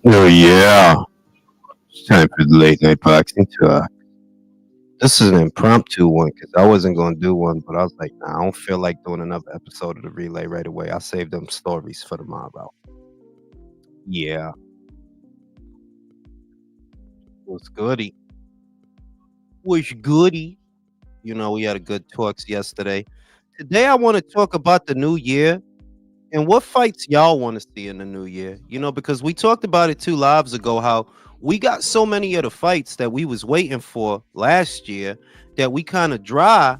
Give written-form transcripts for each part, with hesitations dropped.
Oh yeah, it's time for the late night boxing talk. This is an impromptu one because I wasn't gonna do one, but I was like, nah, I don't feel like doing another episode of the relay right away. I'll save them stories for tomorrow. Yeah, what's goody? What's goody? We had a good talks yesterday. Today I want to talk about the new year and what fights y'all want to see in the new year. Because we talked about it 2 lives ago, how we got so many of the fights that we was waiting for last year that we kind of dry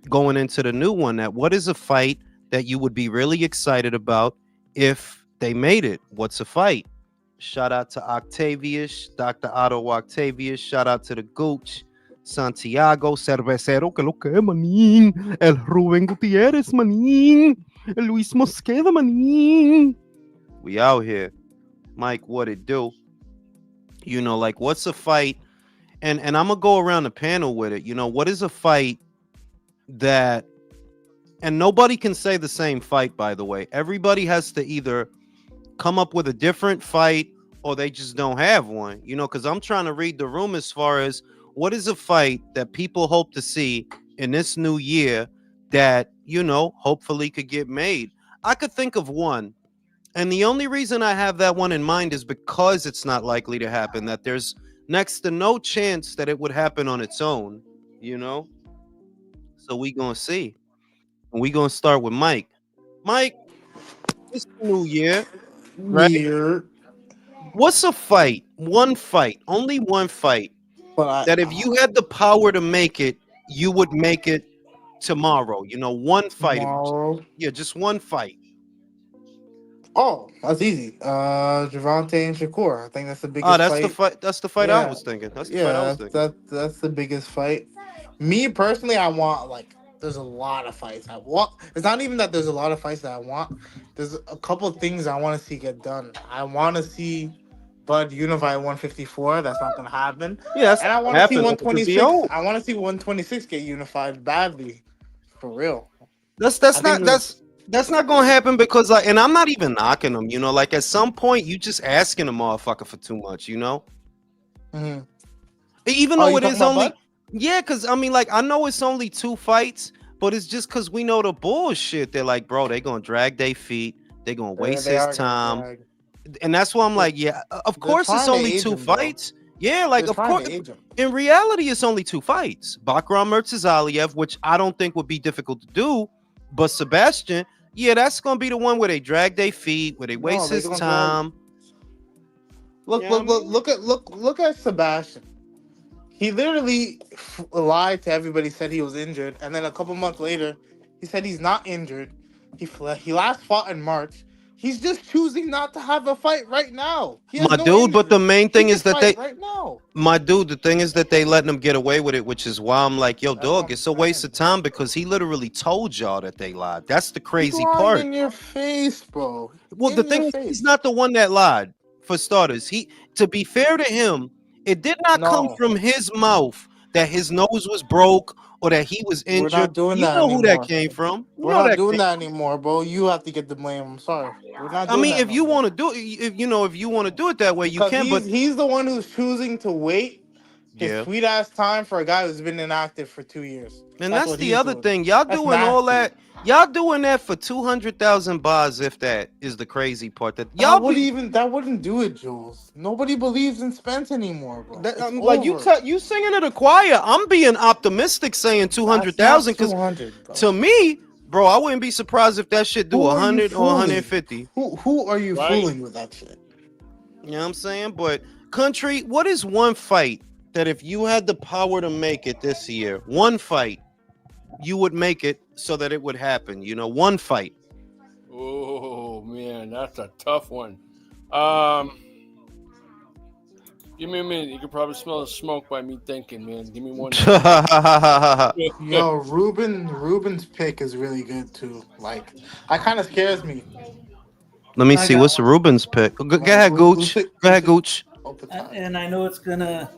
going into the new one. That what is a fight that you would be really excited about if they made it? What's a fight? Shout out to Octavius, Dr. Otto Octavius. Shout out to the Gooch, Santiago, Cervecero, que lo que, manín. El Rubén Gutierrez, manín. El Luis Mosqueda, manín. We out here. Mike, what it do? Like what's a fight? And I'm gonna go around the panel with it. What is a fight that, and nobody can say the same fight, by the way. Everybody has to either come up with a different fight or they just don't have one, because I'm trying to read the room as far as what is a fight that people hope to see in this new year that, hopefully could get made. I could think of one. And the only reason I have that one in mind is because it's not likely to happen, that there's next to no chance that it would happen on its own, you know? So we gonna see. And we gonna start with Mike. Mike, it's the new year, right? Yeah, What's a fight? One fight, only one fight, but that if you had the power to make it, you would make it tomorrow. One fight. tomorrow. Yeah, just one fight. Oh, that's easy. Javante and Shakur. I think that's the Ah, biggest that's the fight. fight. That's the fight I Yeah, was thinking. That's the fight I yeah. was thinking. That's the biggest fight. Me personally, I want like. There's a lot of fights I want. It's not even that there's a lot of fights that I want. There's a couple of things I want to see get done. I want to see Bud unify 154. That's not gonna happen. Yeah, that's And I not want gonna to see happen because he 126. old. I want to see 126 get unified badly, for real. That's I that's think not there's that's not gonna happen because like, and I'm not even knocking him. Like at some point you just asking a motherfucker for too much. Mhm. Even Oh, though you it talking is about Bud? only, yeah, because I mean, like, I know it's only 2 fights, but it's just because we know the bullshit. They're like, bro, they gonna drag their feet, they gonna waste They his are gonna time, drag. and that's why I'm They're, like, yeah, of they're course it's trying to only age two him, bro. fights. Yeah, like They're of trying to course, age him. in reality, it's only 2 fights. Bakram Murtazaliev, which I don't think would be difficult to do, but Sebastian, yeah, that's gonna be the one where they drag their feet, where they No, waste they his gonna drag. time. You Look, know what look, I look, mean? look at Sebastian. He literally lied to everybody, said he was injured, and then a couple months later, he said he's not injured. He last fought in March. He's just choosing not to have a fight right now. He has My no dude, but the injury. main He thing could is that fight they right now. My dude, the thing is that they letting them get away with it, which is why I'm like, yo, That's what dog, I'm it's a waste saying. of time because he literally told y'all that they lied. That's the He's crazy lying part. in your face, bro. Well, the In your thing is, he's face. not the one that lied. For starters, to be fair to him, it did not come No, from his mouth that his nose was broke or that he was we're injured. not doing You that know who that anymore. came from. You We're know not that doing came. that anymore, bro. You have to get the blame. I'm sorry. We're not I doing mean, that if no you more. want to do it, if you want to do it that way, you Because can. But he's the one who's choosing to wait his yeah. sweet ass time for a guy who's been inactive for 2 years. And That's that's what the he's other doing. thing. Y'all That's doing all nasty. that. Y'all doing that for 200,000 bars. If that is the crazy part, that That y'all would be even that wouldn't do it, Jules. Nobody believes in Spence anymore, bro. that, It's like you over. you singing to the choir. I'm being optimistic, saying two hundred That's not thousand, because 200, bro. to me, bro, I wouldn't be surprised if that shit do Who a are you hundred or fooling? 150. Who are you Right. fooling with that shit? You know what I'm saying? But country, what is one fight that if you had the power to make it this year, one fight you would make it so that it would happen? One fight. Oh man, that's a tough one. Um, Give me a minute. You can probably smell the smoke by me thinking, man. Give me 1 second. Yo, Ruben's pick is really good too. Like, I kind of scares me. Let me I see. got What's one. Ruben's pick? Go ahead, Gooch. Go ahead, Gooch. Open And, time. and I know it's gonna.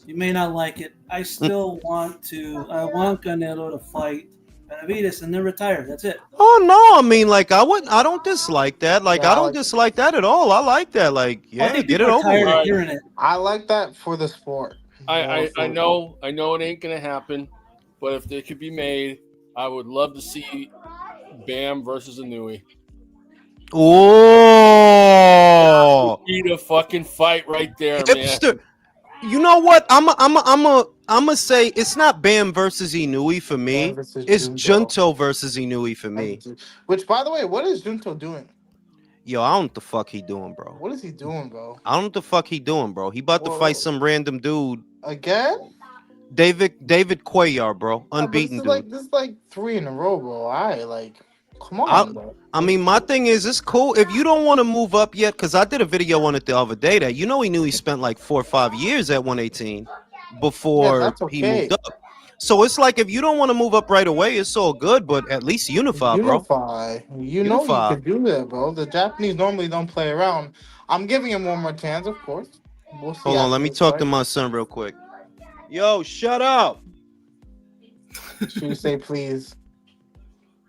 You may not like it. I still want to. I want Canelo to fight Benavidez and then retire. That's it. Oh no, I mean, like I don't dislike that. Like Yeah, I I don't like it. dislike that at all. I like that. Like, I yeah, think get it people are over tired with. of hearing it. I like that for the sport. I know it ain't gonna happen, but if it could be made, I would love to see Bam versus Inui. Oh, Be the fucking fight right there, hipster. man. You know what? I'm a say it's not Bam versus Inui for Bam me. versus It's Junto. Junto versus Inui for me. Which, by the way, what is Junto doing? Yo, I don't know what the fuck he doing, bro. What is he doing, bro? I don't know what the fuck he doing, bro. He about to fight some random dude. Again? David Cuellar, bro. Unbeaten dude. This is like 3 in a row, bro. Come on, bro. I mean, my thing is, it's cool if you don't want to move up yet, because I did a video on it the other day that he knew he spent like 4 or 5 years at 118 before that's he okay. moved up. So it's like if you don't want to move up right away, it's all good, but at least unify, bro. You know you could do that, bro. The Japanese normally don't play around. I'm giving him one more chance, of course. We'll see. Hold on, after let me this talk fight. to my son real quick. Yo, shut up. Should you say please?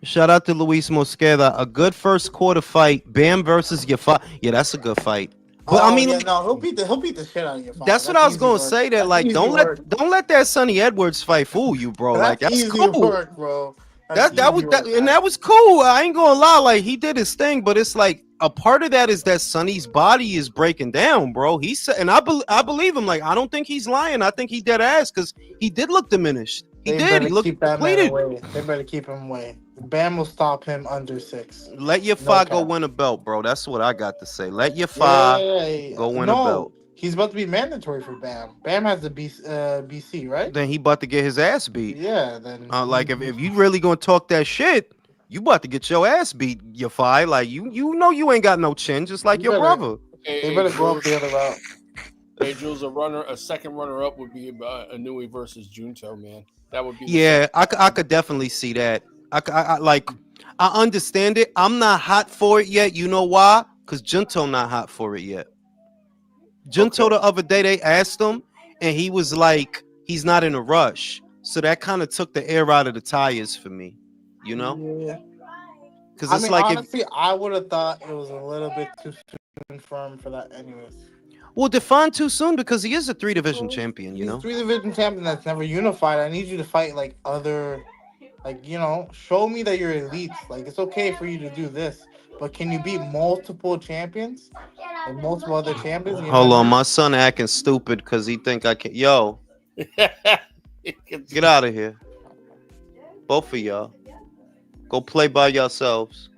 Shout out to Luis Mosqueda. A good first quarter fight. Bam versus Yafa. Yeah, that's a good fight. But I mean, yeah, no, he'll beat the shit out of you. that's what I was gonna say. That like, don't let that Sonny Edwards fight fool you, bro. Like that's easy cool. work, bro. That was cool. I ain't gonna lie. Like he did his thing, but it's like a part of that is that Sonny's body is breaking down, bro. He said, and I believe him. Like I don't think he's lying. I think he dead ass because he did look diminished. He did. He looked depleted. They better keep him away. Bam will stop him under 6. Let your go win a belt, bro. That's what I got to say. Let your go win a belt. He's about to be mandatory for Bam. Bam has the BC, right? Then he about to get his ass beat. Yeah, then like if you really gonna talk that shit, you about to get your ass beat, your fight. Like you know you ain't got no chin, just like your brother. They better go up the other route. Hey, Jules, a second runner up would be Inui versus Junto, man. That would be. Yeah, I could definitely see that. I understand it. I'm not hot for it yet. You know why? Because Junto not hot for it yet. Junto the other day they asked him, and he was like, he's not in a rush. So that kind of took the air out of the tires for me, you know? Yeah. Because it's like honestly, I would have thought it was a little bit too soon for that, anyways. Well, define too soon because he is a 3-division champion, you know? 3-division champion that's never unified. I need you to fight like other, like, you know, show me that you're elite. Like, it's okay for you to do this, but can you beat multiple champions and multiple other champions? Hold on, my son acting stupid because he think I can. Yo, get out of here, both of y'all. Go play by yourselves.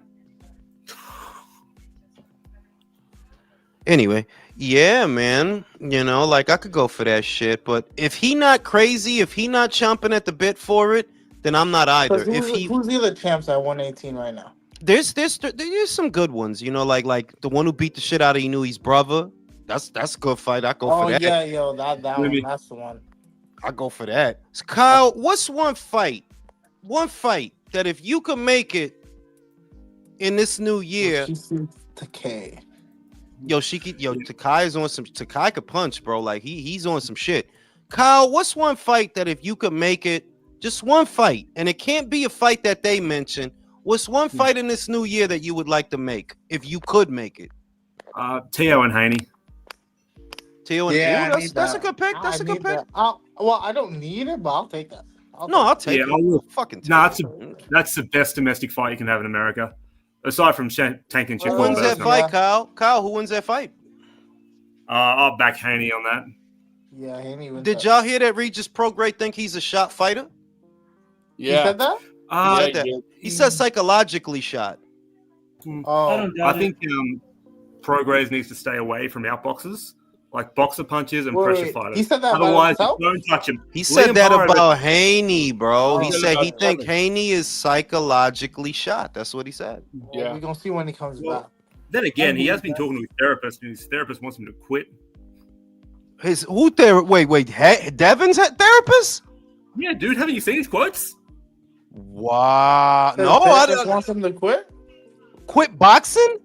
Anyway, yeah, man. You know, like I could go for that shit, but if he not crazy, if he not chomping at the bit for it, then I'm not either. Who's the other champs at 118 right now? There's some good ones, you know, like the one who beat the shit out of Inui's brother. That's a good fight. I go for that. Oh yeah, yo, that one. That's the one. I go for that. So Kyle, what's one fight that if you could make it in this new year? Takai. Takai is on some. Takai could punch, bro. Like he's on some shit. Kyle, what's one fight that if you could make it, just one fight, and it can't be a fight that they mentioned. What's one fight in this new year that you would like to make if you could make it? Teo and Haney. Teo and Haney. That's a good pick. That's a good pick. Well, I don't need it, but I'll take that. I'll take it. I will. Fucking that's the best domestic fight you can have in America, aside from tanking Chip. Who wins that fight, Kyle? Kyle, who wins that fight? I'll back Haney on that. Yeah, Haney wins. Did y'all hear that Regis Prograis think he's a shot fighter? Yeah. He said that? He said that. He said psychologically shot. I think Prograis needs to stay away from outboxers, like boxer punches and pressure fighters. He said that otherwise, don't touch him. He said that about Haney, bro. He said he think Haney is psychologically shot. That's what he said. Yeah, we're gonna see when he comes back. Then again, he has been talking to his therapist, and his therapist wants him to quit. Wait. Devin's therapist? Yeah, dude, haven't you seen his quotes? Wow. No, I just want him to quit. Quit boxing?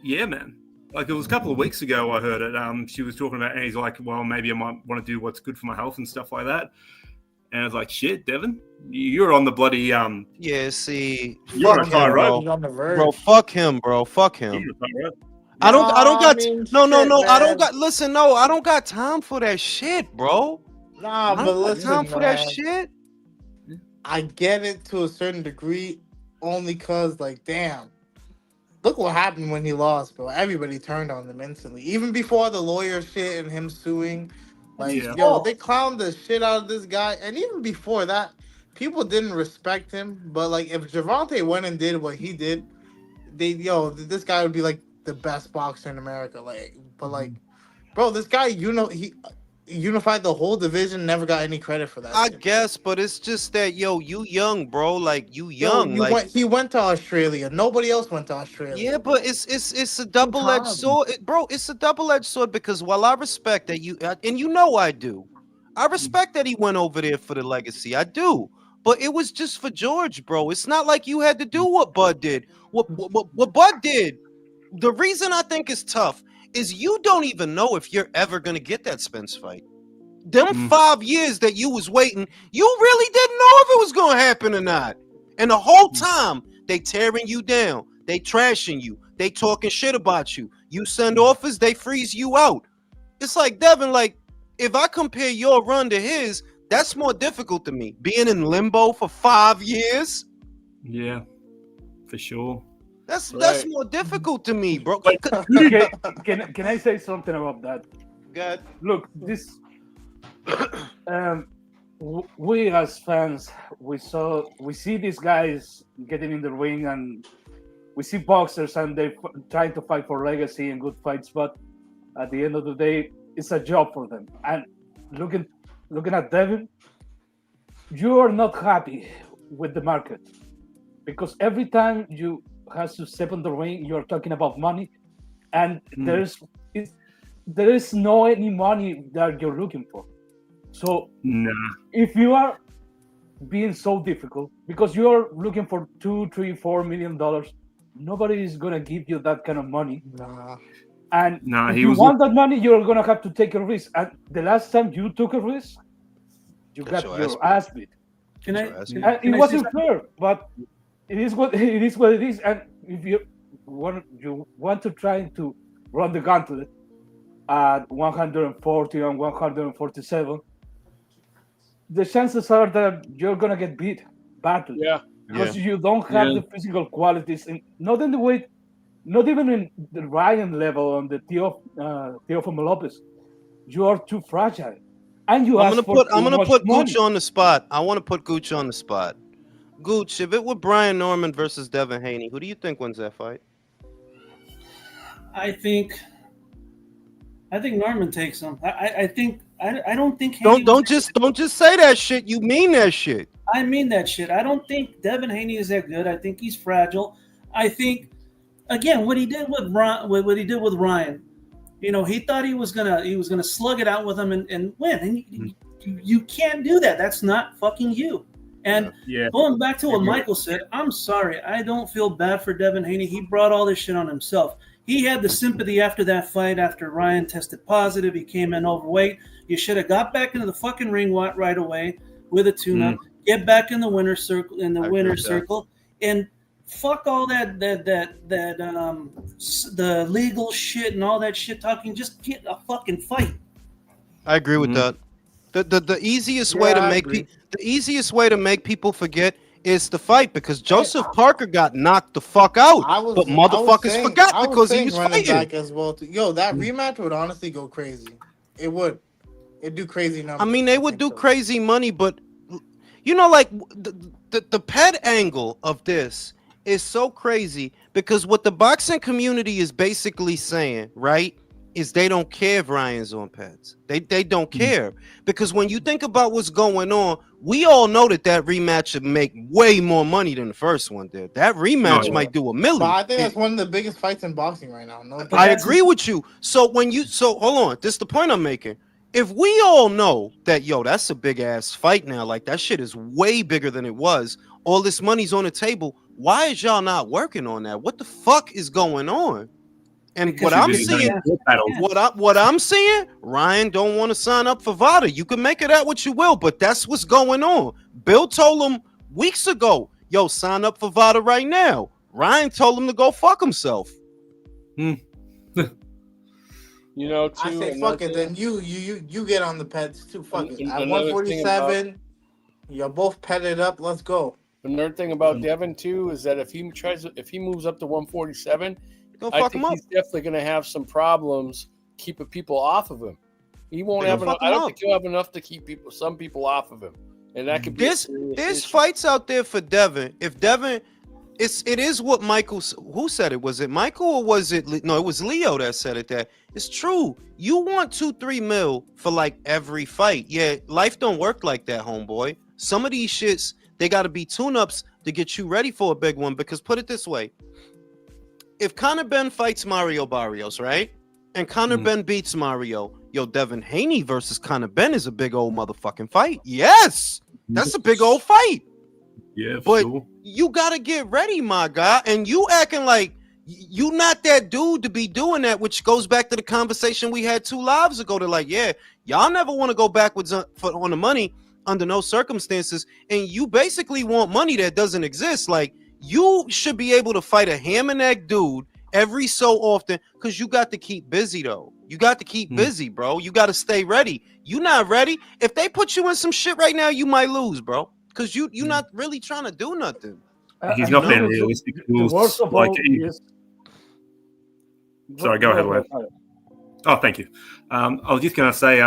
Yeah, man. Like it was a couple of weeks ago, I heard it. She was talking about, and he's like, "Well, maybe I might want to do what's good for my health and stuff like that." And I was like, shit, Devin, you're on the bloody Yeah, see, You're fuck on a high him, road. bro. He's on the verge. Bro, fuck him, bro. Fuck you're him. on a high road. I don't got mean, no, shit, I don't man. got listen, no, I don't got time for that shit, bro. Nah, I but don't got listen, time for that man. shit. I get it to a certain degree, only cause like, damn, look what happened when he lost, bro. Everybody turned on him instantly. Even before the lawyer shit and him suing, like, Yeah. yo, they clowned the shit out of this guy. And even before that, people didn't respect him. But like, if Gervonta went and did what he did, this guy would be like the best boxer in America. Like, but like, bro, this guy, he unified the whole division. Never got any credit for that. I shit. guess, but it's just that you young, bro. Like you young. He went to Australia. Nobody else went to Australia. Yeah, but it's a double-edged sword, bro. It's a double-edged sword because while I respect that and you know I do, I respect that he went over there for the legacy. I do, but it was just for George, bro. It's not like you had to do what Bud did. What Bud did. The reason I think it's tough is you don't even know if you're ever gonna get that Spence fight. Them 5 years that you was waiting, you really didn't know if it was gonna happen or not. And the whole time they tearing you down, they trashing you, they talking shit about you. You send offers, they freeze you out. It's like Devin, like if I compare your run to his, that's more difficult to me. Being in limbo for 5 years. Yeah, for sure. That's more difficult to me, bro. Can I say something about that? God. Look, this we as fans, we see these guys getting in the ring, and we see boxers and they're trying to fight for legacy and good fights, but at the end of the day, it's a job for them. And looking at Devin, you are not happy with the market because every time you have to step on the ring, you're talking about money, and there is no any money that you're looking for. So if you are being so difficult because you're looking for $2, $3, $4 million, nobody is gonna give you that kind of money. And if you want that money, you're gonna have to take a risk. And the last time you took a risk, you got your ass beat. It wasn't fair, but it is what it is. And if you want to try to run the gauntlet at 140 and 147, the chances are that you're gonna get beat badly. Because you don't have the physical qualities, and not in the way, not even in the Ryan level on the Teofimo Lopez. You are too fragile, and I'm gonna put Gooch on the spot. I want to put Gooch on the spot. Gooch, if it were Brian Norman versus Devin Haney, who do you think wins that fight? I think Norman takes him. I don't think Haney don't just say that shit. You mean that shit. I mean that shit. I don't think Devin Haney is that good. I think he's fragile. I think again what he did with Ryan. He thought he was gonna slug it out with him and win. And you can't do that. That's not fucking you. And going back to what Michael said, I'm sorry. I don't feel bad for Devin Haney. He brought all this shit on himself. He had the sympathy after that fight, after Ryan tested positive. He came in overweight. You should have got back into the fucking ring right away with a tune-up. Get back in the winner's circle, and fuck all that the legal shit and all that shit talking. Just get a fucking fight. I agree with that. The easiest way to make people forget is the fight because Joseph Parker got knocked the fuck out, but motherfuckers forgot because he was fighting. Back as well too. That rematch would honestly go crazy. It would. It'd do crazy numbers. I mean, they would do crazy money, but like the pet angle of this is so crazy because what the boxing community is basically saying, right, is they don't care if Ryan's on pads. They don't care because when you think about what's going on, we all know that rematch would make way more money than the first one did. That rematch might do $1 million. But I think that's one of the biggest fights in boxing right now. I agree with you. So hold on, this is the point I'm making. If we all know that, that's a big ass fight now, like that shit is way bigger than it was. All this money's on the table. Why is y'all not working on that? What the fuck is going on? And Because what I'm you seeing, can't. what I'm seeing, Ryan don't want to sign up for VADA. You can make it out what you will, but that's what's going on. Bill told him weeks ago, yo, sign up for VADA right now. Ryan told him to go fuck himself. You know, too, I say fuck it. Then you get on the pets too. Fuck it. At 147, you're both petted up. Let's go. Another thing about Devin too is that if he moves up to 147, I think he's definitely going to have some problems keeping people off of him. He won't have enough. I don't think he'll have enough to keep some people off of him, and that could be. There's fights out there for Devin. If Devin, it is what Michael. Who said it? Was it Michael or was it? No, it was Leo that said it. That it's true. You want 2-3 mil for like every fight. Yeah, life don't work like that, homeboy. Some of these shits, they got to be tune-ups to get you ready for a big one. Because put it this way, if Conor Benn fights Mario Barrios, right, and Conor Benn beats Mario, yo, Devin Haney versus Conor Benn is a big old motherfucking fight. Yes, that's a big old fight. Yeah, but you gotta get ready, my guy. And you acting like you not that dude to be doing that, which goes back to the conversation we had 2 lives ago. They're like, yeah, y'all never want to go backwards on the money under no circumstances, and you basically want money that doesn't exist. Like, you should be able to fight a ham and egg dude every so often, because you got to keep busy, though. You got to keep busy, bro. You got to stay ready. You not ready. If they put you in some shit right now, you might lose, bro, because you not really trying to do nothing. He's not being realistic. Sorry, go ahead, Lev. Oh, thank you. I was just going to say,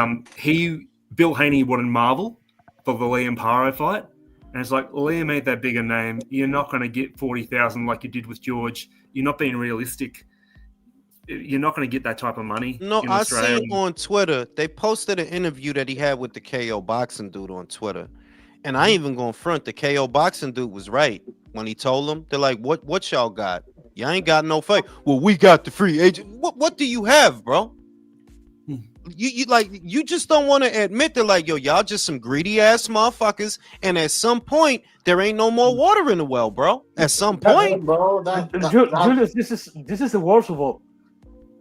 Bill Haney wanted Marvel for the Liam Paro fight. And it's like, Liam made that bigger name. You're not going to get 40,000 like you did with George. You're not being realistic. You're not going to get that type of money. No, I seen on Twitter, they posted an interview that he had with the KO boxing dude on Twitter. And I ain't even going to front. The KO boxing dude was right when he told them. They're like, what y'all got? Y'all ain't got no fight. Well, we got the free agent. What do you have, bro? You just don't want to admit that, like, yo, y'all just some greedy ass motherfuckers, and at some point there ain't no more water in the well, bro. At some point, bro. Julius, this is the worst of all.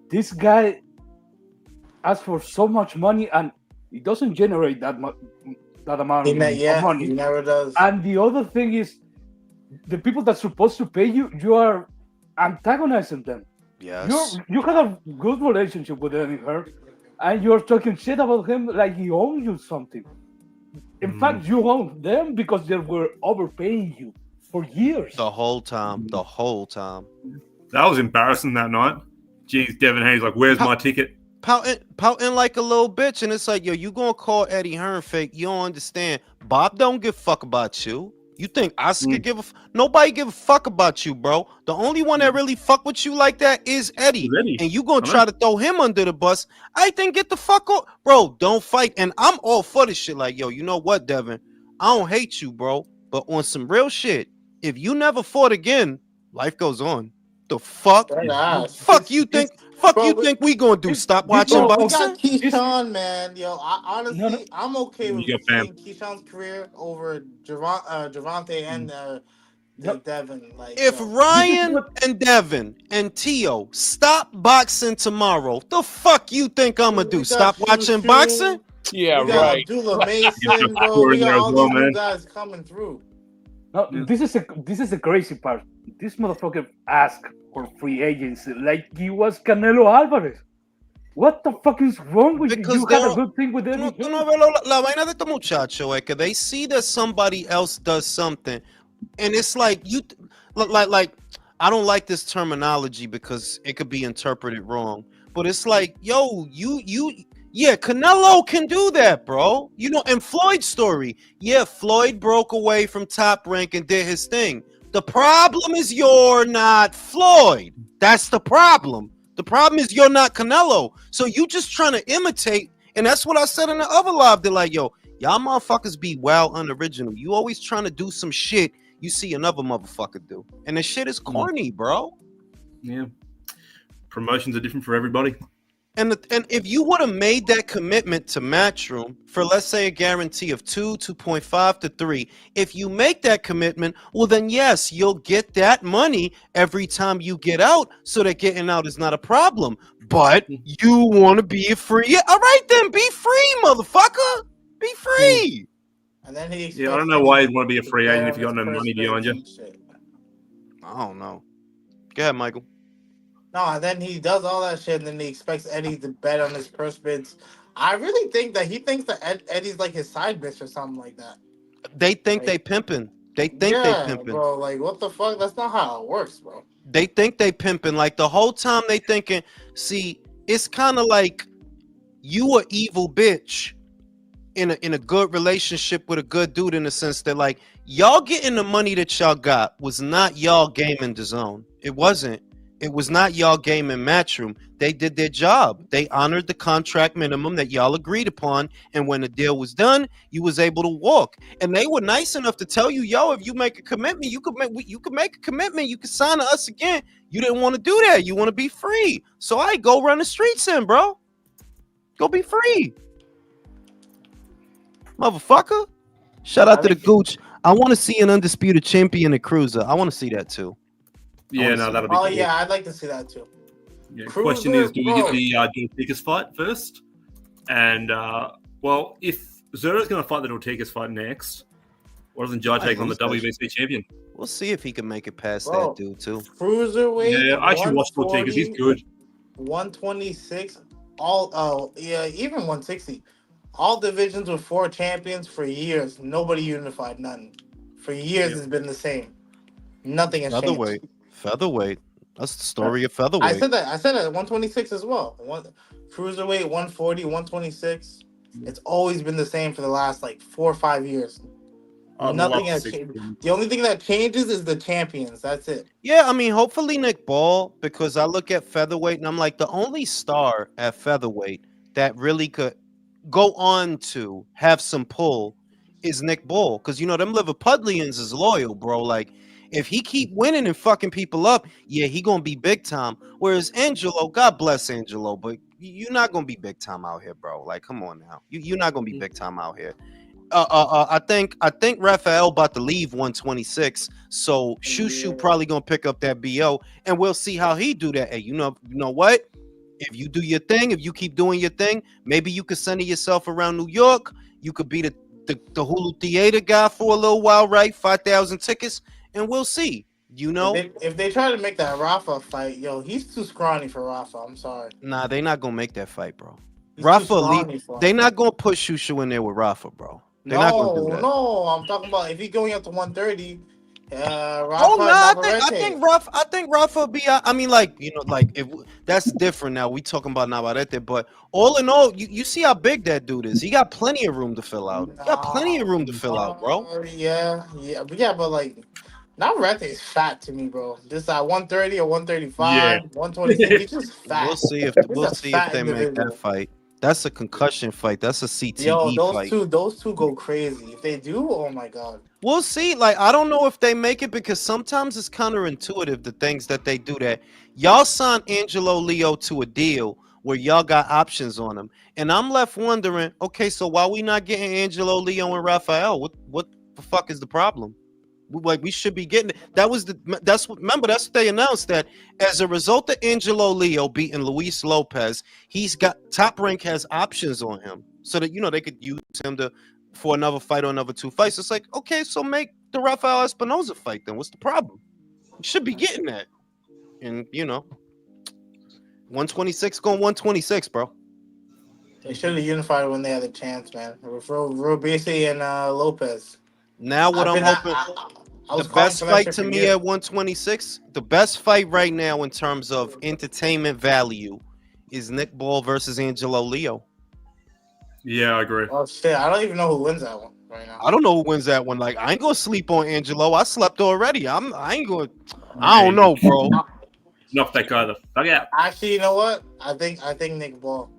This guy asks for so much money, and he doesn't generate that amount of money. He never does. And the other thing is, the people that's supposed to pay you, you are antagonizing them. Yes. You have a good relationship with her, and you're talking shit about him like he owes you something. In fact, you own them because they were overpaying you for years. The whole time. That was embarrassing that night. Jeez, Devin Haney's like, where's my ticket? Pouting like a little bitch, and it's like, yo, you gonna call Eddie Hearn fake? You don't understand. Bob don't give a fuck about you. You think Oscar nobody give a fuck about you, bro. The only one that really fuck with you like that is Eddie. And you gonna try to throw him under the bus. I think get the fuck off. Bro, don't fight. And I'm all for this shit. Like, yo, you know what, Devin? I don't hate you, bro. But on some real shit, if you never fought again, life goes on. The fuck? Fuck you think? Fuck you think we gonna do? Stop watching boxing? We got Keyshawn, man. Yo, honestly, I'm okay with seeing Keyshawn's career over Gervonta and Devin. Like, if Ryan and Devin and Tio stop boxing tomorrow, the fuck you think I'm gonna do? Stop watching boxing? Yeah, right. Abdullah Mason, bro. We got all these new guys coming through. No, this is the crazy part. This motherfucker asked for free agency like he was Canelo Alvarez. What the fuck is wrong with you? You had a good thing with him. La vaina de este muchacho es que they see that somebody else does something, and it's like you, like I don't like this terminology because it could be interpreted wrong. But it's like, yo, yeah, Canelo can do that, bro. You know, and Floyd's story. Yeah, Floyd broke away from Top Rank and did his thing. The problem is you're not Floyd. That's the problem. The problem is you're not Canelo. So you just trying to imitate. And that's what I said in the other live. They're like, yo, y'all motherfuckers be wild unoriginal. You always trying to do some shit you see another motherfucker do. And the shit is corny, bro. Yeah. Promotions are different for everybody. And if you would have made that commitment to Matchroom for, let's say, a guarantee of 2.5 to 3, if you make that commitment, well, then yes, you'll get that money every time you get out, so that getting out is not a problem. But you want to be free? Yeah, all right, then be free, motherfucker. Be free. And then he I don't know why you'd want to be a free agent if you got no money behind you. I don't know. Go ahead, Michael. No, and then he does all that shit, and then he expects Eddie to bet on his purse bids. I really think that he thinks that Eddie's like his side bitch or something like that. They think they pimping. They think they pimping. Bro, like, what the fuck? That's not how it works, bro. They think they pimping. Like, the whole time they thinking, see, it's kind of like you a evil bitch in a good relationship with a good dude, in the sense that, like, y'all getting the money that y'all got was not y'all gaming the zone. It wasn't. It was not y'all gaming Matchroom. They did their job. They honored the contract minimum that y'all agreed upon, and when the deal was done, you was able to walk. And they were nice enough to tell you, yo, if you make a commitment, you could make a commitment. You could sign to us again. You didn't want to do that. You want to be free. So I go run the streets in, bro. Go be free, motherfucker. Shout out to the Gooch. I want to see an undisputed champion at Cruiser. I want to see that too. Yeah, no, that'll be cool. Yeah, I'd like to see that too. Yeah, question is, do we get the Dorticus fight first? And, well, if Zero's going to fight the Dorticus fight next, why doesn't Jai take on the WBC champion? We'll see if he can make it past that dude, too. Cruiserweight. Yeah, I actually watched Dorticus. He's good. 126, even 160. All divisions with 4 champions for years. Nobody unified, none. For years, it's been the same. Nothing has changed. Featherweight. That's the story of featherweight. I said that 126 as well. Cruiserweight, 140, 126. It's always been the same for the last like 4 or 5 years. Nothing has changed. The only thing that changes is the champions. That's it. Yeah, I mean, hopefully Nick Ball, because I look at featherweight and I'm like, the only star at featherweight that really could go on to have some pull is Nick Ball. Because, you know, them Liverpudlians is loyal, bro. Like, if he keep winning and fucking people up, yeah, he gonna be big time. Whereas Angelo, God bless Angelo, but you're not gonna be big time out here, bro. Like, come on now, you're not gonna be big time out here. I think Raphael about to leave 126, so Shushu probably gonna pick up that BO, and we'll see how he do that. Hey, you know what? If you do your thing, if you keep doing your thing, maybe you could center yourself around New York. You could be the Hulu Theater guy for a little while, right? 5,000 tickets. And we'll see, you know. If they try to make that Rafa fight, yo, he's too scrawny for Rafa. I'm sorry. Nah, they not gonna make that fight, bro. He's Rafa, they not gonna put Shushu in there with Rafa, bro. They're not gonna do that. No, I'm talking about if he's going up to 130. I think Rafa be. I mean, like, you know, like, if that's different now. We talking about Navarrete, but all in all, you see how big that dude is. He got plenty of room to fill out. He got plenty of room to fill out, bro. Yeah, but like. Navarrete is fat to me, bro. This at 130 or 135, 126. He's just fat. We'll see if they make that fight. That's a concussion fight. That's a CTE fight. Those two go crazy. If they do, oh my god. We'll see. Like, I don't know if they make it, because sometimes it's counterintuitive, the things that they do. That y'all signed Angelo Leo to a deal where y'all got options on him, and I'm left wondering, okay, so why we not getting Angelo Leo and Raphael? What the fuck is the problem? Like, we should be getting it. That's what they announced, that as a result of Angelo Leo beating Luis Lopez, he's got Top Rank has options on him, so that, you know, they could use him for another fight or another 2 fights. It's like, okay, so make the Rafael Espinoza fight then. What's the problem? You should be getting that. And, you know, 126 going 126, bro. They should have unified when they had the chance, man. Robesi and Lopez. Now what I'm hoping, the best fight to me at 126, the best fight right now in terms of entertainment value is Nick Ball versus Angelo Leo. Yeah, I agree. Oh shit, I don't even know who wins that one right now. I don't know who wins that one. Like, I ain't gonna sleep on Angelo. I slept already. I don't know, bro. Knock that guy the fuck out. Actually, you know what? I think Nick Ball.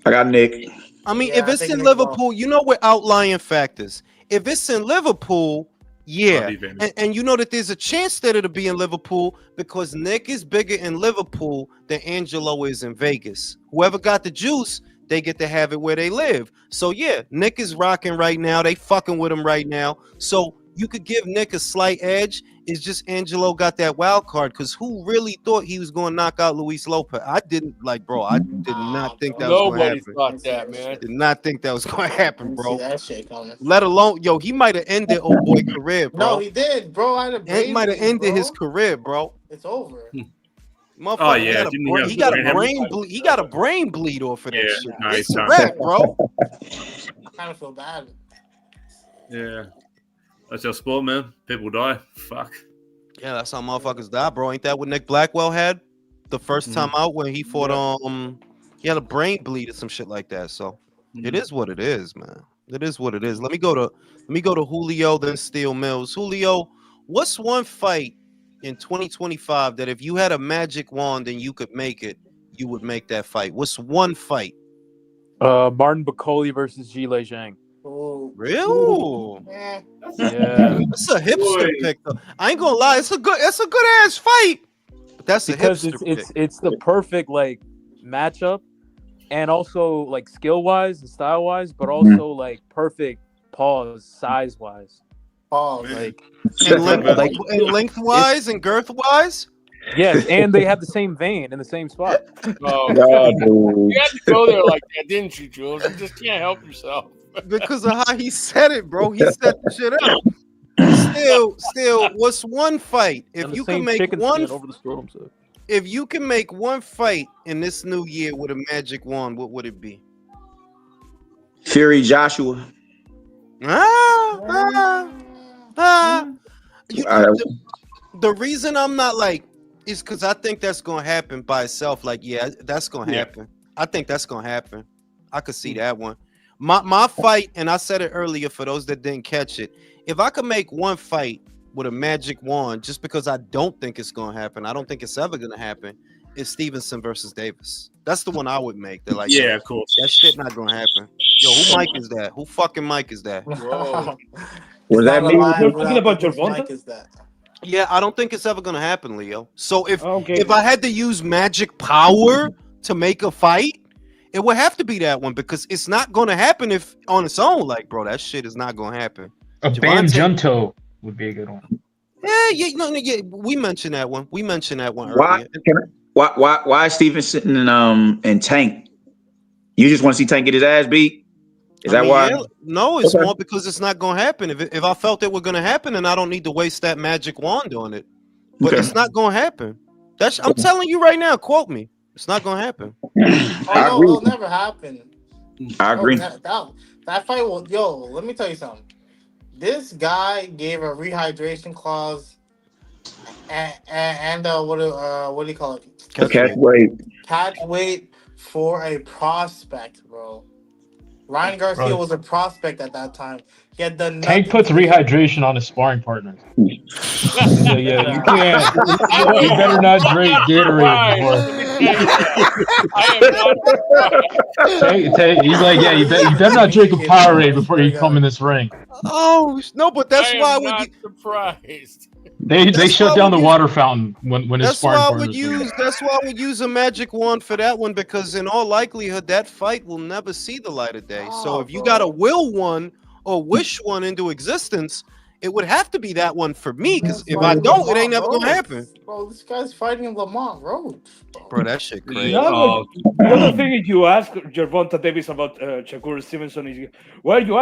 I got Nick. I mean, if it's in Liverpool, you know, we're outlying factors. If it's in Liverpool, Yeah, and you know that there's a chance that it'll be in Liverpool because Nick is bigger in Liverpool than Angelo is in Vegas. Whoever got the juice, they get to have it where they live. So yeah, Nick is rocking right now. They fucking with him right now. So you could give Nick a slight edge. It's just Angelo got that wild card because who really thought he was going to knock out Luis Lopez? I didn't bro. I did not think that was going to happen. Nobody thought that, man. Did not think that was going to happen, bro. That shit coming. Let alone, he might have ended old boy career, bro. No, he did, bro. He might have ended his career, bro. It's over. Oh yeah, he got a brain bleed off of that shit. It's a wrap, bro. I kind of feel bad. Yeah. That's your sport, man. People die. Fuck. Yeah, that's how motherfuckers die, bro. Ain't that what Nick Blackwell had the first time out when he fought he had a brain bleed or some shit like that. So it is what it is, man. It is what it is. Let me go to Julio, then Steel Mills. Julio, what's one fight in 2025 that if you had a magic wand and you could make it, you would make that fight? What's one fight? Martin Bakoli versus Zhilei Zhang. Oh, real? Yeah. That's a hipster pick, though. I ain't gonna lie, it's a good ass fight. But that's because a hipster it's the perfect like matchup, and also like skill wise and style wise, but also like perfect pause size wise. Pause. Like and lengthwise and girth wise. Yes, and they have the same vein in the same spot. Oh, you had to go there like that, didn't you, Jules? You just can't help yourself. Because of how he said it, bro. He set the shit up. Still, what's one fight? If you can make one over the scrotum, so. If you can make one fight in this new year with a magic wand, what would it be? Fury Joshua. The reason I'm not like is because I think that's gonna happen by itself. Like, yeah, that's gonna happen. I think that's gonna happen. I could see that one. My fight, and I said it earlier for those that didn't catch it. If I could make one fight with a magic wand, just because I don't think it's gonna happen, I don't think it's ever gonna happen, is Stevenson versus Davis. That's the one I would make. They're like, yeah, of course. That shit not gonna happen. Yo, who mic is that? Who fucking mic is that? Was that me? You're talking about Gervonta? Yeah, I don't think it's ever gonna happen, Leo. So if I had to use magic power to make a fight, it would have to be that one because it's not gonna happen if on its own. Like, bro, that shit is not gonna happen. Bam Junto would be a good one. Yeah. We mentioned that one. Earlier. Why is Stevenson and Tank? You just want to see Tank get his ass beat? Is that why? Yeah, no, it's more because it's not gonna happen. If I felt it were gonna happen, then I don't need to waste that magic wand on it. But it's not gonna happen. I'm telling you right now. Quote me. It's not gonna happen. It'll never happen. I agree. That fight will. Yo, let me tell you something. This guy gave a rehydration clause, and what do you call it? Catch weight for a prospect, bro. Ryan Garcia was a prospect at that time. He had done nothing. Tank puts rehydration on his sparring partners. Yeah, you can't. You better not drink Gatorade before. He's like, yeah, you better not drink a Powerade before you come in this ring. Oh no, but that's why I would surprised. They shut down the water fountain when his sparring partners. That's why I would use a magic wand for that one because in all likelihood that fight will never see the light of day. So if you got to will one or wish one into existence, it would have to be that one for me because if I don't, it ain't never gonna happen. Bro, this guy's fighting Lamont Road. Bro, that shit crazy. The other thing you ask Gervonta Davis about Shakur Stevenson is, well, you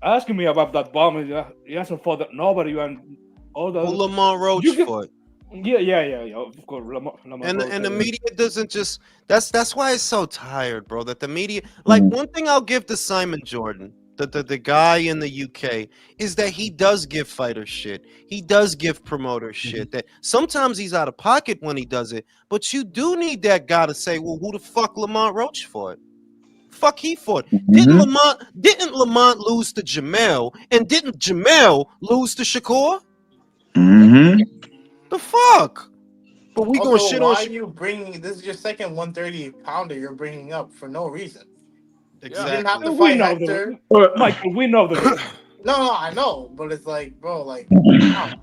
asking me about that bomb. He hasn't fought nobody and all the Lamont Roach fought. Yeah. Of course, Lamont and the media doesn't just. That's why it's so tired, bro. That the media, like one thing I'll give to Simon Jordan, the guy in the UK, is that he does give fighters shit. He does give promoters shit. That sometimes he's out of pocket when he does it, but you do need that guy to say, well, who the fuck Lamont Roach fought? Fuck he fought. Didn't Lamont lose to Jamel, and didn't Jamel lose to Shakur? The fuck? But we gonna shit on. Why are you bringing this? Is your second 130 pounder you're bringing up for no reason. Exactly. You didn't have to fight Hector. Michael, we know that. No, I know, but it's like, bro, like, Didn't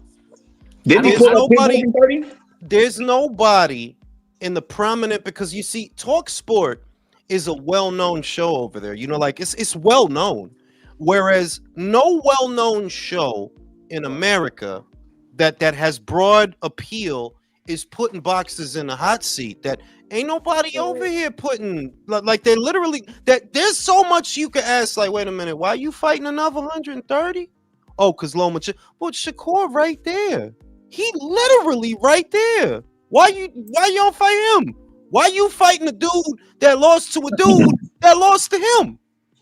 he There's pull up nobody. 30? There's nobody in the prominent because you see, Talk Sport is a well-known show over there. You know, like it's well known. Whereas no well-known show in America that has broad appeal is putting boxers in a hot seat. That ain't nobody over here putting like they literally that there's so much you could ask. Like, wait a minute, why are you fighting another 130? Oh, because Lomachenko. Well, Shakur right there. He literally right there. Why you don't fight him? Why you fighting a dude that lost to a dude that lost to him?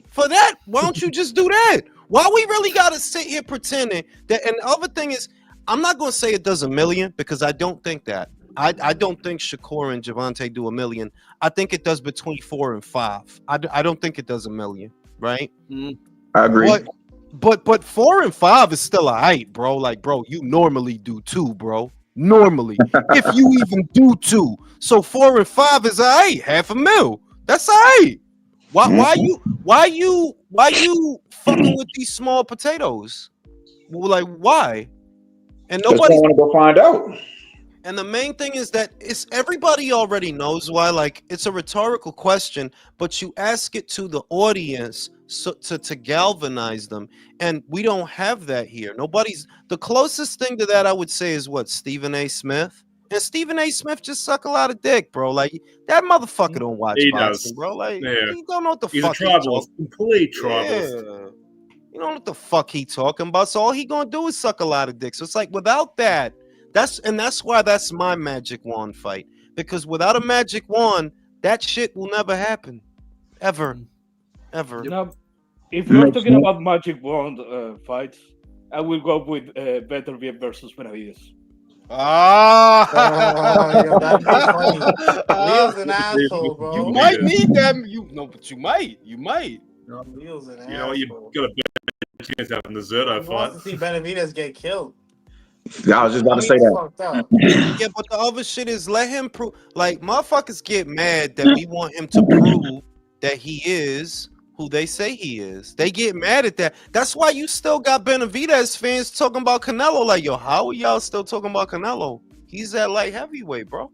For that, why don't you just do that? Why we really gotta sit here pretending that? And the other thing is, I'm not gonna say it does a million because I don't think that. I don't think Shakur and Javante do a million. I think it does between 4 and 5. I don't think it does a million, right? I agree. But 4 and 5 is still a height, bro. Like, bro, you normally do 2, bro. Normally, if you even do 2. So 4 and 5 is a height, $500,000. That's a height. Why you fucking with these small potatoes? Well, like, why? And nobody want to go find out. And the main thing is that it's everybody already knows why. Like, it's a rhetorical question, but you ask it to the audience to galvanize them, and we don't have that here. The closest thing to that I would say is what, Stephen A. Smith. And Stephen A. Smith just suck a lot of dick, bro. Like, that motherfucker don't watch boxing, bro. Like, he don't know what the fuck he's a tribalist, complete tribalist. Yeah. You don't know what the fuck he talking about. So all he gonna do is suck a lot of dick. So it's like, without that, that's why that's my magic wand fight. Because without a magic wand, that shit will never happen. Ever. Now, if you're talking about magic wand fights, I will go with Benavidez versus Benavidez. Yo, that'd be funny. Leo's an asshole, bro. You might need them. But you might. Leo's an asshole. You know, you've got a better chance having the Zerto He fight. wants to see Benavidez get killed. I was just about to say that. Yeah, but the other shit is let him prove. Like, motherfuckers get mad that we want him to prove that he is who they say he is. They get mad at that. That's why you still got Benavidez fans talking about Canelo. Like, yo, how are y'all still talking about Canelo? He's at light heavyweight, bro.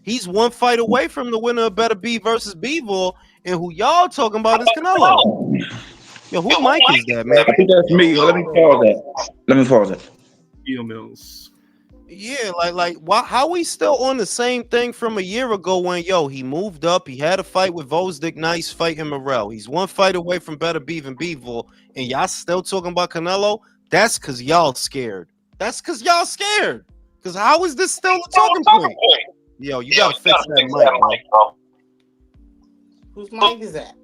He's one fight away from the winner of Better B versus Bivol, and who y'all talking about is Canelo. Yo, who mic is that, man? I think that's me. Let me pause it. Steel Mills. Yeah, like why? How we still on the same thing from a year ago when he moved up, he had a fight with Vosdick, nice fight in Morell. He's one fight away from Better Beef and Bivol, and y'all still talking about Canelo? That's because y'all scared. Because how is this still a talking point? Yo, you gotta fix that mic, bro. Whose mic is that?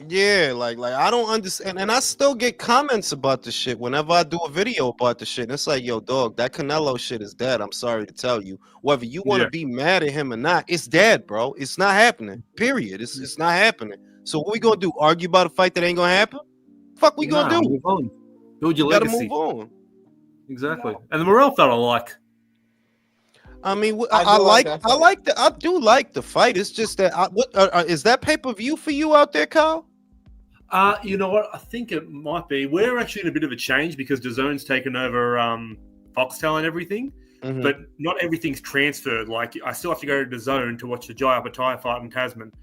Yeah, like I don't understand, and I still get comments about the shit whenever I do a video about the shit. And it's like, yo, dog, that Canelo shit is dead. I'm sorry to tell you. Whether you want to be mad at him or not, it's dead, bro. It's not happening. Period. It's not happening. So what we gonna do? Argue about a fight that ain't gonna happen? Fuck, we gonna do? Move on. Build your Gotta legacy. move on. Exactly. And the Morell fight I like. I mean, I do like the fight. It's just that is that pay-per-view for you out there, Kyle? You know what? I think it might be. We're actually in a bit of a change because DAZN's taken over Foxtel and everything, but not everything's transferred. Like, I still have to go to DAZN to watch the Jai Apatai fight in Tasman.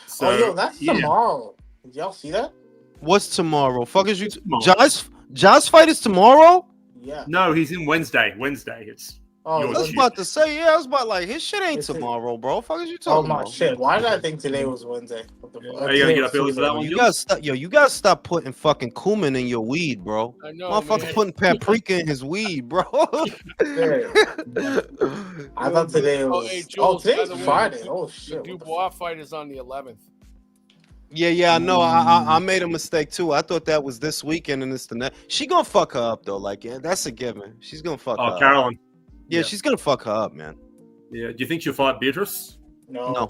So, that's tomorrow. Did y'all see that? What's tomorrow? Fuck is you? Jai's fight is tomorrow? Yeah. No, he's in Wednesday. It's. I was about to say, I was about like his shit ain't tomorrow, bro. Fuck is you talking about? Oh my shit! Why did I think today was Wednesday? What the fuck? Are you gonna get up early for that one? You gotta stop putting fucking cumin in your weed, bro. I know, motherfucker putting paprika in his weed, bro. I thought today was. Jules, today's Friday. Oh shit! The Dubois fight is on the 11th. Yeah, I know. I made a mistake too. I thought that was this weekend, and it's the next. She gonna fuck her up though. Like, that's a given. She's gonna fuck her up. Carolyn. Yeah, she's gonna fuck her up, man. Yeah. Do you think she'll fight Beatrice? No.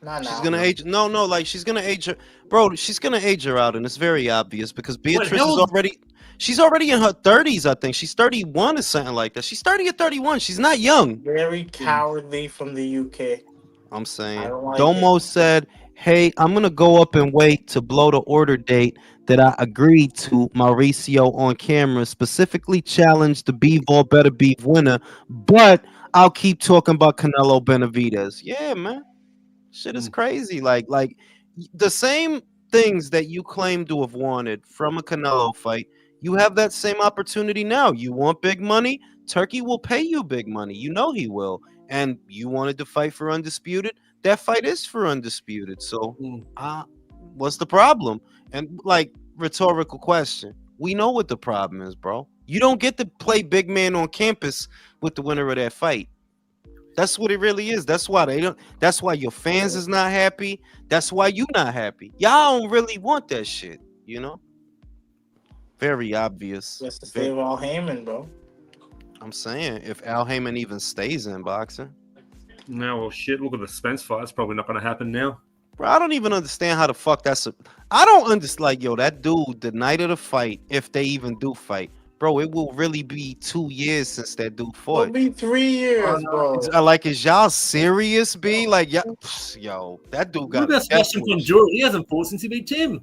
She's gonna age. No. Like, she's gonna age her, bro. She's gonna age her out, and it's very obvious because Beatrice is already. She's already in her 30s, I think. She's 31 or something like that. She's 30 or 31. She's not young. Very cowardly from the UK. I'm saying. like Domo said, hey, I'm going to go up and wait to blow the order date that I agreed to Mauricio on camera, specifically challenge the Bivol Better Beef winner, but I'll keep talking about Canelo Benavidez. Yeah, man. Shit is crazy. Like the same things that you claim to have wanted from a Canelo fight, you have that same opportunity now. You want big money? Turkey will pay you big money. You know he will. And you wanted to fight for undisputed? That fight is for undisputed. So, what's the problem? And like, rhetorical question. We know what the problem is, bro. You don't get to play big man on campus with the winner of that fight. That's what it really is. That's why they don't. That's why your fans is not happy. That's why you not happy. Y'all don't really want that shit, you know. Very obvious. Just to save Al Heyman, bro. I'm saying if Al Heyman even stays in boxing. No, well, shit. Look at the Spence fight. It's probably not going to happen now. Bro, I don't even understand how the fuck that's. I don't understand. Like, yo, that dude, the night of the fight, if they even do fight. Bro, it will really be 2 years since that dude fought. It'll be 3 years, bro. Like, is y'all serious, B? Like, yo, that dude got. That's from Jura. He hasn't fought since he beat Tim.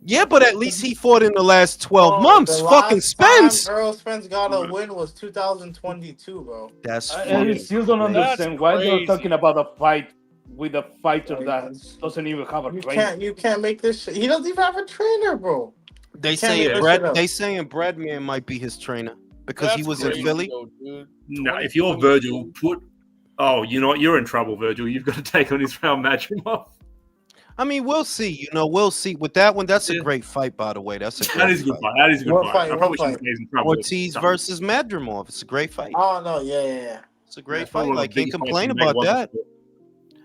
Yeah, but at least he fought in the last 12 months. The Fucking last Spence. time Errol Spence got a win was 2022, bro. That's I still don't understand why they're crazy. talking about a fight with a fighter that doesn't even have a trainer. You can't make this shit. He doesn't even have a trainer, bro. They Can't make saying this Brad. shit up. They saying Breadman might be his trainer because he That's was crazy, in Philly. though, dude. No, if you're Virgil, you know what? You're in trouble, Virgil. You've got to take on his round match him off. I mean, we'll see. You know, we'll see. With that one, that's a great fight, by the way. That's a great That is a good fight. That is a good What fight. fight? I probably What shouldn't fight? say he's in trouble. Ortiz versus Madrimov. It's a great fight. Oh no, yeah. It's a great That's probably fight. one of Like, the can't biggest complain fights in about Mayweather that.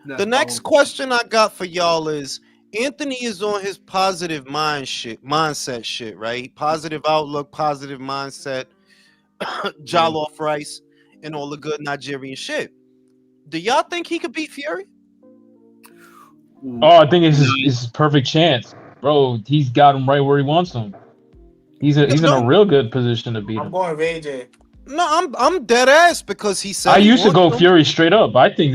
sport. The next question I got for y'all is Anthony is on his positive mindset shit, right? Positive outlook, positive mindset, jollof rice, and all the good Nigerian shit. Do y'all think he could beat Fury? Oh, I think it's his perfect chance, bro. He's got him right where he wants him. He's in a real good position to beat I'm him. going with AJ. No, I'm dead ass because he said I he used to wants go him. Fury straight up. I think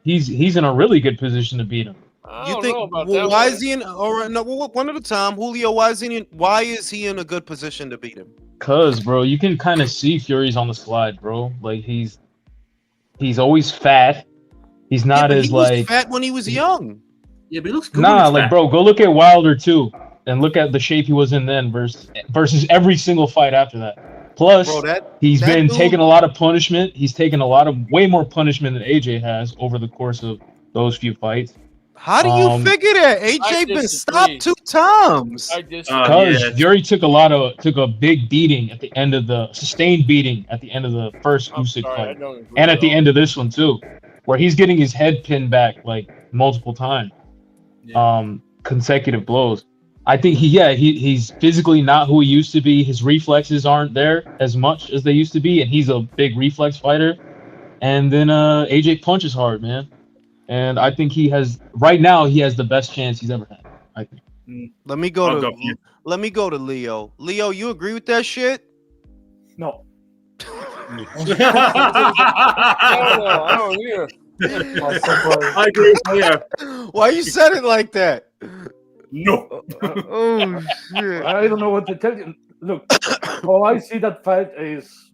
he's in a really good position to beat him. I You don't think know about well, that why one. is he in? All right, no, one at a time. Julio, why is he in a good position to beat him? Cause, bro, you can kind of see Fury's on the slide, bro. Like he's always fat. He's not but as he was like fat when he was young. Yeah, but he looks good. when nah, he's like fat. bro, go look at Wilder too, and look at the shape he was in then versus every single fight after that. Plus, Bro, he's that been dude- taking a lot of punishment. He's taken way more punishment than AJ has over the course of those few fights. How do you figure that? I AJ been disagree. stopped 2 times. I disagree. Because yeah. Fury took a big beating at the end of the sustained beating at the end of the first I'm Usyk sorry, I fight, don't agree and at at the all. end of this one too, where he's getting his head pinned back like multiple times, consecutive blows. I think he's physically not who he used to be. His reflexes aren't there as much as they used to be, and he's a big reflex fighter. And then AJ punches hard, man. And I think right now he has the best chance he's ever had. I think. Let me go I'll to go for you. Leo. Leo, you agree with that shit? No. I don't hear. I agree with Leo. Why you said it like that? No. Oh shit. I don't know what to tell you. Look, how I see that fight is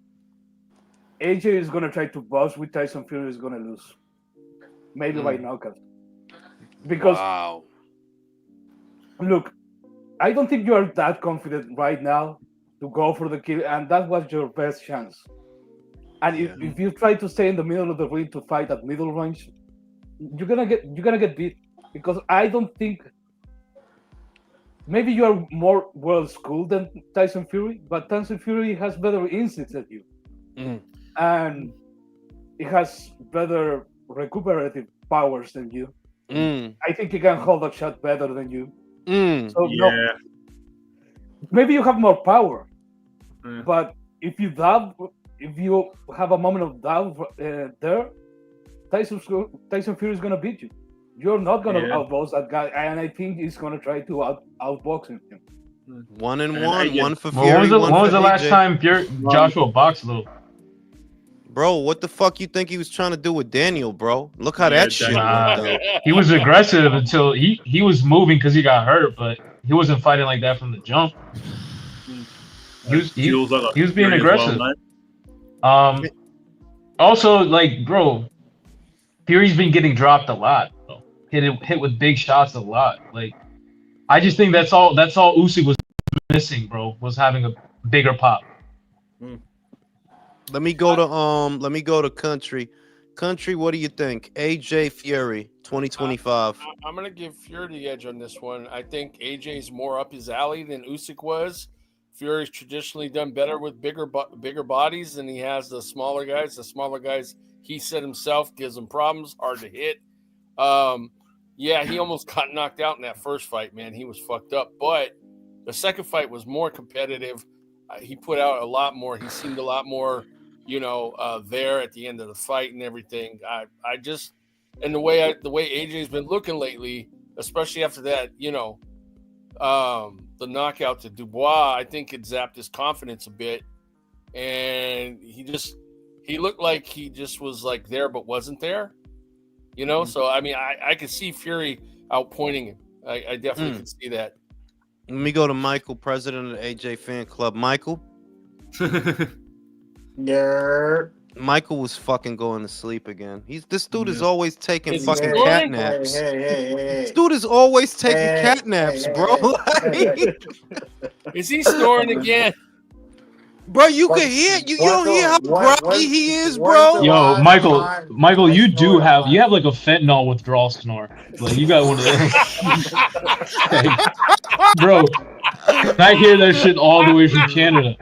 AJ is going to try to box with Tyson Fury is going to lose. Maybe by knockout. Because, Wow. look, I don't think you are that confident right now to go for the kill, and that was your best chance. And if you try to stay in the middle of the ring to fight at middle range, you're gonna get beat. Because I don't think maybe you are more well schooled than Tyson Fury, but Tyson Fury has better instincts than you, and he has better recuperative powers than you. I think he can hold a shot better than you. So no, maybe you have more power, but if you have a moment of doubt there, Tyson Fury is gonna beat you. You're not gonna outbox that guy, and I think he's gonna try to outbox him. 1-1, one for Well, Fury. when was one the for last AJ. time Joshua boxed though? Bro, what the fuck you think he was trying to do with Daniel, bro? Look how that shit worked out. He was aggressive until he was moving because he got hurt, but he wasn't fighting like that from the jump. He was being aggressive. Also, like, bro, Fury's been getting dropped a lot, bro. Hit with big shots a lot. Like, I just think that's all Usyk was missing, bro, was having a bigger pop. Let me go to Country. Country, what do you think? AJ Fury 2025. I'm gonna give Fury the edge on this one. I think AJ's more up his alley than Usyk was. Fury's traditionally done better with bigger bodies than he has the smaller guys. The smaller guys, he said himself, gives him problems, hard to hit. Yeah, he almost got knocked out in that first fight, man. He was fucked up. But the second fight was more competitive. He put out a lot more. He seemed a lot more, there at the end of the fight and everything. I just, and the way AJ's been looking lately, especially after that, the knockout to Dubois, I think it zapped his confidence a bit, and he looked like he just was like there but wasn't there, So I mean, I could see Fury outpointing him. I definitely could see that. Let me go to Michael, president of the AJ fan club. Michael. Yeah. Michael was fucking going to sleep again. This dude is always taking fucking cat naps. Hey. This dude is always taking cat naps, bro. Is he snoring again? Bro, you can hear you don't hear how groggy he is, bro. Yo, Michael, you have like a fentanyl withdrawal snore. Like you got one of those. Bro, I hear that shit all the way from Canada.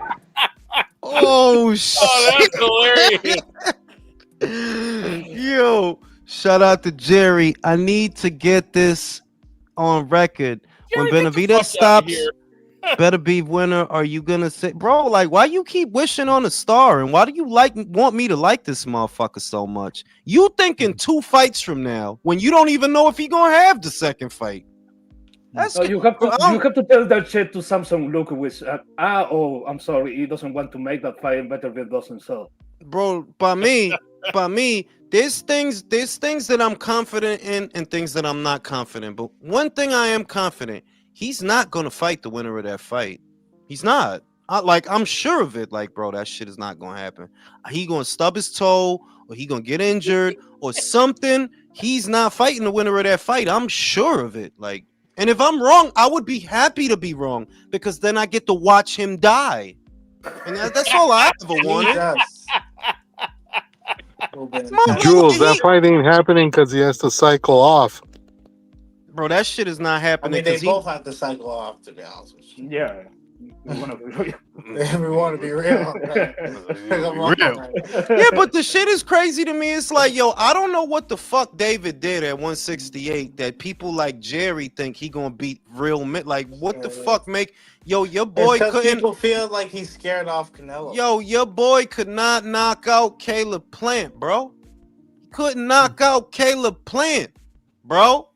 Oh shit! Oh, that's hilarious. Yo, shout out to Jerry. I need to get this on record. Jerry, when Benavidez stops, better be winner. Are you gonna say, bro? Like, why you keep wishing on a star, and why do you want me to like this motherfucker so much? You thinking 2 fights from now when you don't even know if he gonna have the second fight? You have to tell that shit to Samson Lukowicz. I'm sorry, he doesn't want to make that fight, and better if it doesn't sell. Bro, by me, there's things that I'm confident in and things that I'm not confident. But one thing I am confident, he's not gonna fight the winner of that fight. He's not. I'm sure of it. Like, bro, that shit is not gonna happen. He gonna stub his toe, or he gonna get injured, or something. He's not fighting the winner of that fight. I'm sure of it. Like. And if I'm wrong, I would be happy to be wrong because then I get to watch him die. And that's all I ever wanted. Jules, that fight ain't happening because he has to cycle off. Bro, that shit is not happening. I mean, they both have to cycle off, to be honest with you. Yeah. We want to be real. Yeah, but the shit is crazy to me. It's like, yo, I don't know what the fuck David did at 168 that people like Jerry think he gonna beat real men. Like, what the fuck make your boy couldn't? People feel like he's scared off Canelo. Yo, your boy could not knock out Caleb Plant, bro. He couldn't knock out Caleb Plant, bro.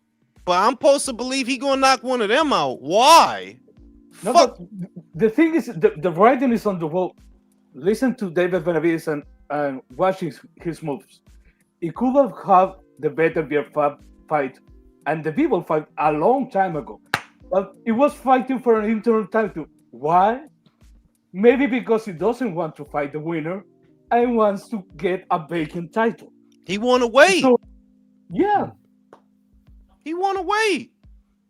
But I'm supposed to believe he gonna knock one of them out. Why? No, but the thing is, the writing is on the wall. Listen to David Benavidez and watch his moves. He could have had the better fight and the people fight a long time ago. But he was fighting for an internal title. Why? Maybe because he doesn't want to fight the winner and wants to get a vacant title. He want to wait. So, yeah. He want to wait.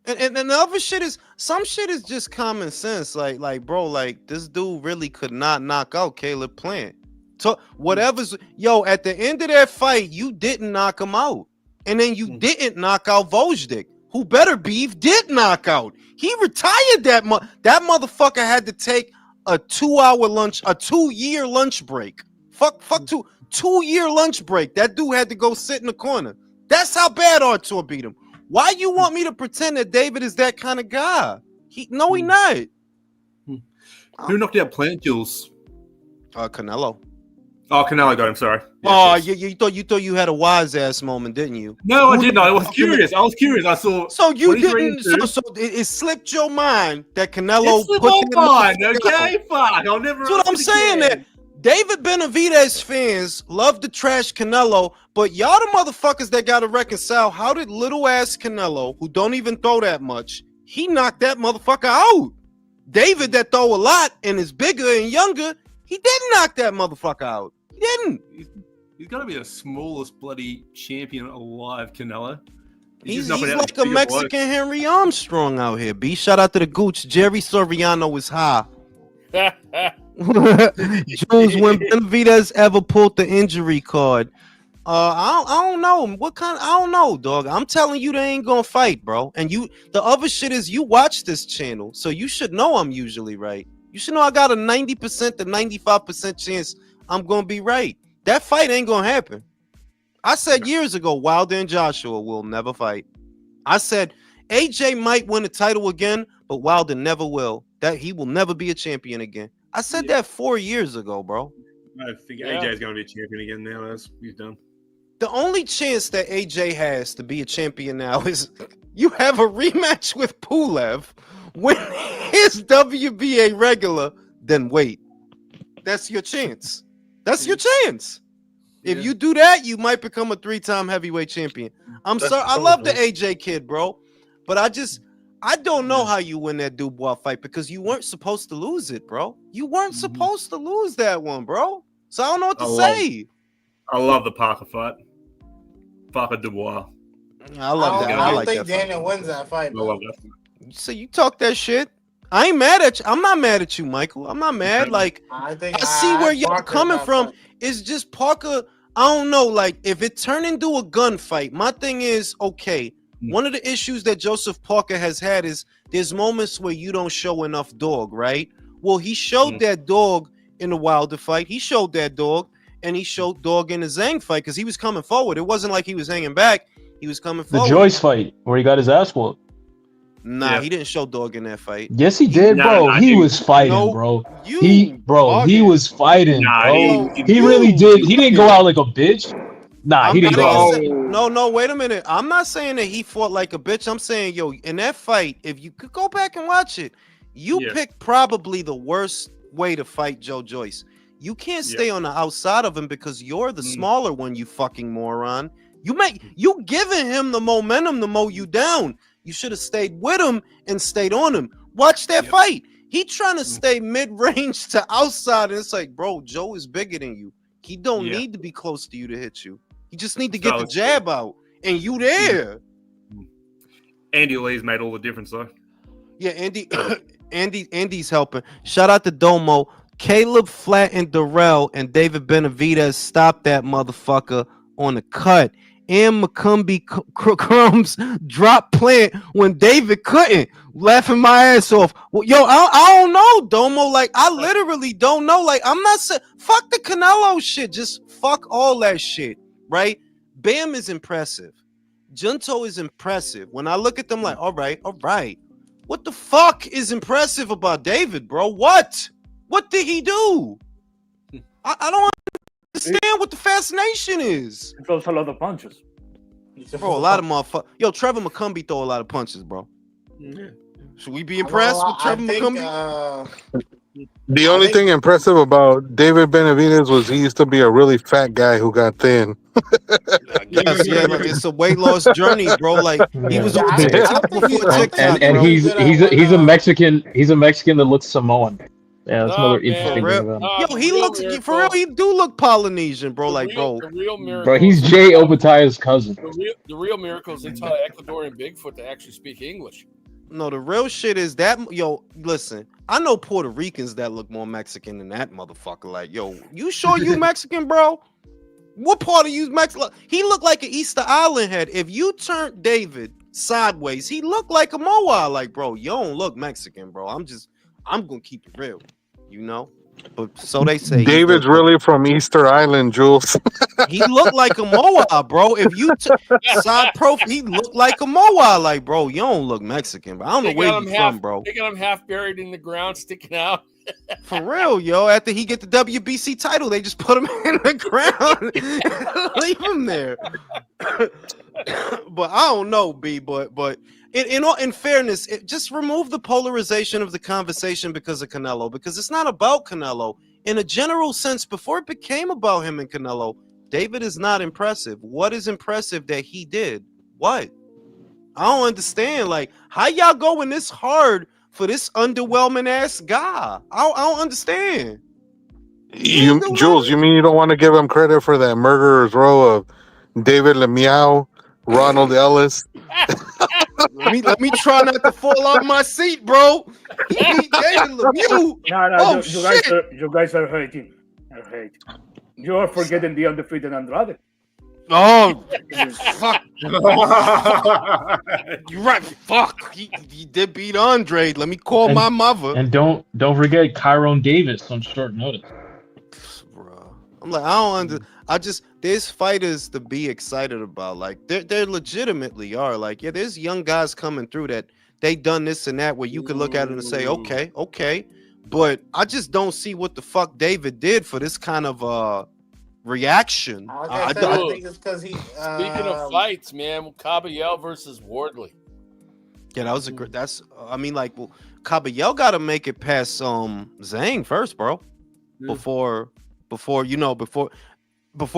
And the other shit is, some shit is just common sense. Like, bro, like, this dude really could not knock out Caleb Plant. So whatever's, yo, at the end of that fight, you didn't knock him out. And then you didn't knock out Vojdik, who Better Beef did knock out. He retired that motherfucker had to take a 2-hour lunch, a 2-year lunch break. Fuck 2-year lunch break. That dude had to go sit in the corner. That's how bad Artur beat him. Why you want me to pretend that David is that kind of guy? He not. Who knocked out Plant, Jules? Canelo. Oh, Canelo got him. Sorry. Yeah, you thought you had a wise ass moment, didn't you? No, I didn't. I was curious. I saw. So you didn't. So it slipped your mind that Canelo put my mind. Okay, fuck. I'll never. That's what I'm saying. That David Benavidez fans love to trash Canelo, but y'all the motherfuckers that got to reconcile. How did little ass Canelo, who don't even throw that much, he knocked that motherfucker out? David that throw a lot and is bigger and younger, he didn't knock that motherfucker out. He didn't. He's got to be the smallest bloody champion alive, Canelo. He's like a Mexican Henry Armstrong out here. B, shout out to the Gooch. Jerry Soriano is high. Jules, when Benavidez ever pulled the injury card, I don't know what kind. I don't know, dog. I'm telling you, they ain't gonna fight, bro. And the other shit is, you watch this channel, so you should know I'm usually right. You should know I got a 90% to 95% chance I'm gonna be right. That fight ain't gonna happen. I said years ago, Wilder and Joshua will never fight. I said AJ might win the title again, but Wilder never will. That he will never be a champion again. I said that 4 years ago, bro. I think AJ's going to be a champion again now. He's done. The only chance that AJ has to be a champion now is you have a rematch with Pulev, win his WBA regular, then wait. That's your chance. That's your chance. If you do that, you might become a 3-time heavyweight champion. I'm sorry. I love the AJ kid, bro. But I don't know how you win that Dubois fight, because you weren't supposed to lose it, bro. You weren't supposed to lose that one, bro. So I don't know what to say. I love the Parker fight. Parker Dubois. I love that. I like think that Daniel wins that fight. I love that. So you talk that shit. I ain't mad at you. I'm not mad at you, Michael. I'm not mad. Like, I see where y'all coming from. It's just Parker. I don't know. Like, if it turned into a gunfight, my thing is, okay, one of the issues that Joseph Parker has had is there's moments where you don't show enough dog, right? Well, he showed that dog in the Wilder fight. He showed that dog, and he showed dog in the Zhang fight, because he was coming forward. It wasn't like he was hanging back. He was coming forward. The Joyce fight where he got his ass whooped. Nah, he didn't show dog in that fight. Yes, he did, bro. He was fighting, bro. He was fighting, bro. He really did. He didn't go out like a bitch. Nah, he didn't go out. No, wait a minute. I'm not saying that he fought like a bitch. I'm saying, yo, in that fight, if you could go back and watch it, you picked probably the worst way to fight Joe Joyce. You can't stay on the outside of him because you're the smaller one, you fucking moron. You giving him the momentum to mow you down. You should have stayed with him and stayed on him. Watch that fight. He trying to stay mid-range to outside, and it's like, bro, Joe is bigger than you. He don't need to be close to you to hit you. He just need to get the jab out, and you there. Andy Lee's made all the difference, though. Yeah, Andy's helping. Shout out to Domo. Caleb flattened Darrell, and David Benavidez stopped that motherfucker on the cut. And McCumbee Crumbs drop plant when David couldn't. Laughing my ass off. Well, yo, I don't know, Domo. Like, I literally don't know. Like, I'm not saying fuck the Canelo shit. Just fuck all that shit, right? Bam is impressive. Junto is impressive. When I look at them, like, all right. What the fuck is impressive about David, bro? What did he do? I don't understand what the fascination is. He throws a lot of punches. Bro, a lot of motherfuckers. Yo, Trevor McCumbee throw a lot of punches, bro. Should we be impressed with Trevor McCumbee? The only thing impressive about David Benavidez was he used to be a really fat guy who got thin. Yes, yeah, like, it's a weight loss journey, bro. Like, he was on TikTok before TikTok, and bro. he's a Mexican. He's a Mexican that looks Samoan. Yeah, that's another interesting thing about him. Yo, he looks for real. He do look Polynesian, bro. The real miracle. Bro, he's Jay Obataya's cousin. The real miracle is they taught Ecuadorian Bigfoot to actually speak English. No, the real shit is that, yo, listen, I know Puerto Ricans that look more Mexican than that motherfucker. Like, yo, you sure you Mexican, bro? What part of you Mexican? He looked like an Easter Island head. If you turned David sideways, he looked like a Moa. Like, bro, you don't look Mexican, bro. I'm gonna keep it real, you know. But so they say. David's really from Easter Island, Jules. He looked like a Moa, bro. If you side profile, he looked like a Moa. Like, bro, you don't look Mexican, but I don't know where you from, bro. They got him half buried in the ground, sticking out. For real, yo. After he get the WBC title, they just put him in the ground and leave him there. But I don't know, B. But in fairness, just remove the polarization of the conversation because of Canelo. Because it's not about Canelo. in a general sense, before it became about him and Canelo, David is not impressive. What is impressive that he did? What? I don't understand. Like, how y'all going this hard for this underwhelming ass guy? I don't understand. Jules, you mean you don't want to give him credit for that murderer's row of David Lemieux, Ronald Ellis? let me try not to fall off my seat, bro. He beat David Lemieux. No, you guys are hating. You are forgetting the undefeated Andrade. Oh, fuck. You're right. Fuck. He did beat Andre. Let me call my mother. And don't forget Kyron Davis on short notice. Bro, I'm like, there's fighters to be excited about. Like, they legitimately are. Like, yeah, there's young guys coming through that they done this and that where you could look at it and say, okay. But I just don't see what the fuck David did for this kind of reaction. I think it's because he. Speaking of fights, man, Caballero versus Wardley. Yeah, that was a great. Caballero got to make it past Zhang first, bro. Before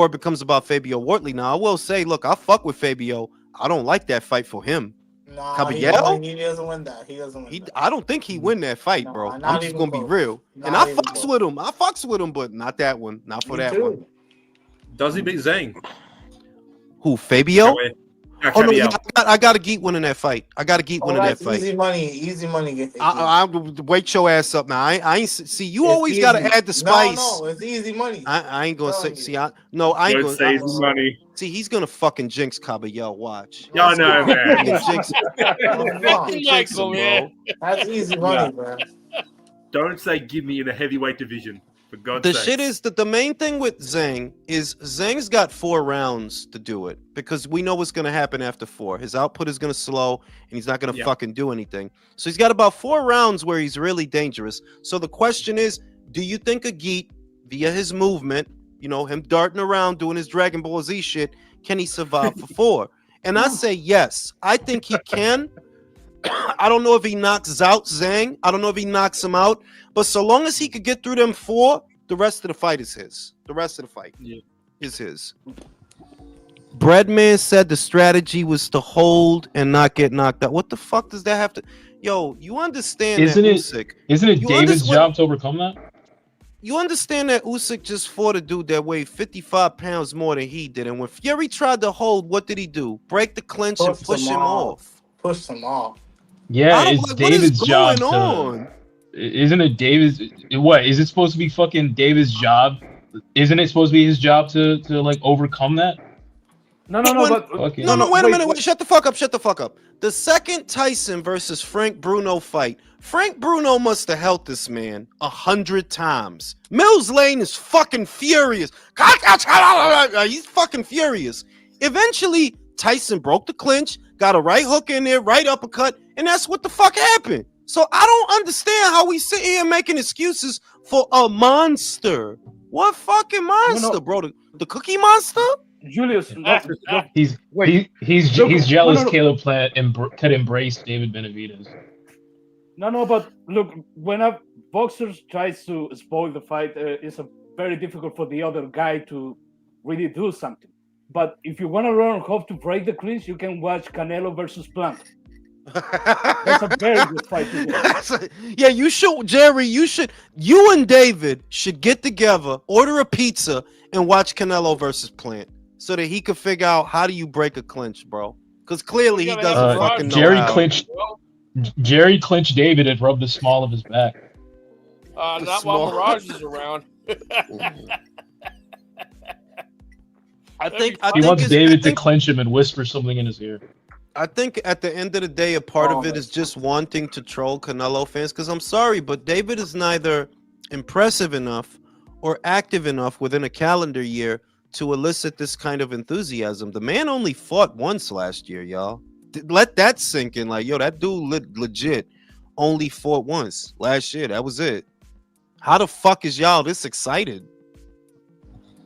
it becomes about Fabio Wardley. Now, I will say, look, I fuck with Fabio. I don't like that fight for him. Caballero? He doesn't win that. I don't think he win that fight, bro. I'm just gonna be real. And I fucks with him. I fucks with him, but not that one. Not for that one. Does he beat Zhang? Who, Fabio? Oh no, Caballero. I got to Geet winning that fight. Winning that fight. Easy money. I wake your ass up now. I ain't see. You always got to add the spice. No, it's easy money. I ain't gonna say. See, I ain't gonna say easy money. See, he's gonna fucking jinx Caballero. Watch. Y'all know, man. Jinx him, bro. That's easy money, bro. Don't say give me in the heavyweight division. For God's The sake. shit is that the main thing with Zhang is Zhang's got 4 rounds to do it because we know what's going to happen after 4. His output is going to slow and he's not going to fucking do anything. So he's got about 4 rounds where he's really dangerous. So the question is, do you think a Geet, via his movement, him darting around doing his Dragon Ball Z shit, can he survive for 4? And I say yes. I think he can. I don't know if he knocks out Zhang. I don't know if he knocks him out. But so long as he could get through them 4, the rest of the fight is his. The rest of the fight is his. Breadman said the strategy was to hold and not get knocked out. What the fuck does that have to... Yo, you understand Isn't it David's job to overcome that? You understand that Usyk just fought a dude that weighed 55 pounds more than he did. And when Fury tried to hold, what did he do? Break the clinch and push him off. Push him off. Yeah, it's David's job to... Isn't it David's? What is it supposed to be? Fucking David's job? Isn't it supposed to be his job to like overcome that? No. Wait a minute. Shut the fuck up. The second Tyson versus Frank Bruno fight, Frank Bruno must have helped this man 100 times. Mills Lane is fucking furious. He's fucking furious. Eventually, Tyson broke the clinch, got a right hook in there, right uppercut, and that's what the fuck happened. So I don't understand how we sit here making excuses for a monster. What fucking monster, bro? The Cookie Monster? Julius, he's jealous. Caleb Plant could embrace David Benavidez. No, but look, when a boxer tries to spoil the fight, it's very difficult for the other guy to really do something. But if you want to learn how to break the clinch, you can watch Canelo versus Plant. That's a very good fight to watch. Yeah, you should, Jerry. You and David should get together, order a pizza, and watch Canelo versus Plant, so that he could figure out how do you break a clinch, bro. Because clearly he doesn't fucking know. Jerry clinched David and rubbed the small of his back. Not while Mirage is around. He wants David to clinch him and whisper something in his ear. I think at the end of the day, a part of it is just wanting to troll Canelo fans. Because I'm sorry, but David is neither impressive enough or active enough within a calendar year to elicit this kind of enthusiasm. The man only fought once last year, y'all. Let that sink in. Like, yo, that dude legit only fought once last year. That was it. How the fuck is y'all this excited?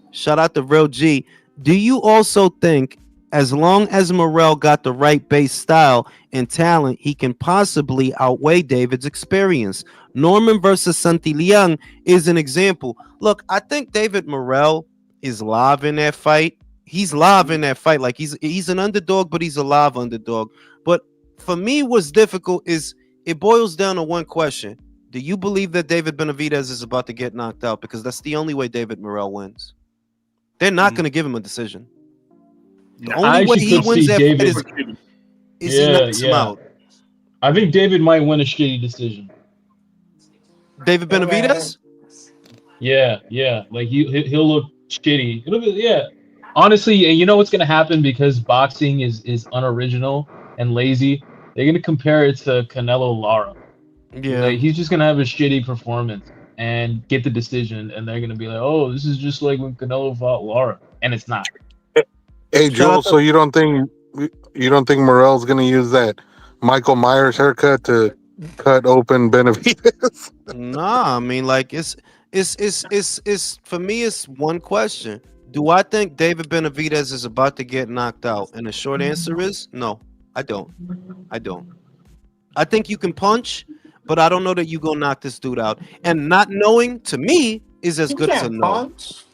Shout out to Real G. Do you also think as long as Morell got the right base style and talent, he can possibly outweigh David's experience? Norman versus Santillán is an example. Look, I think David Morell is live in that fight. He's live in that fight. Like he's an underdog, but he's a live underdog. But for me, what's difficult is it boils down to one question. Do you believe that David Benavidez is about to get knocked out? Because that's the only way David Morell wins. They're not going to give him a decision. The only way he wins that fight is he knocks him out. I think David might win a shitty decision. David Benavidez? Yeah. Like he'll look shitty. Honestly, and you know what's gonna happen because boxing is unoriginal and lazy. They're gonna compare it to Canelo Lara. Yeah, like, he's just gonna have a shitty performance and get the decision, and they're gonna be like, "Oh, this is just like when Canelo fought Lara," and it's not. Hey, Joel, so you don't think Morell's gonna use that Michael Myers haircut to cut open Benavidez? Nah, I mean, like it's for me. It's one question: do I think David Benavidez is about to get knocked out? And the short answer is no. I don't. I think you can punch, but I don't know that you gonna knock this dude out. And not knowing to me is as good as a no. Punch?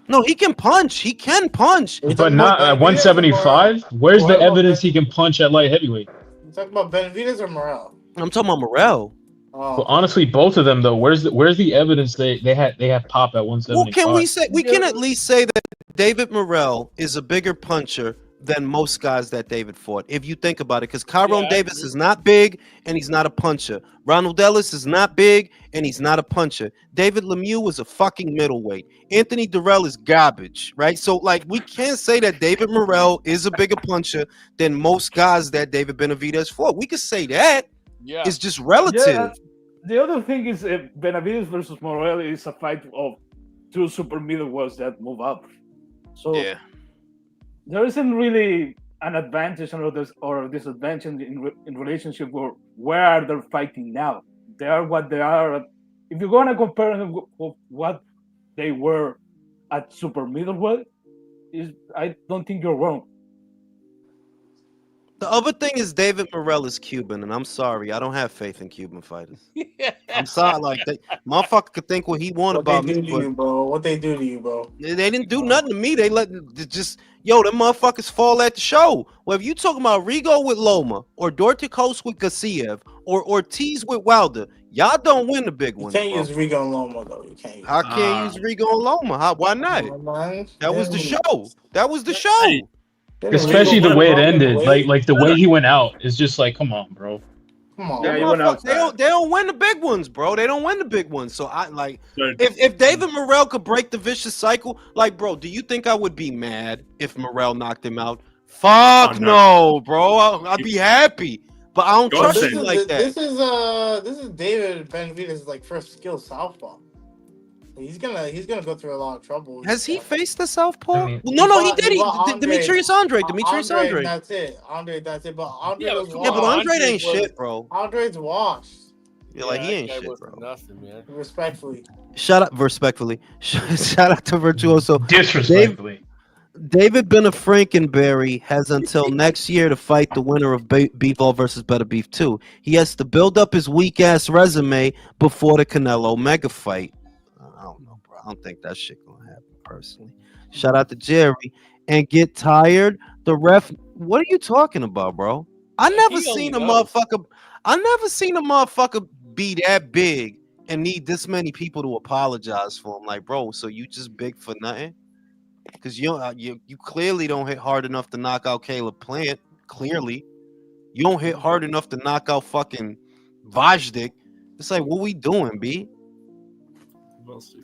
No, he can punch. He can punch, but not at 175. Where's the evidence he can punch at light heavyweight? You talking about Benavidez or Morell? I'm talking about Morell. Oh. Well, honestly, both of them though. Where's the evidence they have pop at 175? Well, can we say we can at least say that David Morell is a bigger puncher than most guys that David fought, if you think about it, because Tyrone Davis is not big and he's not a puncher. Ronald Ellis is not big and he's not a puncher. David Lemieux was a fucking middleweight. Anthony Durrell is garbage, right? So, like, we can't say that David Morell is a bigger puncher than most guys that David Benavidez fought. We could say that. Yeah, it's just relative. Yeah. The other thing is Benavidez versus Morell is a fight of two super middleweights that move up. So yeah. There isn't really an advantage or a disadvantage in relationship with where they're fighting now. They are what they are. If you're going to compare them with what they were at super middleweight, I don't think you're wrong. The other thing is David Morell is Cuban, and I'm sorry, I don't have faith in Cuban fighters. I'm sorry, like motherfucker could think what he want about me, you, bro. What they do to you, bro? They didn't do nothing to me. They let just them motherfuckers fall at the show. Well, if you talking about Rigo with Loma or Dorticos with Gassiev or Ortiz with Wilder, y'all don't win the big ones. You can't use Rigo and Loma though. You can't. I can't use Rigo and Loma. Why not? That was the show. That was the show. Especially the way it ended, like the way he went out is just like, come on, bro. Come on, they don't win the big ones, bro. They don't win the big ones. So I like if David Morell could break the vicious cycle, like, bro, do you think I would be mad if Morell knocked him out? Fuck no, bro. I'd be happy, but I don't trust him like that. This is David Benavidez' like first skill southpaw. He's gonna go through a lot of trouble. Has he faced the southpaw? No, he did. Demetrius Andre. That's it. But Andre was washed. Yeah, but Andre ain't shit, bro. Andre's washed. Yeah, like he ain't shit, bro. Nothing, man. Respectfully. Shout out to Virtuoso. Disrespectfully. David Frankenberry has until next year to fight the winner of Beefball versus Better Beef 2. He has to build up his weak ass resume before the Canelo mega fight. I don't know, bro. I don't think that shit gonna happen personally. Shout out to Jerry. And get tired. The ref. What are you talking about, bro? I never seen a motherfucker be that big and need this many people to apologize for him. Like, bro, so you just big for nothing? Because you clearly don't hit hard enough to knock out Caleb Plant. Clearly, you don't hit hard enough to knock out fucking Vajdik. It's like, what we doing, B? We'll see.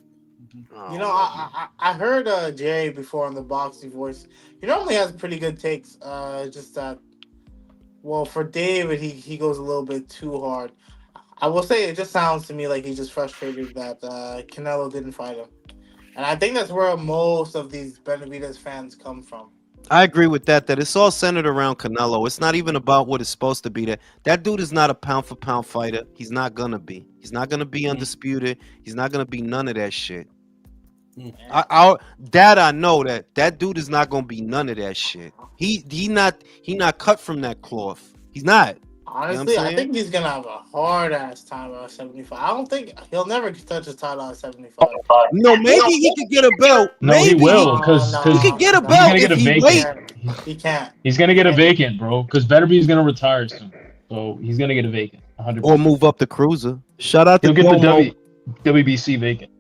You know, I heard Jay before on the Boxy Voice. He normally has pretty good takes. Just that, well, for David, he goes a little bit too hard. I will say it just sounds to me like he's just frustrated that Canelo didn't fight him. And I think that's where most of these Benavidez fans come from. I agree with that it's all centered around Canelo. It's not even about what it's supposed to be. That dude is not a pound-for-pound fighter. He's not going to be. He's not going to be undisputed. He's not going to be none of that shit. I know that dude is not going to be none of that shit. He not cut from that cloth. He's not. Honestly, I think he's gonna have a hard ass time at 75. I don't think he'll never touch his title at 75. No, maybe he could get a belt. No, maybe he will because he could get a he's belt gonna get if a he vacant. wait. He can't. He's gonna get a vacant, bro. Because Beterbie's gonna retire soon, so he's gonna get a vacant. 100%. Or move up the cruiser. Shout out to He'll get the Domo. WBC vacant.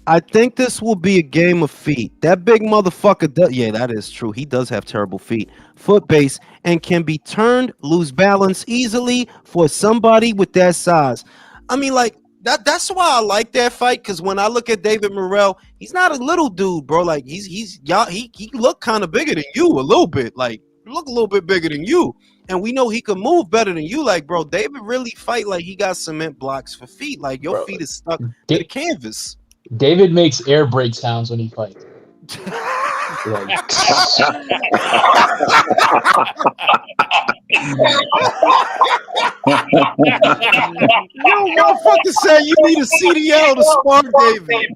I think this will be a game of feet. That big motherfucker does. Yeah, that is true. He does have terrible feet, foot base, and can be turned, lose balance easily for somebody with that size. I mean, like that's why I like that fight, because when I look at David Morell, he's not a little dude, bro. Like he look kind of bigger than you a little bit. Like look a little bit bigger than you. And we know he can move better than you. Like, bro, David really fight like he got cement blocks for feet. Like your feet is stuck to the canvas. David makes air brake sounds when he fights. Like, yo, motherfucker said you need a CDL to spark David.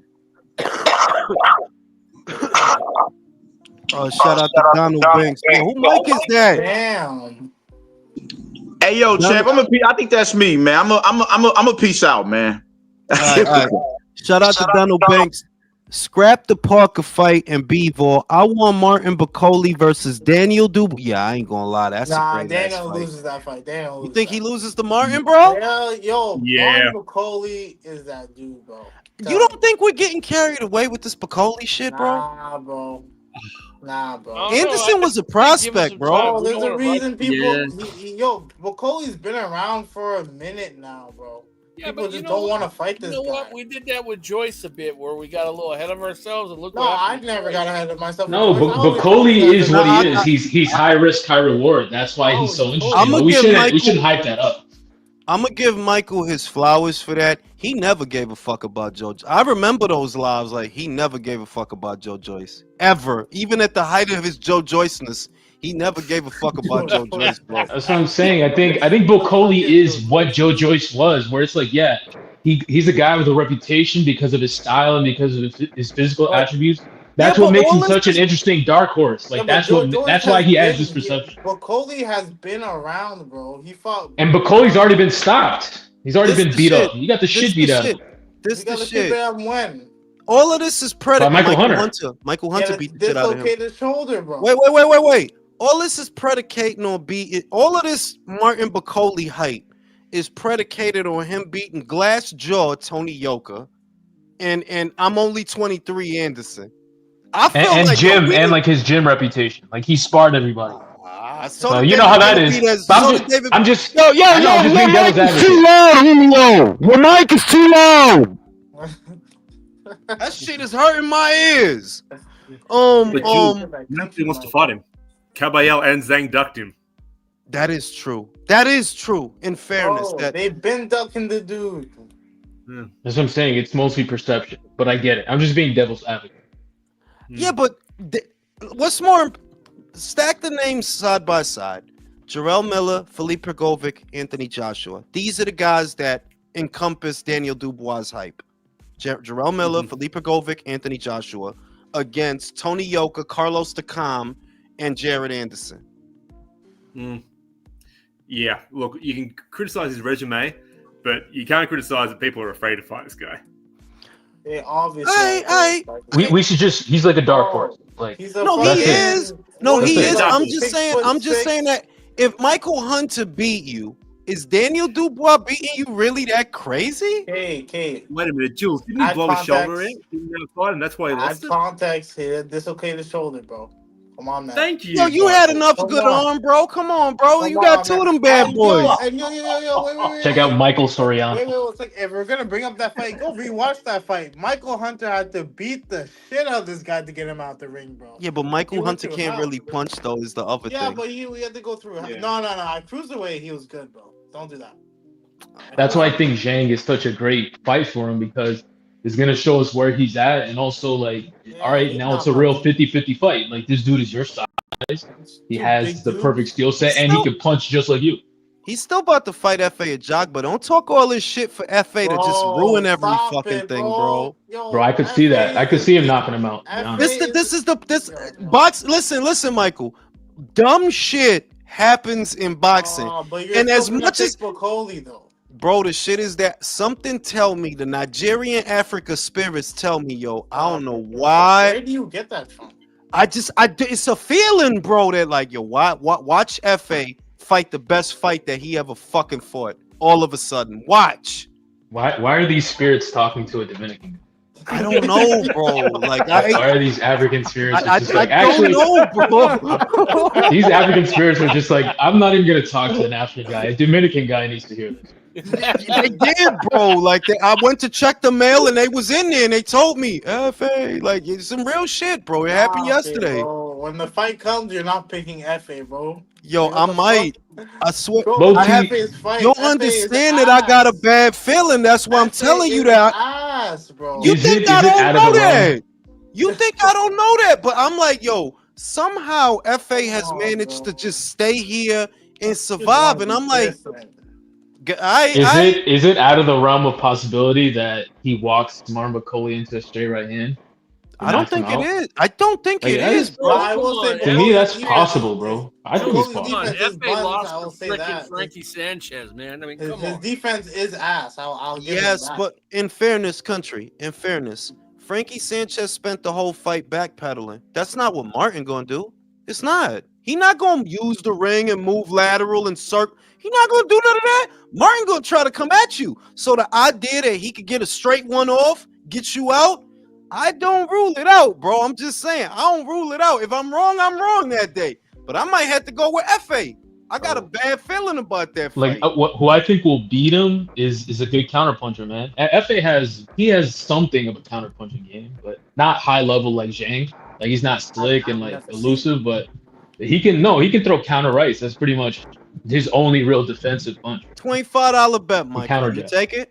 Oh, shout out to Donald Banks. Man, who mic is that? Damn. Hey, yo, champ, I think that's me, man. I'm a peace out, man. All right. Shout out to Donald Banks. Scrap the Parker fight and Bivol. I want Martin Bacoli versus Daniel Dubois. Yeah, I ain't gonna lie. That's a great Daniel fight. loses that fight. You think he loses to Martin, bro? Yeah. Martin Bacoli is that dude, bro. You don't think we're getting carried away with this Bacoli shit, bro? Nah, bro. Anderson was a prospect, bro. There's a reason people. Bacoli's been around for a minute now, bro. Yeah, people but just don't want to fight this guy. You know what? We did that with Joyce a bit, where we got a little ahead of ourselves and look. No, I never got ahead of myself. no, Bacoli is what he is. He's high risk, high reward. That's why he's so interesting. We shouldn't hype that up. I'm gonna give Michael his flowers for that. He never gave a fuck about Joe. I remember those lives. Like he never gave a fuck about Joe Joyce ever. Even at the height of his Joe Joyceness, he never gave a fuck about Joe Joyce, bro. That's what I'm saying. I think Bacoli is what Joe Joyce was, where it's like, yeah, he's a guy with a reputation because of his style and because of his physical attributes. That's what makes him such an interesting dark horse. Like that's why he has this perception. Bacoli has been around, bro. He fought, and Bacoli's already been stopped. He's already been beat up. You got the shit beat up. This the shit. When? All of this is predicated. Michael Hunter. Michael Hunter beat the shit out of him. Dislocated shoulder, bro. Wait. All this is predicating on all of this Martin Bacoli hype is predicated on him beating glass jaw Tony Yoka, and I'm only 23 Anderson. I feel and like Jim and like his gym reputation, like he sparred everybody. So you know how that is. I'm just yo, being devil's advocate. Too loud, your mic is too loud. That shit is hurting my ears. He wants to fight him. Caballel and Zhang ducked him. That is true. In fairness, they've been ducking the dude. That's what I'm saying. It's mostly perception, but I get it. I'm just being devil's advocate. Yeah, but what's more? Stack the names side by side. Jarrell Miller, Felipe Pergovic, Anthony Joshua. These are the guys that encompass Daniel Dubois' hype. Jarrell Miller, Felipe Pergovic, Anthony Joshua against Tony Yoka, Carlos Takam, and Jared Anderson. Yeah, look, you can criticize his resume, but you can't criticize that people are afraid to fight this guy. Yeah, obviously. We should just. He's like a dark horse. Like he is. I'm just saying that if Michael Hunter beat you, is Daniel Dubois beating you really that crazy? Wait a minute, Jules. Didn't he blow his shoulder in? And that's why he lost it? Context here. Dislocated shoulder, bro. Come on, man. Thank you. Yo, you had enough good arm, bro. Come on, bro. You got two of them bad boys. Wait. Check out Michael Soriano. Wait. It's like, if we're gonna bring up that fight, go rewatch that fight. Michael Hunter had to beat the shit out of this guy to get him out the ring, bro. Yeah, but Michael Hunter can't really punch though. Is the other thing. Yeah, but we had to go through. Yeah. No. I cruiserweight, he was good, bro. Don't do that. That's why I think Zhang is such a great fight for him, because it's going to show us where he's at. And also, like, all right, now it's a real 50-50 fight. Like, this dude is your size. He has the perfect skill set, and he can punch just like you. He's still about to fight FA at Jock, but don't talk all this shit for FA to just ruin every fucking thing, bro. Bro, I could see that. I could see him knocking him out. This box. Listen, Michael. Dumb shit happens in boxing. But you're And still as gonna much as pick Bacoli, though. bro, the shit is that something tell me the Nigerian Africa spirits tell me, yo, I don't know why. Where do you get that from? It's a feeling, bro, that like, yo, watch FA fight the best fight that he ever fucking fought. All of a sudden, watch. Why are these spirits talking to a Dominican? I don't know, bro. Like, why are these African spirits? I actually, don't know, bro. These African spirits are just like, I'm not even gonna talk to an African guy. A Dominican guy needs to hear this. They did, bro. Like, I went to check the mail and they was in there and they told me, FA, like, it's some real shit, bro. It happened yesterday. Bro. When the fight comes, you're not picking FA, bro. Yo, I might. I swear. Bro, You'll understand that I got a bad feeling. That's why I'm telling you that. Ass, bro. You think I don't know that? You think I don't know that? But I'm like, yo, somehow FA has managed to just stay here and survive. And I'm like, is it out of the realm of possibility that he walks Martin Bacoli into a straight right hand? I don't think it is. I don't think it is, bro. To me, that's possible, bro. I think it's possible. FA lost to freaking Frankie Sanchez, man. I mean, come on. His defense is ass. I'll give him that. But in fairness, Frankie Sanchez spent the whole fight backpedaling. That's not what Martin gonna do. It's not. He not gonna use the ring and move lateral and circle. He not gonna do none of that. Martin gonna try to come at you. So the idea that he could get a straight one off, get you out, I don't rule it out, bro. I'm just saying, I don't rule it out. If I'm wrong, I'm wrong that day. But I might have to go with FA. I got a bad feeling about that fight. Like, who I think will beat him is a good counterpuncher, man. FA has something of a counterpunching game, but not high level like Zhang. Like, he's not slick and like elusive, but he can throw counter rights. That's pretty much his only real defensive punch. $25 bet, Mike. You take it?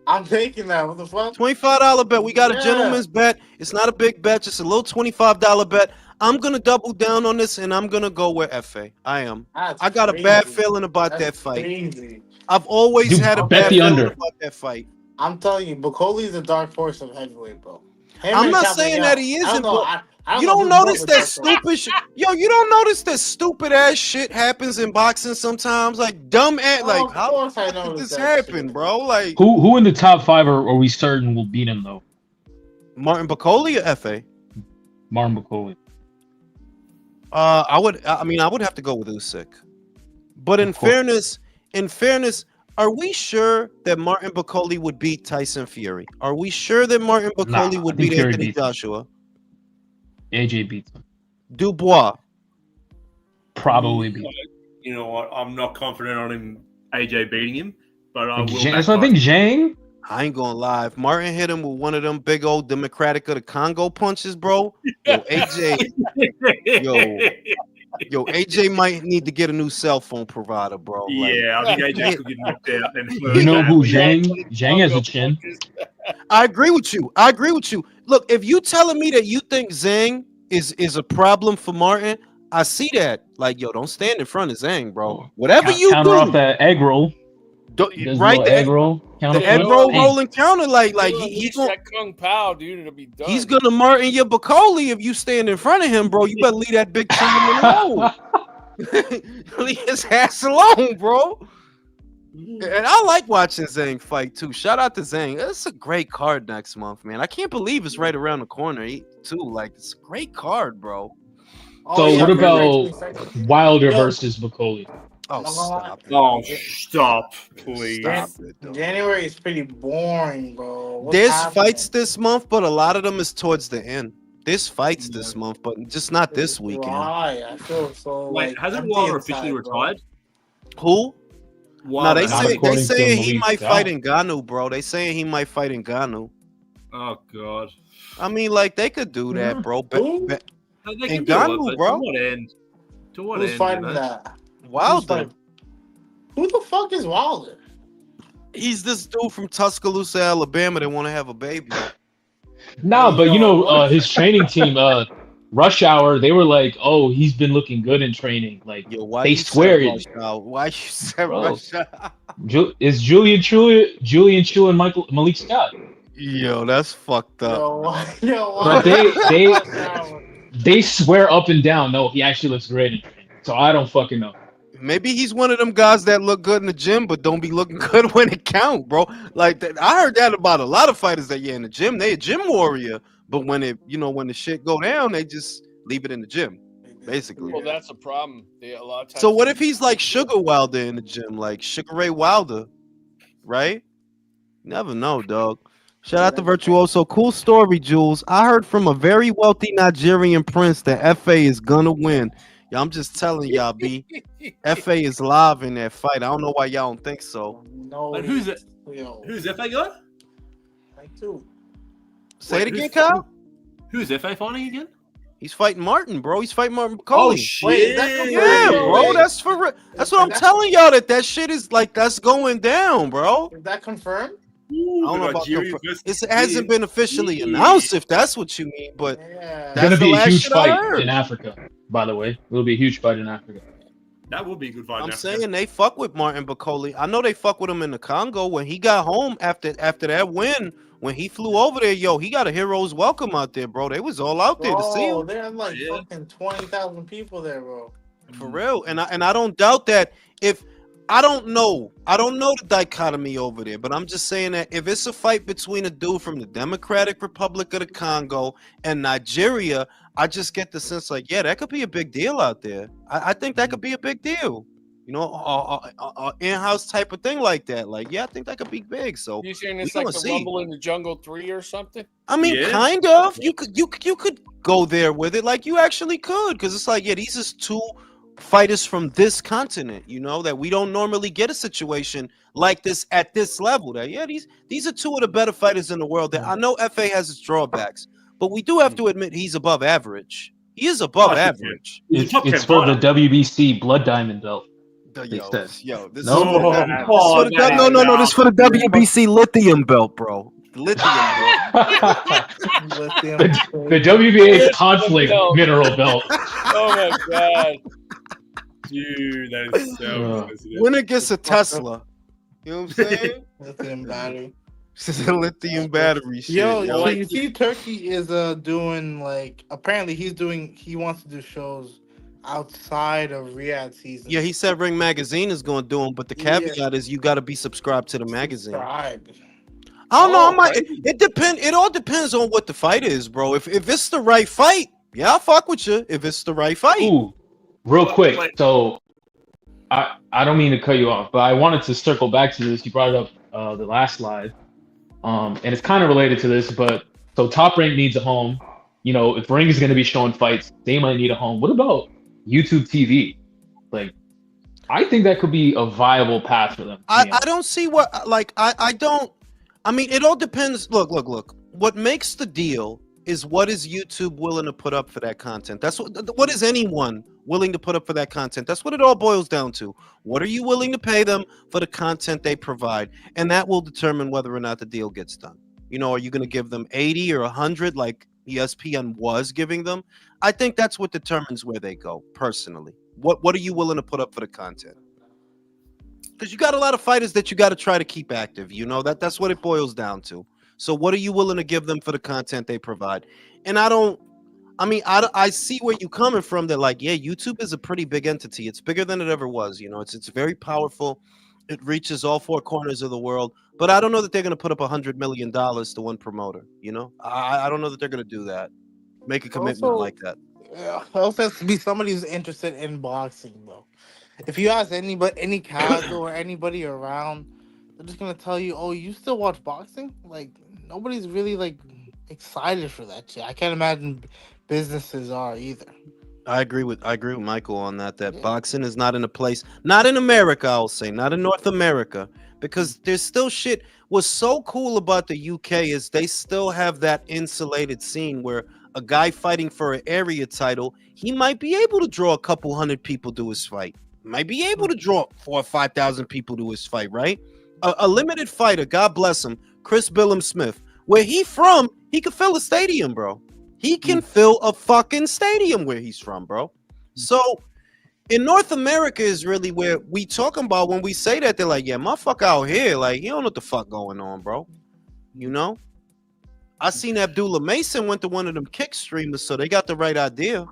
I'm taking that. What the fuck? $25 bet. We got a gentleman's bet. It's not a big bet, just a little $25 bet. I'm gonna double down on this, and I'm gonna go with FA. I am. I got a bad feeling about that fight. Crazy. I've always had a bad feeling about that fight. I'm telling you, Bacoli's a dark horse of heavyweight, bro. I'm not saying that he isn't, but you don't notice that stupid shit. Yo, you don't notice that stupid ass shit happens in boxing sometimes? Like dumb ass. Like how did this happen, bro? Like who in the top 5 are we certain will beat him though? Martin Bacoli or FA? Martin Bacoli. I would have to go with Usyk. But in fairness, are we sure that Martin Bacoli would beat Tyson Fury? Are we sure that Martin Bacoli would beat Anthony Joshua? AJ beats him. Dubois probably beats him. You know what? I'm not confident on him, AJ beating him, but I will. So I think Zhang. I ain't gonna lie. If Martin hit him with one of them big old Democratic of the Congo punches, bro, yo, AJ, yo, AJ might need to get a new cell phone provider, bro. Yeah, I think AJ could get knocked out. You know who Zhang has a chin. I agree with you. Look, if you telling me that you think Zhang is a problem for Martin, I see that. Like, yo, don't stand in front of Zhang, bro. Whatever you counter do, off that egg roll. Right, the egg roll, rolling counter, like he's that Kung Pao, dude. It'll be done. He's gonna Martin your Bacoli if you stand in front of him, bro. You better leave that big team alone. Leave his ass alone, bro. And I like watching Zhang fight too. Shout out to Zhang. It's a great card next month, man. I can't believe it's right around the corner too. Like, it's a great card, bro. So what about Wilder versus Bacoli? Oh, stop. Stop, please. Stop it, January is pretty boring, bro. There's fights this month, but a lot of them is towards the end. There's fights this month, but just not this weekend. Why? I feel so. Wait, hasn't Wilder officially retired? Who? Wilder. No, they saying he might fight Ngannou, bro. They saying he might fight Ngannou. Oh God. I mean, like, they could do that, bro. Ngannou, bro. To what end? Who's fighting that? Wilder. Who the fuck is Wilder? He's this dude from Tuscaloosa, Alabama that want to have a baby. No, but you know, his training team, Rush Hour, they were like, "Oh, he's been looking good in training." Like, yo, why they swear it. Why you say Rush Hour? Is Julian Chu and Malik Scott? Yo, that's fucked up. But they swear up and down. No, he actually looks great in training. So I don't fucking know. Maybe he's one of them guys that look good in the gym, but don't be looking good when it count, bro. Like that, I heard that about a lot of fighters that in the gym, they a gym warrior, but when it, when the shit go down, they just leave it in the gym, basically. Well, that's a problem. A lot of times. So what if he's like Sugar Wilder in the gym, like Sugar Ray Wilder, right? Never know, dog. Shout out to Virtuoso. Cool story, Jules. I heard from a very wealthy Nigerian prince that FA is gonna win. Yeah, I'm just telling y'all, B. FA is live in that fight. I don't know why y'all don't think so. No. And who's it? Who's FA guy? Like too. Say it again, Kyle. Who's FA fighting again? He's fighting Martin, bro. He's fighting Martin Bacoli. Oh shit! Wait, that yeah, bro. That's for real. That's what I'm telling y'all. That shit is like that's going down, bro. Is that confirmed? I don't know about it hasn't been officially announced, if that's what you mean, but it's gonna be a huge fight in Africa. By the way, it'll be a huge fight in Africa. That would be a good fight. I'm saying they fuck with Martin Bacoli. I know they fuck with him in the Congo when he got home after that win. When he flew over there, he got a hero's welcome out there, bro. They was all out there to see him. They had like fucking 20,000 people there, bro. For real, and I don't doubt that. If I don't know the dichotomy over there, but I'm just saying that if it's a fight between a dude from the Democratic Republic of the Congo and Nigeria, I just get the sense like, yeah, that could be a big deal out there. I think that could be a big deal. In-house type of thing like that. Like, yeah, I think that could be big. So you saying it's like the Rumble in the Jungle 3 or something? I mean, kind of. You could go there with it. Like, you actually could, because it's like, yeah, these is two fighters from this continent, that we don't normally get a situation like this at this level. That these are two of the better fighters in the world. That I know FA has its drawbacks, but we do have to admit he's above average. He is above average. It's for the WBC Blood Diamond belt. This is for the WBC lithium belt, bro. Lithium belt. The WBA conflict mineral belt. Oh my god, dude, that is so. Winner gets a Tesla. You know what I'm saying? Lithium battery. This is a lithium battery shit. Yo, you see, Turkey is doing like apparently he wants to do shows outside of Riyadh season. Yeah, he said Ring Magazine is going to do them, but the caveat is you got to be subscribed to the magazine. I don't know. It all depends on what the fight is, bro. If it's the right fight, yeah, I'll fuck with you. If it's the right fight. Ooh, real quick. So I don't mean to cut you off, but I wanted to circle back to this. You brought it up the last slide. And it's kind of related to this, but so Top Rank needs a home. If Ring is going to be showing fights, they might need a home. What about YouTube TV? Like, I think that could be a viable path for them. I don't see what, I mean, it all depends. Look. What makes the deal is what is YouTube willing to put up for that content. That's what is anyone willing to put up for that content. That's what it all boils down to. What are you willing to pay them for the content they provide? And that will determine whether or not the deal gets done. Are you going to give them 80 or 100 like ESPN was giving them? I think that's what determines where they go, personally. What are you willing to put up for the content? Because you got a lot of fighters that you got to try to keep active. That's what it boils down to. So what are you willing to give them for the content they provide? And I see where you're coming from. That like, yeah, YouTube is a pretty big entity. It's bigger than it ever was. It's very powerful. It reaches all four corners of the world. But I don't know that they're going to put up $100 million to one promoter. I don't know that they're going to do that. Make a commitment like that. Yeah, it also has to be somebody who's interested in boxing, though. If you ask any casual or anybody around, they're just gonna tell you, "Oh, you still watch boxing?" Like nobody's really like excited for that shit. I can't imagine businesses are either. I agree with Michael on that. Boxing is not in a place, not in America. I'll say, not in North America, because there's still shit. What's so cool about the UK is they still have that insulated scene where a guy fighting for an area title, he might be able to draw a couple hundred people to his fight. Might be able to draw 4,000 or 5,000 people to his fight, right? A limited fighter, God bless him, Chris Billum Smith. Where he from, he could fill a stadium, bro. He can fill a fucking stadium where he's from, bro. So in North America is really where we talking about when we say that. They're like, yeah, motherfucker out here, like, he don't know what the fuck going on, bro. I seen Abdullah Mason went to one of them kick streamers, so they got the right idea.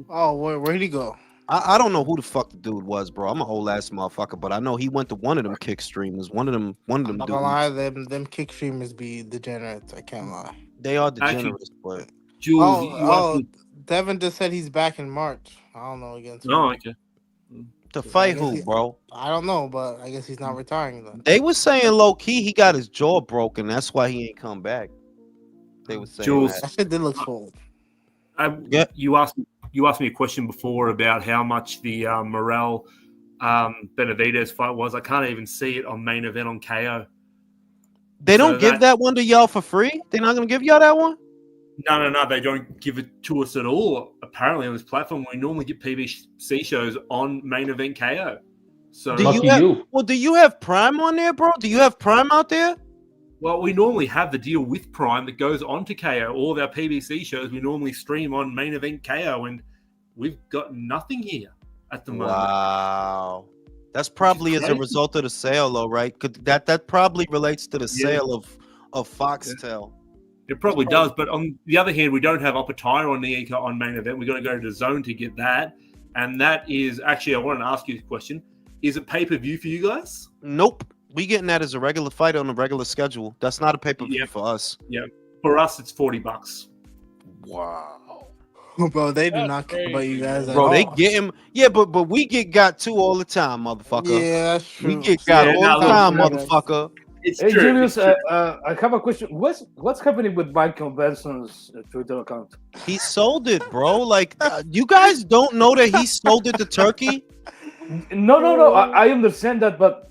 Oh, where'd he go? I don't know who the fuck the dude was, bro. I'm an old ass motherfucker, but I know he went to one of them kick streamers. One of them I'm not gonna lie, dudes. them kick streamers be degenerates. I can't lie. They are Actually, degenerates, but Jules, you asked me. Devin just said he's back in March. I don't know against. Oh, okay. to fight who, bro? I don't know, but I guess he's not retiring then. They was saying low key he got his jaw broken. That's why he ain't come back. They was saying Jules, that shit did look full. You asked me a question before about how much the Morell Benavidez fight was. I can't even see it on main event on KO. They don't give that one to y'all for free? They're not gonna give y'all that one? No. They don't give it to us at all. Apparently, on this platform, we normally get PBC shows on main event KO. So, do you have Prime on there, bro? Do you have Prime out there? Well, we normally have the deal with Prime that goes on to KO. All of our PBC shows we normally stream on main event KO, and we've got nothing here at the moment. Wow. That's probably as a result of the sale, though, right? That probably relates to the sale of Foxtel. It probably does, but on the other hand, we don't have Upper Tire on the Eco on main event. We've got to go to Zone to get that, and that is actually I wanted to ask you a question: is it pay-per-view for you guys? Nope. We getting that as a regular fight on a regular schedule. That's not a pay-per-view for us. Yeah. For us, it's $40. Wow. Bro, they do not care about you guys at Bro, all. they get him. Yeah, but we get got too all the time, motherfucker. Yeah, that's true. We get got all the time, motherfucker. Hey, Julius, I have a question. What's happening with Michael Benson's Twitter account? He sold it, bro. Like, you guys don't know that he sold it to Turkey? No. I understand that, but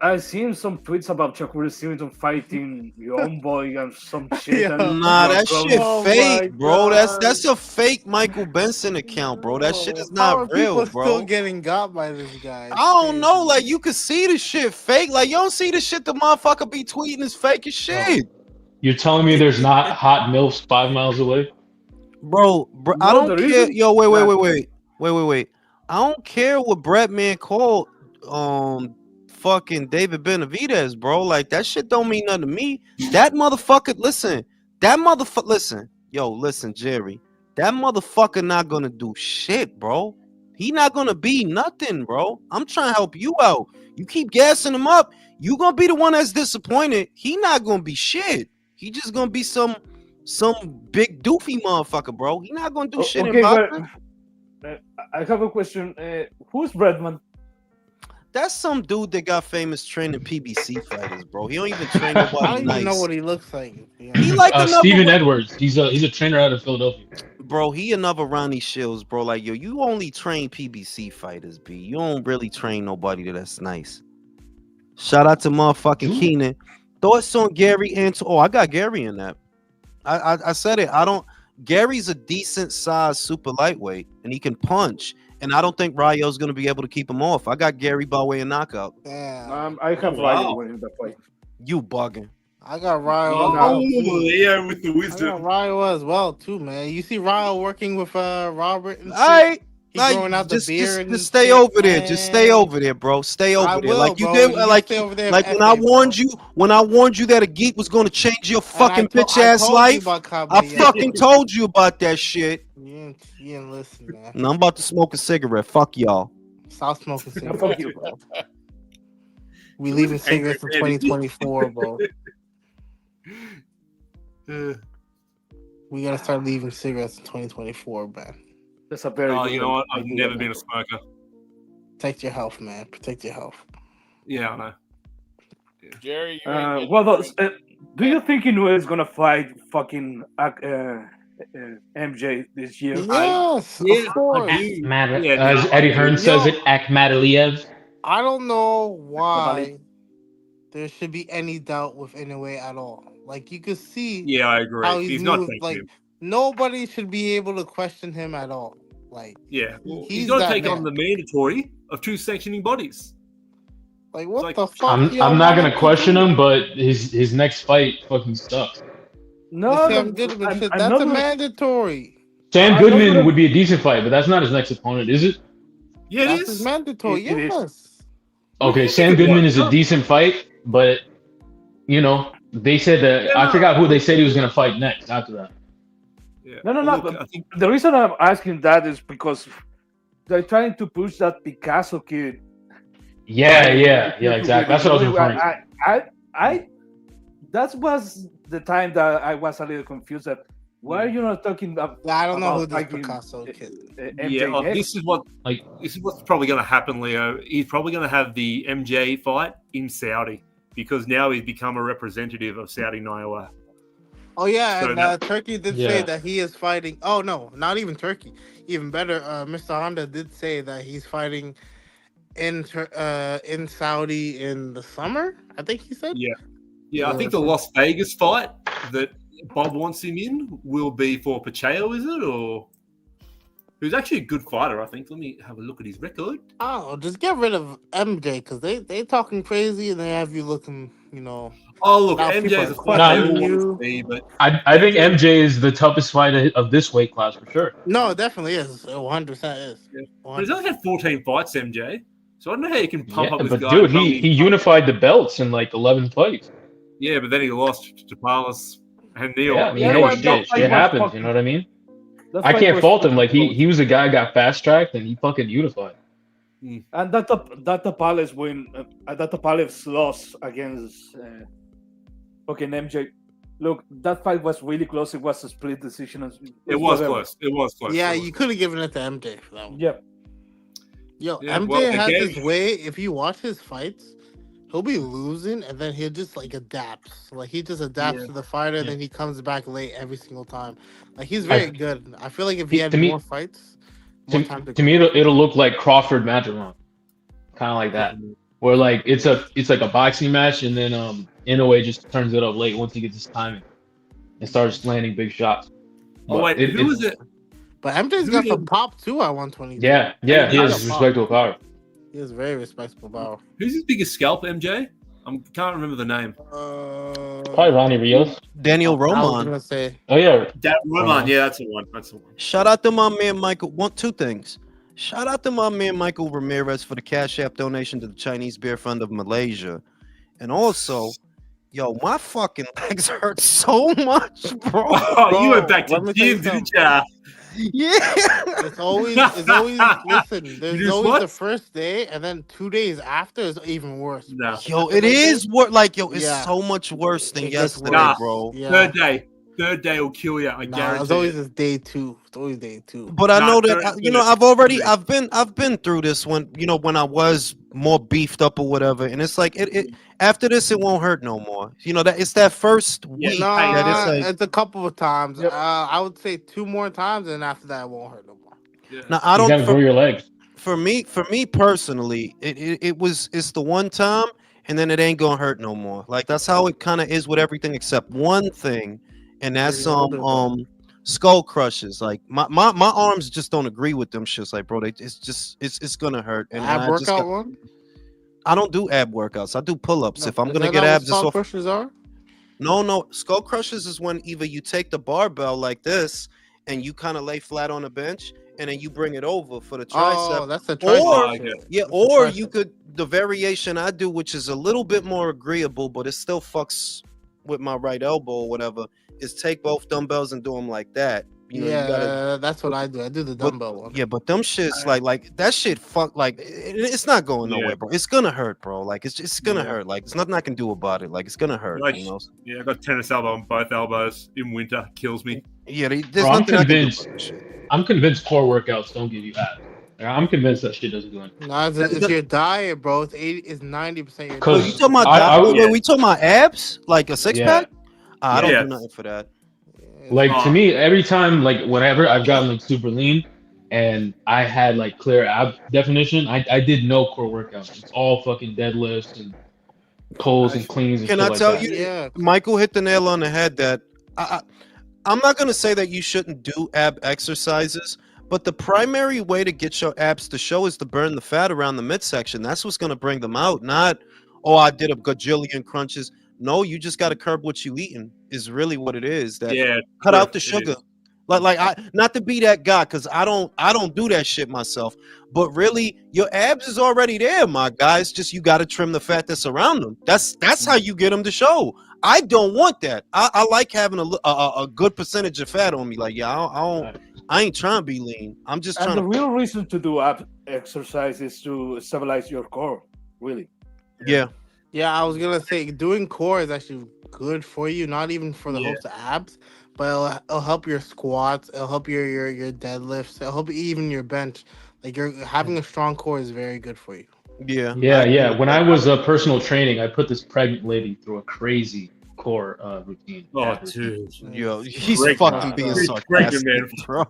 I've seen some tweets about Shakur Stevenson fighting your own boy and some shit. Nah, that shit fake, bro. That's a fake Michael Benson account, bro. That shit is not real, bro. Still getting got by this guy. I don't know. Like, you can see the shit fake. Like, you don't see the shit the motherfucker be tweeting is fake as shit. You're telling me there's not hot MILFs 5 miles away? Bro, I don't care. Yo, wait. I don't care what Brettman called fucking David Benavidez, bro. Like, that shit don't mean nothing to me. That motherfucker, listen, Jerry. That motherfucker not gonna do shit, bro. He not gonna be nothing, bro. I'm trying to help you out. You keep gassing him up, you gonna be the one that's disappointed. He not gonna be shit. He just gonna be some big doofy motherfucker, bro. He not gonna do shit in boxing. I have a question. Who's Bradman? That's some dude that got famous training PBC fighters, bro. He don't even train nobody. I don't even know what he looks like. He like Steven Edwards. He's a trainer out of Philadelphia. Bro, he another Ronnie Shields, bro. Like, yo, you only train PBC fighters, B. You don't really train nobody that's nice. Shout out to motherfucking Keenan. Thoughts on Gary and I got Gary in that. I said it. Gary's a decent size super lightweight, and he can punch. And I don't think Rayo's going to be able to keep him off. I got Gary by way of knockout. Damn. I have Rayo winning the fight. You bugging. I got Rayo. Yeah, with the wisdom. I got Rayo as well, too, man. You see Rayo working with Robert and shit? All right. He's growing out the beard. Just stay over there. Just stay over there, bro. Stay over there. Like you did. Like when I warned you that a geek was going to change your fucking bitch ass life. I fucking told you about that shit. You didn't listen, man. No, I'm about to smoke a cigarette. Fuck y'all. Stop smoking cigarettes. Fuck you, bro. We leaving cigarettes in 2024, bro. We gotta start leaving cigarettes in 2024, man. That's a very. You know what? I've never been a smoker. Protect your health, man. Protect your health. Yeah, I know. Yeah. Jerry, do you think Inoue is gonna fight fucking MJ this year? Yes, of course. As Eddie Hearn says it, Akhmadaliev. I don't know why there should be any doubt with Inoue at all. Like, you could see. Yeah, I agree. How he's not like nobody should be able to question him at all. Like, yeah, he's got to take on the mandatory of 2 sanctioning bodies. Like, what the fuck? I'm not gonna question him, but his next fight fucking sucks. No, that's a mandatory. Sam Goodman would be a decent fight, but that's not his next opponent, is it? Yeah, it is mandatory. Yes. Okay, Sam Goodman is a decent fight, but they said that I forgot who they said he was gonna fight next after that. Yeah. No. Look, I think The reason I'm asking that is because they're trying to push that Picasso kid. Yeah, exactly. That's what I was referring to. I that was the time that I was a little confused. That why are you not talking about? I don't know who this fighting, Picasso kid. MJ this is what's probably going to happen, Leo. He's probably going to have the MJ fight in Saudi because now he's become a representative of Saudi Niowa. Oh yeah, So and Turkey did say that he is fighting. Oh no, not even Turkey. Even better, Mr. Honda did say that he's fighting in Saudi in the summer. I think he said. Yeah. I think the Las Vegas fight that Bob wants him in will be for Pacheco, is it? Or who's actually a good fighter, I think. Let me have a look at his record. Oh, just get rid of MJ because they talking crazy and they have you looking, Oh, look, MJ is a fighter I want to see, but I think MJ is the toughest fighter of this weight class for sure. No, it definitely is. 100% is. Yeah. But he's only had 14 fights, MJ. So I don't know how you can pump up this but guy. Dude, he unified the belts in like 11 fights. Yeah, but then he lost to Palas and Neil. Shit happens. You know what I mean? I can't fault him. Like he was a guy who got fast tracked and he fucking unified. And that Palace win, that Palace loss against fucking MJ. Look, that fight was really close. It was a split decision. It was close. It was close. Yeah, you could have given it to MJ for that one. Yeah. MJ has his way. If you watch his fights, he'll be losing and then he'll just like adapts. Like he just adapts to the fighter, and then he comes back late every single time. Like he's very good. I feel like if he had more fights, more time to me it'll look like Crawford Madron, kind of like that, where like it's like a boxing match, and then Inoue just turns it up late once he gets his timing and starts landing big shots. Who was it? But MJ's got some pop too at 120. Yeah, he has respectable power. He has very respectable power. Who's his biggest scalp, MJ? I can't remember the name. Probably Ronnie Rios. Daniel Roman. I was gonna say. Oh yeah, Roman. Yeah, that's the one. Shout out to my man Michael. Two things. Shout out to my man Michael Ramirez for the Cash App donation to the Chinese Beer Fund of Malaysia, and also, my fucking legs hurt so much, bro. You went back to gym, didn't ya? Yeah, it's always listen. There's always the first day, and then 2 days after is even worse. No. It is worse. It's so much worse than yesterday, bro. Yeah. Third day will kill you. I guarantee. It's always day two. It's always day two. But I know that I've been through this when I was more beefed up or whatever, and it's like it after this it won't hurt no more. That it's that first week. It's a couple of times. I would say 2 more times, and after that it won't hurt no more. Yeah. Now I don't. You gotta grow your legs. For me personally, it's the one time, and then it ain't gonna hurt no more. Like that's how it kind of is with everything except one thing. And that's skull crushes. Like my arms just don't agree with them shits. Like, bro, it's gonna hurt. And ab workout one? I don't do ab workouts. I do pull-ups. If I'm gonna get abs, skull crushes are? No. Skull crushes is when either you take the barbell like this and you kind of lay flat on the bench, and then you bring it over for the tricep. Oh, that's the tricep. Or you could the variation I do, which is a little bit more agreeable, but it still fucks with my right elbow or whatever, is take both dumbbells and do them like that. That's what I do. I do the dumbbell one. Yeah, but them shits like that shit fuck it's not going nowhere, bro. It's gonna hurt, bro. Like it's gonna hurt. Like it's nothing I can do about it. Like it's gonna hurt. Yeah, I got tennis elbow on both elbows in winter. Kills me. Yeah, there's nothing I can do. I'm convinced core workouts don't give you abs. I'm convinced that shit doesn't do anything. No, it's your diet, bro. It's 90% your diet. You talking about we talking about abs? Like a six pack? I don't do nothing for that. Like to me, every time, like whenever I've gotten like super lean and I had like clear ab definition, I did no core workouts. It's all fucking deadlifts and pulls and cleans and Can shit I tell like you? that. Yeah. Michael hit the nail on the head that I'm not gonna say that you shouldn't do ab exercises. But the primary way to get your abs to show is to burn the fat around the midsection. That's what's going to bring them out. Not, I did a gajillion crunches. No, you just got to curb what you eating is really what it is. Cut out the sugar. Like I not to be that guy because I don't do that shit myself. But really, your abs is already there, my guy. It's just you got to trim the fat that's around them. That's how you get them to show. I don't want that. I like having a good percentage of fat on me. Like I ain't trying to be lean. I'm just trying. And the real reason to do ab exercise is to stabilize your core. Really. Yeah. Yeah, I was gonna say doing core is actually good for you. Not even for the hopes of abs, but it'll help your squats. It'll help your deadlifts. It'll help even your bench. Like you're having a strong core is very good for you. Yeah. Yeah. When I was personal training, I put this pregnant lady through a crazy core routine. Oh, dude. Yo, he's Great fucking man. being He's sarcastic, man. bro.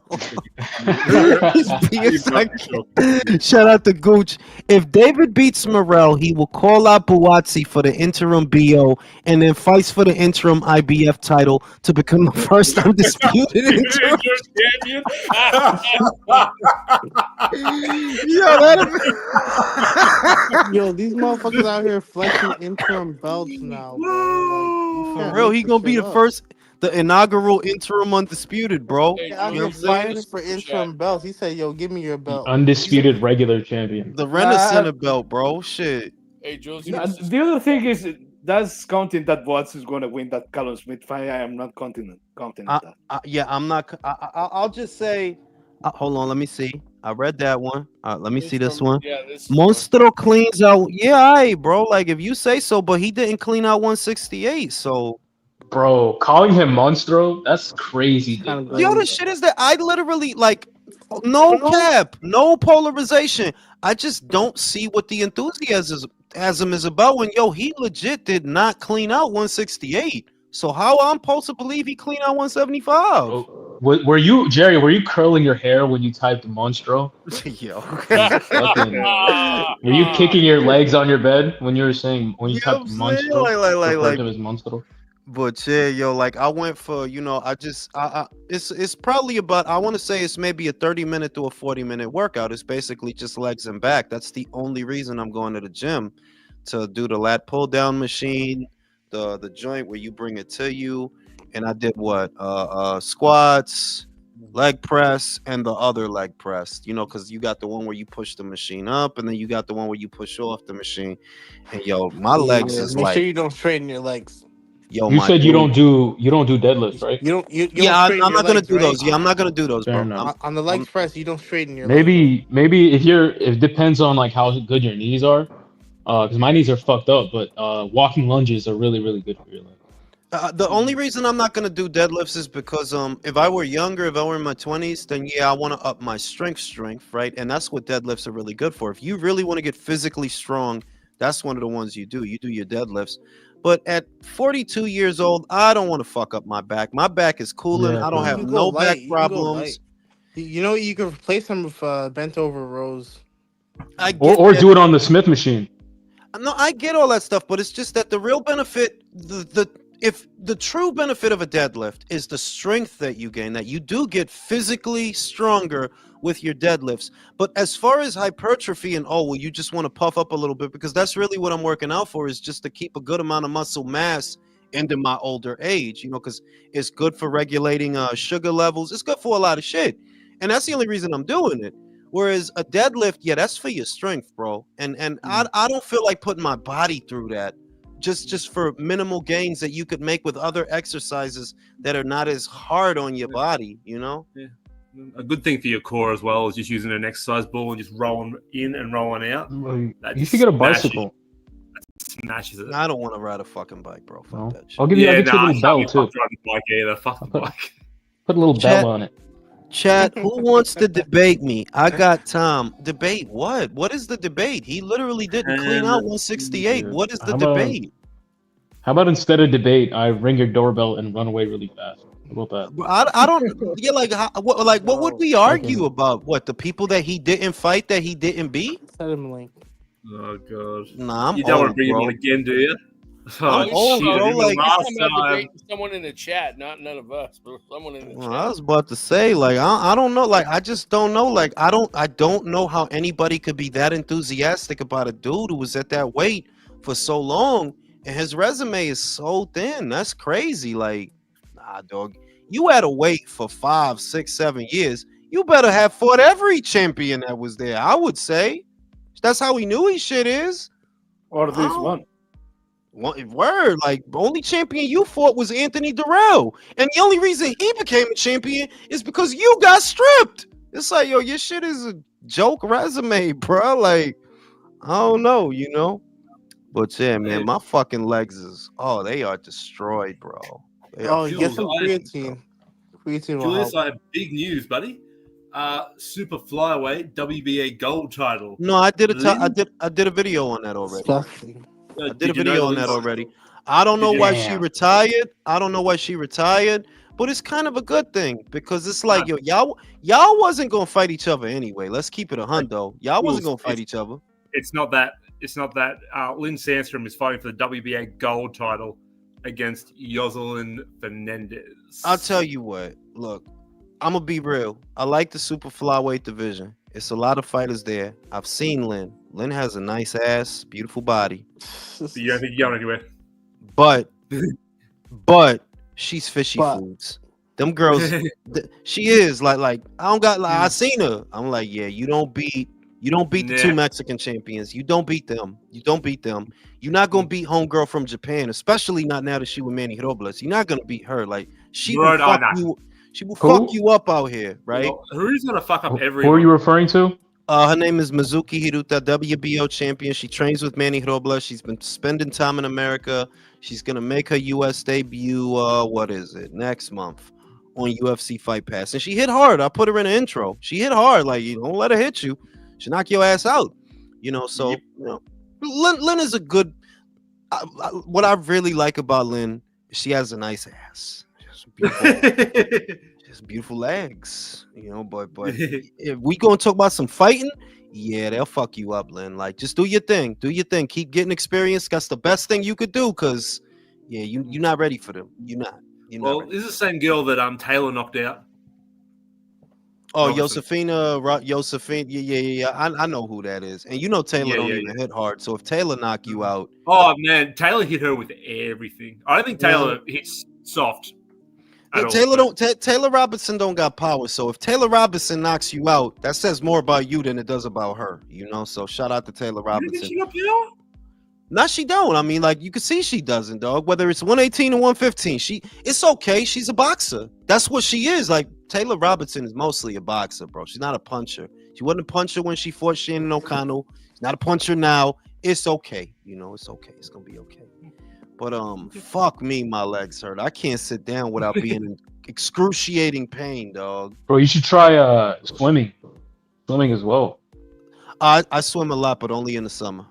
He's being sarcastic. Shout out to Gooch. If David beats Morell, he will call out Buatsi for the interim BO and then fights for the interim IBF title to become the first undisputed interim champion. Yo, these motherfuckers out here flexing interim belts now, bro. For real, he gonna be the inaugural interim undisputed, bro. Hey, You Out know here what I'm saying? fighting for interim belts. He said, "Yo, give me your belt." Undisputed regular champion. The Renaissance belt, bro. Shit. Hey, Jules. The other thing is that's counting that Watts is going to win that Callum Smith fight. I am not counting that. Yeah, I'm not. I'll just say. Hold on, let me see. I read that one. Let me see this one. Yeah, this Monstro cleans out. Yeah, all right, bro. Like if you say so, but he didn't clean out 168. So, bro, calling him Monstro, that's crazy. Yo, the shit is that I literally like no cap, no polarization. I just don't see what the enthusiasm is about when he legit did not clean out 168. So how I'm supposed to believe he cleaned out 175? Were you, Jerry? Were you curling your hair when you typed Monstro? Yo, were you kicking your legs on your bed when you were saying when you typed Monstro? Like him as Monstro. But yeah, yo, like I went for it's probably about I want to say it's maybe a 30-minute to a 40-minute workout. It's basically just legs and back. That's the only reason I'm going to the gym, to do the lat pull down machine, the joint where you bring it to you. And I did squats, leg press, and the other leg press. Because you got the one where you push the machine up, and then you got the one where you push off the machine. And my legs is make like. sure you don't straighten your legs. Yo, you said you don't do deadlifts, right? You don't I'm not gonna do those. Yeah, I'm not gonna do those, bro. On the leg press, you don't straighten your legs. Maybe if it depends on like how good your knees are. Because my knees are fucked up, but walking lunges are really, really good for your legs. The only reason I'm not gonna do deadlifts is because if I were younger, if I were in my 20s, then yeah, I want to up my strength, right? And that's what deadlifts are really good for. If you really want to get physically strong, that's one of the ones you do. You do your deadlifts. But at 42 years old, I don't want to fuck up my back. My back is cooling. I don't have no back problems. You can replace them with bent over rows. Or do it on the Smith machine. No, I get all that stuff, but it's just that the real benefit, if the true benefit of a deadlift is the strength that you gain, that you do get physically stronger with your deadlifts. But as far as hypertrophy and you just want to puff up a little bit, because that's really what I'm working out for, is just to keep a good amount of muscle mass into my older age, because it's good for regulating sugar levels. It's good for a lot of shit. And that's the only reason I'm doing it. Whereas a deadlift, yeah, that's for your strength, bro. And I don't feel like putting my body through that. Just for minimal gains that you could make with other exercises that are not as hard on your body, Yeah. A good thing for your core as well is just using an exercise ball and just rolling in and rolling out. You should get a bicycle. Smashes it. I don't want to ride a fucking bike, bro. Fuck that shit. I'll get you a little bell too. Riding a bike either. Fuck the bike. Put a little bell on it. Chat, who wants to debate me? I got Tom. Debate what? What is the debate? He literally didn't clean out 168. What is the debate? How about instead of debate, I ring your doorbell and run away really fast? How about that? I don't. Yeah, what would we argue about? What, the people that he didn't fight, that he didn't beat? Send him a link. Oh god. Nah, I'm you don't old, want to bring him bro. on again, do you? I'm old, bro. Like, I'm debating someone in the chat, none of us, but someone in the chat. I was about to say, like, I don't know, like, I just don't know, like, I don't know how anybody could be that enthusiastic about a dude who was at that weight for so long, and his resume is so thin. That's crazy. Like, nah, dog. You had to wait for 5, 6, 7 years. You better have fought every champion that was there. I would say that's how he knew his shit is. Or this one. Word, like the only champion you fought was Anthony Durrell, and the only reason he became a champion is because you got stripped. It's like, yo, your shit is a joke resume, bro. Like, I don't know, you know. But yeah, man, my fucking legs they are destroyed, bro. Get some creatine. Creatine will Julius, help. I have big news, buddy. Super flyweight WBA gold title. No, I did a video on that already. Disgusting. I did a video on that already. I don't know why she retired. But it's kind of a good thing because it's like, yo, y'all wasn't gonna fight each other anyway. Let's keep it a hundo. Y'all wasn't gonna fight each other. It's not that. Lynn Sandstrom is fighting for the WBA gold title against Jocelyn Fernandez. I'll tell you what. Look, I'm gonna be real. I like the super flyweight division. It's a lot of fighters there. I've seen Lynn. Lynn has a nice ass, beautiful body. You don't think you're going anywhere? But she's fishy foods. Them girls, she is like I don't got like I seen her. I'm like, yeah, you don't beat the two Mexican champions. You don't beat them. You're not gonna beat homegirl from Japan, especially not now that she with Manny Robles. You're not gonna beat her. Like she will fuck you. She will fuck you up out here, right? Who's gonna fuck up everyone? Who are you referring to? Her name is Mizuki Hiruta, WBO champion. She trains with Manny Robles. She's been spending time in America. She's gonna make her U.S. debut. Next month on UFC Fight Pass, and she hit hard. I put her in the intro. She hit hard. Like, you don't let her hit you. She knock your ass out. So Lynn is a good. What I really like about Lynn, she has a nice ass. She has beautiful legs. But if we gonna talk about some fighting, yeah, they'll fuck you up, Lynn. Like, just do your thing. Keep getting experience. That's the best thing you could do. Cause you're not ready for them. You're not. This is the same girl that Taylor knocked out. Oh, Josephine. Yeah. I know who that is. And Taylor don't even hit hard. So if Taylor knock you out. Oh man, Taylor hit her with everything. I don't think Taylor hits soft. Taylor Robinson don't got power. So if Taylor Robinson knocks you out, that says more about you than it does about her. So shout out to Taylor Robinson. No, she don't. I mean, like, you can see she doesn't, dog. Whether it's 118 or 115, it's okay. She's a boxer. That's what she is. Like, Taylor Robinson is mostly a boxer, bro. She's not a puncher. She wasn't a puncher when she fought Shannon O'Connell. She's not a puncher now. It's okay. It's okay. It's gonna be okay. But fuck me, my legs hurt. I can't sit down without being in excruciating pain, dog. Bro, you should try swimming. Swimming as well. I swim a lot, but only in the summer.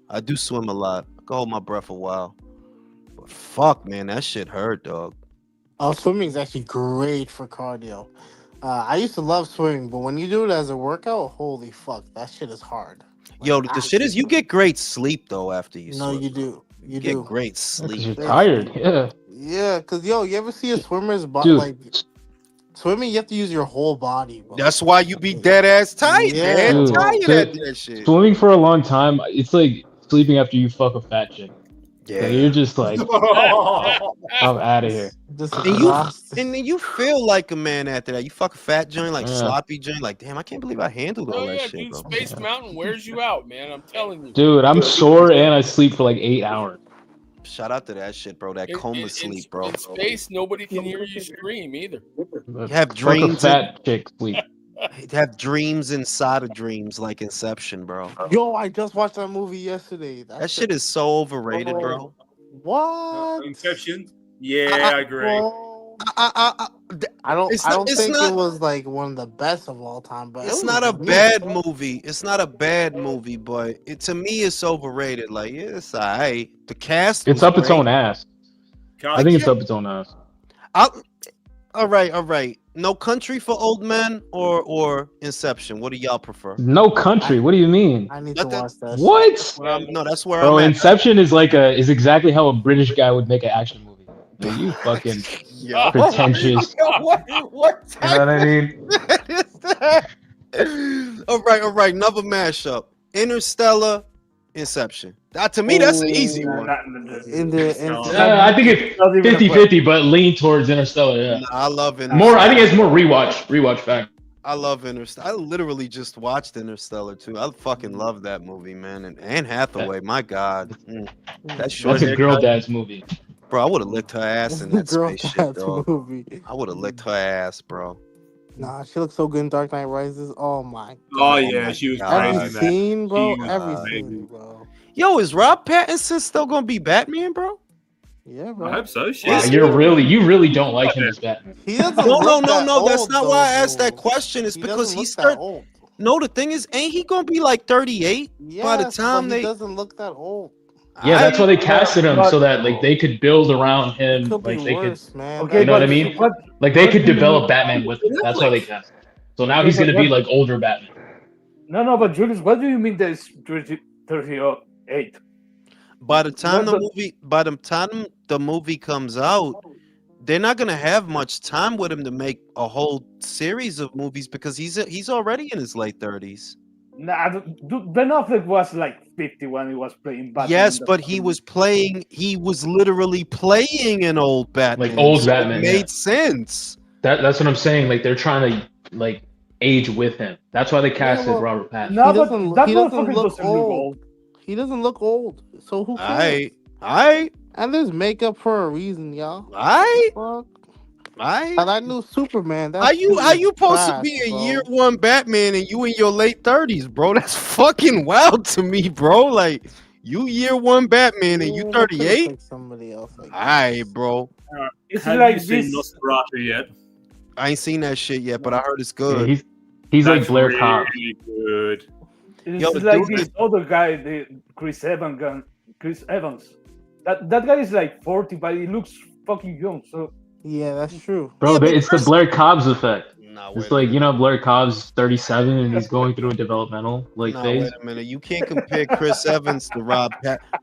I do swim a lot. I can hold my breath a while. But fuck, man, that shit hurt, dog. Swimming is actually great for cardio. I used to love swimming, but when you do it as a workout, holy fuck, that shit is hard. Yo, the shit is you get great sleep though after you swim. No, you do. You get do. Great sleep. You're tired, yeah. Yeah, because you ever see a swimmer's body? Like, swimming, you have to use your whole body, bro. That's why you be dead ass tired, man. Dude, Tired at that shit. Swimming for a long time, it's like sleeping after you fuck a fat chick. Yeah, you're just like, I'm out of here. And then you feel like a man after that. You fuck a fat joint, like sloppy joint, like, damn, I can't believe I handled all that shit, dude, bro. Space Mountain wears you out, man. I'm telling you. Dude, I'm sore and I sleep for like 8 hours. Shout out to that shit, bro. That coma sleep, bro. In space, nobody can hear you scream either. You have dreams. Fat chick sleep. Have dreams inside of dreams, like Inception, bro. Yo, I just watched that movie yesterday. That shit is so overrated, bro. What? Inception? Yeah, I agree. I don't think it was like one of the best of all time, but it's not a bad movie. It's not a bad movie, but to me, it's overrated. Like, it's alright. The cast, it's up its own ass. I think it's up its own ass. All right. No Country for Old Men or Inception. What do y'all prefer? No Country. What do you mean? I need to watch that. What? No, that's where. Bro, I'm at. Inception is exactly how a British guy would make an action movie. Dude, you fucking pretentious. What? You know what I mean? All right. Another mashup: Interstellar Inception. To me, that's an easy one. I think it's 50-50, but lean towards Interstellar. Yeah, Nah, I love Interstellar. More. I think it's more rewatch factor. I love Interstellar. I literally just watched Interstellar too. I fucking love that movie, man. And Anne Hathaway, my God, that short. That's a girl dad's movie. Bro, I would have licked her ass in that Girl spaceship, Dad's dog. movie. I would have licked her ass, bro. Nah, she looks so good in Dark Knight Rises. Oh my. Oh yeah, she was crazy. Every in that. scene, bro. She was Every amazing. scene, bro. Yo, is Rob Pattinson still gonna be Batman, bro? Yeah, bro. I hope so. Shit. Wow, you really don't like him as Batman. He doesn't No. look that That's old, not though, why I asked bro. that question. It's He because doesn't he's look that old. No, the thing is, ain't he gonna be like 38 by the Yes, time but he they? doesn't look that old. Yeah, that's why they casted him so that like they could build around him. Could be Like they worse, could, man. Okay, you know what I but mean? what- Like they what could do you develop mean? Batman with him. That's why they cast him. So now Okay, he's but gonna be what- like older Batman. No, but Julius, what do you mean there's 38? By the time What the movie comes out, they're not gonna have much time with him to make a whole series of movies because he's already in his late 30s. Nah, Ben Affleck was like 50 when he was playing Batman. Yes, in the but he film. was literally playing an old Batman. Like old so Batman, It made yeah. sense. That's what I'm saying. Like they're trying to like age with him. That's why they casted well, Robert Pattinson. No, He but doesn't- that he doesn't motherfucker look doesn't look old. old. He doesn't look old. So who cares? Alright. And there's makeup for a reason, y'all. Alright. Fuck. Alright. And I knew Superman. That How you supposed to trash, be a bro. year one Batman and you in your late 30s, bro? That's fucking wild to me, bro. Like you year one Batman and you Yeah, they could've 38? picked somebody else. Like Alright, bro. It's Have like you seen this. Nosferatu yet? I ain't seen that shit yet, but I heard it's Yeah, good. he's like That's Blair really Cobb. good. It's Yo, the like dude this other guy, the Chris Evans. That guy is like 40, but he looks fucking young. So yeah, that's true. Bro, Yeah, but it's Chris- the Blair Cobb's effect. Nah, It's like, you know, Blair Cobb's 37 and he's going through a developmental like phase. wait a minute. You can't compare Chris Evans to Rob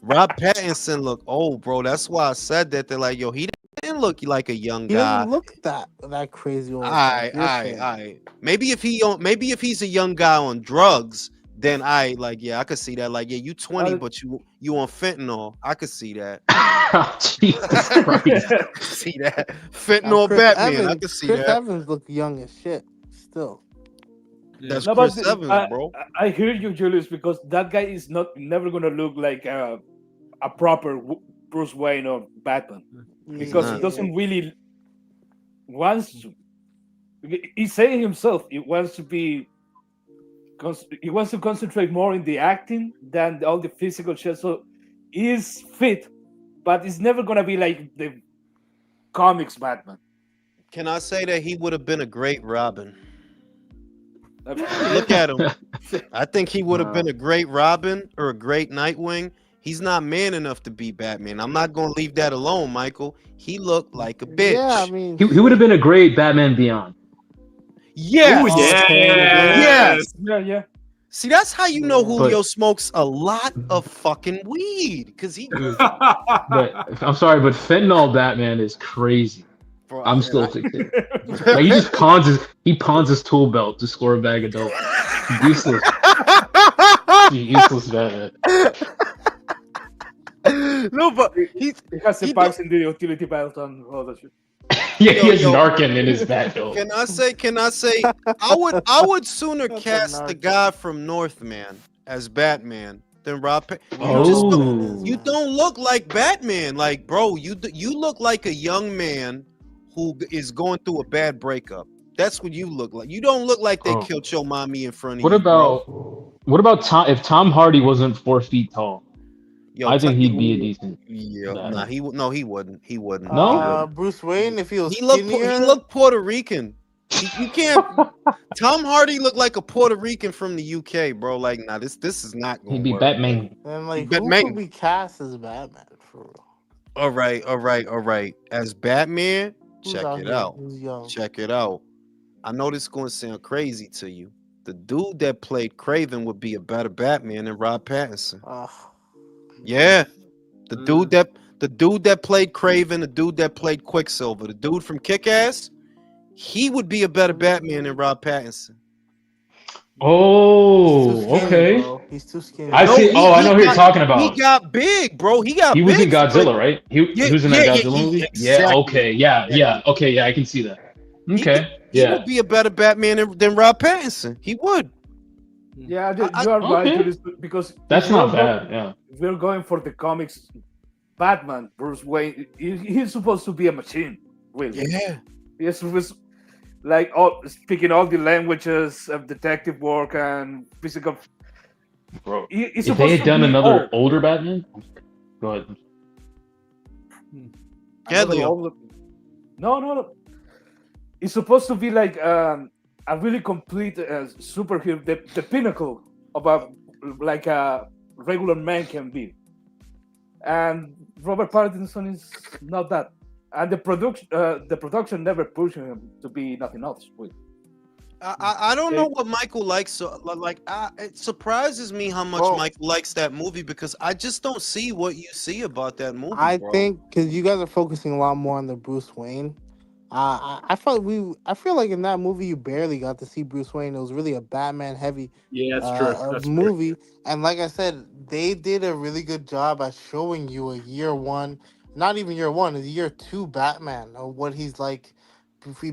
Pattinson look old, bro. That's why I said that. They're like, yo, he didn't look like a young He guy. doesn't look that crazy old. Alright. Maybe if he's a young guy on drugs, then I could see that. Like, yeah, you 20, but you on fentanyl. I could see that. Jesus Christ. I could see that. Fentanyl Batman. I could see Chris that. Evans look young as shit. Still. That's No, Chris but Evans, bro. I hear you, Julius, because that guy is never gonna look like a proper Bruce Wayne or Batman because not. he doesn't really wants to. He's saying himself he wants to be. He wants to concentrate more in the acting than all the physical shit. So he's fit, but it's never gonna be like the comics Batman. Can I say that he would have been a great Robin? Look at him. I think he would have been a great Robin or a great Nightwing. He's not man enough to be Batman. I'm not going to leave that alone, Michael. He looked like a bitch. Yeah, I mean, He would have been a great Batman Beyond. Yes. Ooh, Yes. Yeah. See, that's how you know But- Julio smokes a lot of fucking weed. Because he... But I'm sorry, but fentanyl Batman is crazy. Bro, I'm man, still fixated. Like he pawns his tool belt to score a bag of dope. Useless. Useless Batman. No, but He has the he packs in the utility belt and all that shit. Yeah, he has Yo. Narcan in his bat belt. Can I say I would sooner That's a cast the narc. guy from Northman as Batman than Rob Oh. You don't look like Batman. Like, bro, you look like a young man who is going through a bad breakup. That's what you look like. You don't look like they Oh. killed your mommy in front of What you. bro. about Tom? If Tom Hardy wasn't 4 feet tall, Yo, I think he'd be a decent. Yeah, Batman. nah, he wouldn't. He wouldn't. No? Bruce Wayne, if he was He looked skinnier, Puerto Rican. You can't. Tom Hardy looked like a Puerto Rican from the UK, bro. Like, nah, this is not going He'd to be work. Batman. then like Batman. who could be cast as Batman for real? All right. As Batman, Who's check it here? out. Who's young? Check it out. I know this is going to sound crazy to you. The dude that played Craven would be a better Batman than Rob Pattinson. Yeah. The dude that played Craven, the dude that played Quicksilver, the dude from Kick-Ass, he would be a better Batman than Rob Pattinson. Oh, skinny, okay. bro. He's too skinny. I see. Oh, I know who you're talking He about. got big, bro. He got He was big. in Godzilla, right? He was in that Godzilla movie. Yeah. Exactly. Okay. Yeah. Okay. Yeah, I can see that. Okay. He would be a better Batman than Rob Pattinson. He would. Yeah, you are right, Julius, because that's not bad. Yeah, if we're going for the comics, Batman, Bruce Wayne, he's supposed to be a machine, really. Yeah, he's supposed, like, speaking all the languages of detective work and physical. Bro, if they had done another older Batman, go ahead. No. It's supposed to be like a really complete superhero, the pinnacle of a regular man can be. And Robert Pattinson is not that, and the production never pushed him to be nothing else. I don't know what Michael likes. So, it surprises me how much Michael likes that movie because I just don't see what you see about that movie. I think because you guys are focusing a lot more on the Bruce Wayne. I feel like in that movie you barely got to see Bruce Wayne. It was really a Batman heavy that's true. movie. And like I said, they did a really good job at showing you a year one, not even year one, a year two Batman or what he's like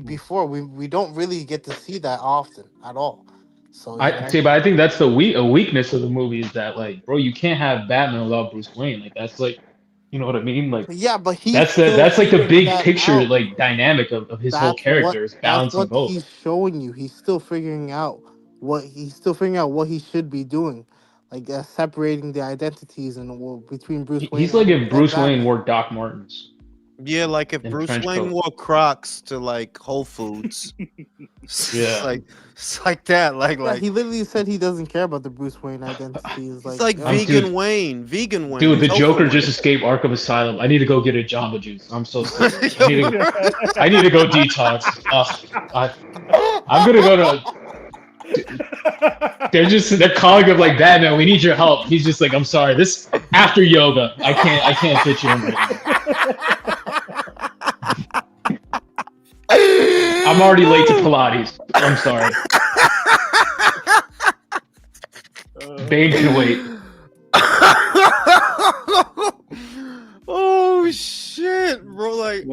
before. We don't really get to see that often at all. So but I think that's a weakness of the movie is that, like, bro, you can't have Batman without Bruce Wayne. Like, that's like, you know what I mean? Like, yeah, but that's like the big picture, like, dynamic of his whole character is balancing both. He's showing you. He's still figuring out what he should be doing, like separating the identities and between Bruce Wayne. He's like if Bruce Wayne wore Doc Martens. Yeah, like if Bruce Wayne wore Crocs to like Whole Foods. Yeah, it's like that. Like he literally said he doesn't care about the Bruce Wayne identity. It's like vegan Wayne. Dude, the Joker just escaped Arkham Asylum. I need to go get a Jamba Juice. I'm so sick. I need to go detox. I'm gonna go to. They're calling him like, Batman, we need your help. He's just like, I'm sorry. This after yoga, I can't fit you in right now. I'm already late to Pilates. I'm sorry. Bane can wait. Oh shit, bro! Like,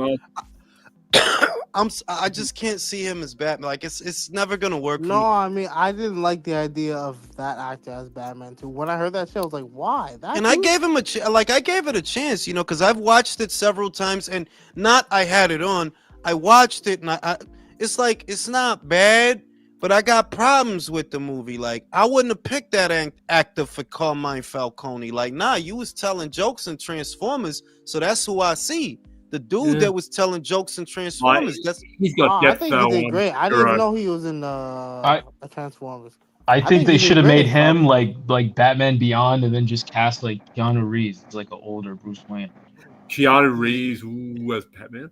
I just can't see him as Batman. Like, it's never gonna work. No, I mean, I didn't like the idea of that actor as Batman too. When I heard that shit, I was like, why? I gave him I gave it a chance, because I've watched it several times, and I had it on. I watched it, and I it's like it's not bad, but I got problems with the movie. Like, I wouldn't have picked that actor for Carmine Falcone. Like, nah, you was telling jokes in Transformers, so that's who I see. The dude that was telling jokes in Transformers. He's got I think he did great. I didn't even know he was in Transformers. I think they should have made him like Batman Beyond, and then just cast like Keanu Reeves. It's like an older Bruce Wayne. Keanu Reeves was Batman.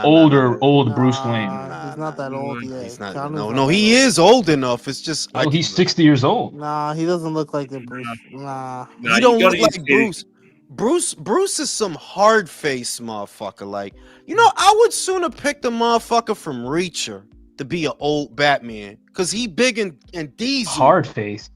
Old Bruce Wayne. He's not that old yet. He's not. No, he is old enough. It's just he's 60 years old. Nah, he doesn't look like the Bruce. Nah, he don't look like Bruce. Bruce is some hard face motherfucker. Like, I would sooner pick the motherfucker from Reacher to be an old Batman, cause he big and diesel. Hard face.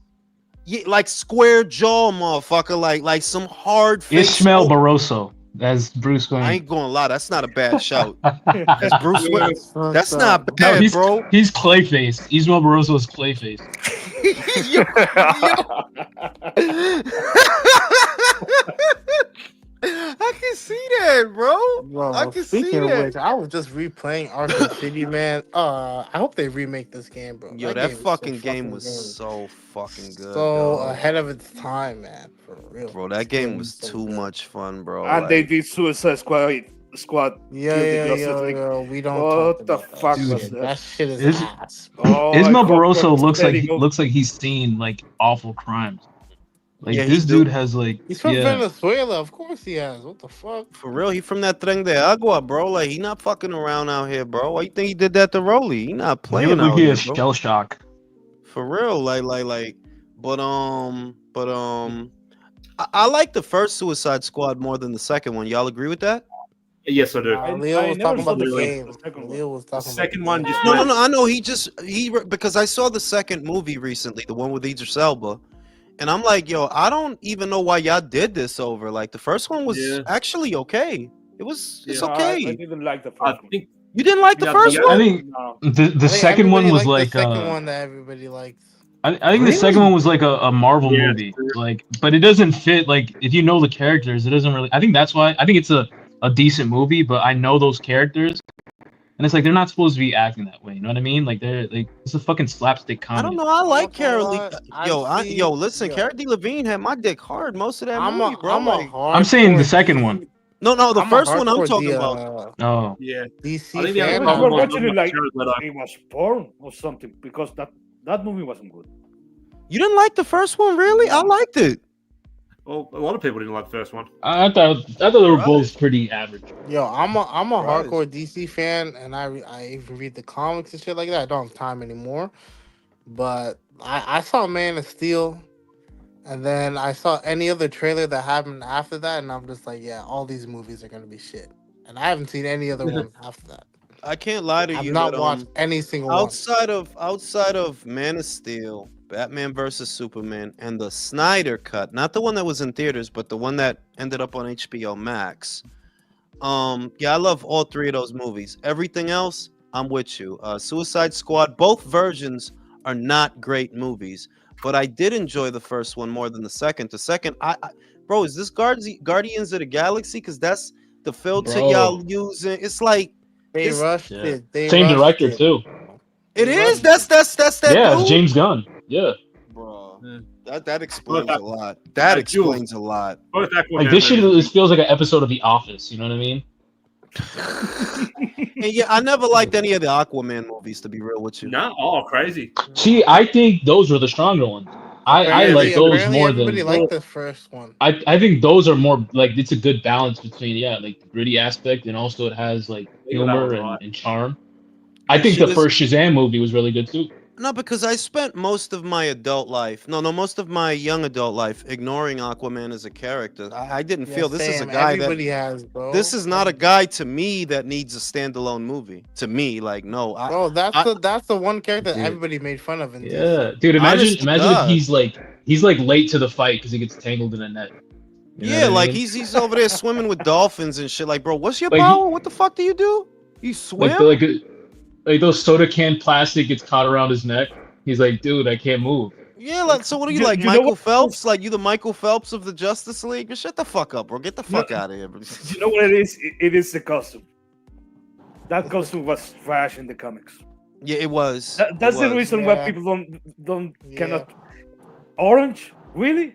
Yeah, like square jaw motherfucker. Like some hard face. Ishmael Barroso as Bruce Wayne. I ain't gonna lie, that's not a bad shout. That's Bruce Wayne. That's not bad, bro. He's Clayface. Ishmael Barroso is Clayface. I can see that, bro. I can see that. Speaking of which, I was just replaying Arkham City, man. I hope they remake this game, bro. Yo, that fucking game was so fucking good. So ahead of its time, man. For real. Bro, that game was too much fun, bro. And they did Suicide Squad. Yeah. We don't. What the fuck was that? That shit is ass. Ishmael Barroso looks like he's seen like awful crimes. Like, this dude has like. He's from Venezuela, of course he has. What the fuck? For real, he from that Tren de Agua, bro. Like, he not fucking around out here, bro. Why you think he did that to Rolly? He not playing. He look out like he here, has bro. shell shock. For real, but I like the first Suicide Squad more than the second one. Y'all agree with that? Yes, I do. Leo was talking about the Really. game. Leo was talking The second about one just No, I know because I saw the second movie recently, the one with Idris Elba, and I'm like, yo, I don't even know why y'all did this over. Like the first one was actually okay. It's okay. I didn't like the first one. You didn't like the first one? I think the second one was like the second one that everybody likes. I think the second one was like a Marvel movie, like, but it doesn't fit. Like, if you know the characters, it doesn't really. I think that's why I think it's a decent movie, but I know those characters, and it's like they're not supposed to be acting that way. You know what I mean? Like they're like it's a fucking slapstick comedy. I don't know. I like Cara listen, Cara Delevingne had my dick hard most of that movie, bro. I'm saying the second one. No, the first one I'm talking about. Oh, yeah. DC I think fan. the other one was Actually, like Jared it was porn or something because that movie wasn't good. You didn't like the first one, really? I liked it. Well, a lot of people didn't like the first one. I thought they were both pretty average. Yo, I'm a hardcore DC fan, and I even read the comics and shit like that. I don't have time anymore, but I saw Man of Steel, and then I saw any other trailer that happened after that, and I'm just like, yeah, all these movies are gonna be shit, and I haven't seen any other one after that. I can't lie to you. I've not watched any single one. Outside of Man of Steel, Batman versus Superman, and the Snyder Cut, not the one that was in theaters, but the one that ended up on HBO Max. Yeah, I love all three of those movies. Everything else, I'm with you. Suicide Squad, both versions are not great movies, but I did enjoy the first one more than the second. The second, bro, is this Guardians of the Galaxy? Because that's the filter y'all using. It's like they rushed it. Same director too. It is. That's that. Yeah, dude? it's James Gunn. Yeah, bro. That explains a lot. That explains a lot. Like this shit feels like an episode of The Office. You know what I mean? And yeah, I never liked any of the Aquaman movies, to be real with you. No, crazy. See, I think those were the stronger ones. I like those more than. Everybody liked the first one. I think those are more like it's a good balance between like the gritty aspect and also it has like humor and charm. I think the first Shazam movie was really good too. No, because I spent most of my most of my young adult life ignoring Aquaman as a character. I didn't feel this is a guy everybody has, bro. This is not a guy to me that needs a standalone movie. To me, like no. Bro, that's the one character that everybody made fun of. Dude, imagine if he's like late to the fight because he gets tangled in a net. You know what I mean? he's over there swimming with dolphins and shit. Like, bro, what's your power? What the fuck do you do? You swim? Like those soda can plastic gets caught around his neck. He's like, dude, I can't move. Yeah, like so. What are you like, Michael Phelps? Like you, the Michael Phelps of the Justice League? Shut the fuck up, bro. Get the fuck out of here. Bro. You know what it is? It is the costume. That costume was trash in the comics. Yeah, it was. That's the reason why people cannot. Orange, really?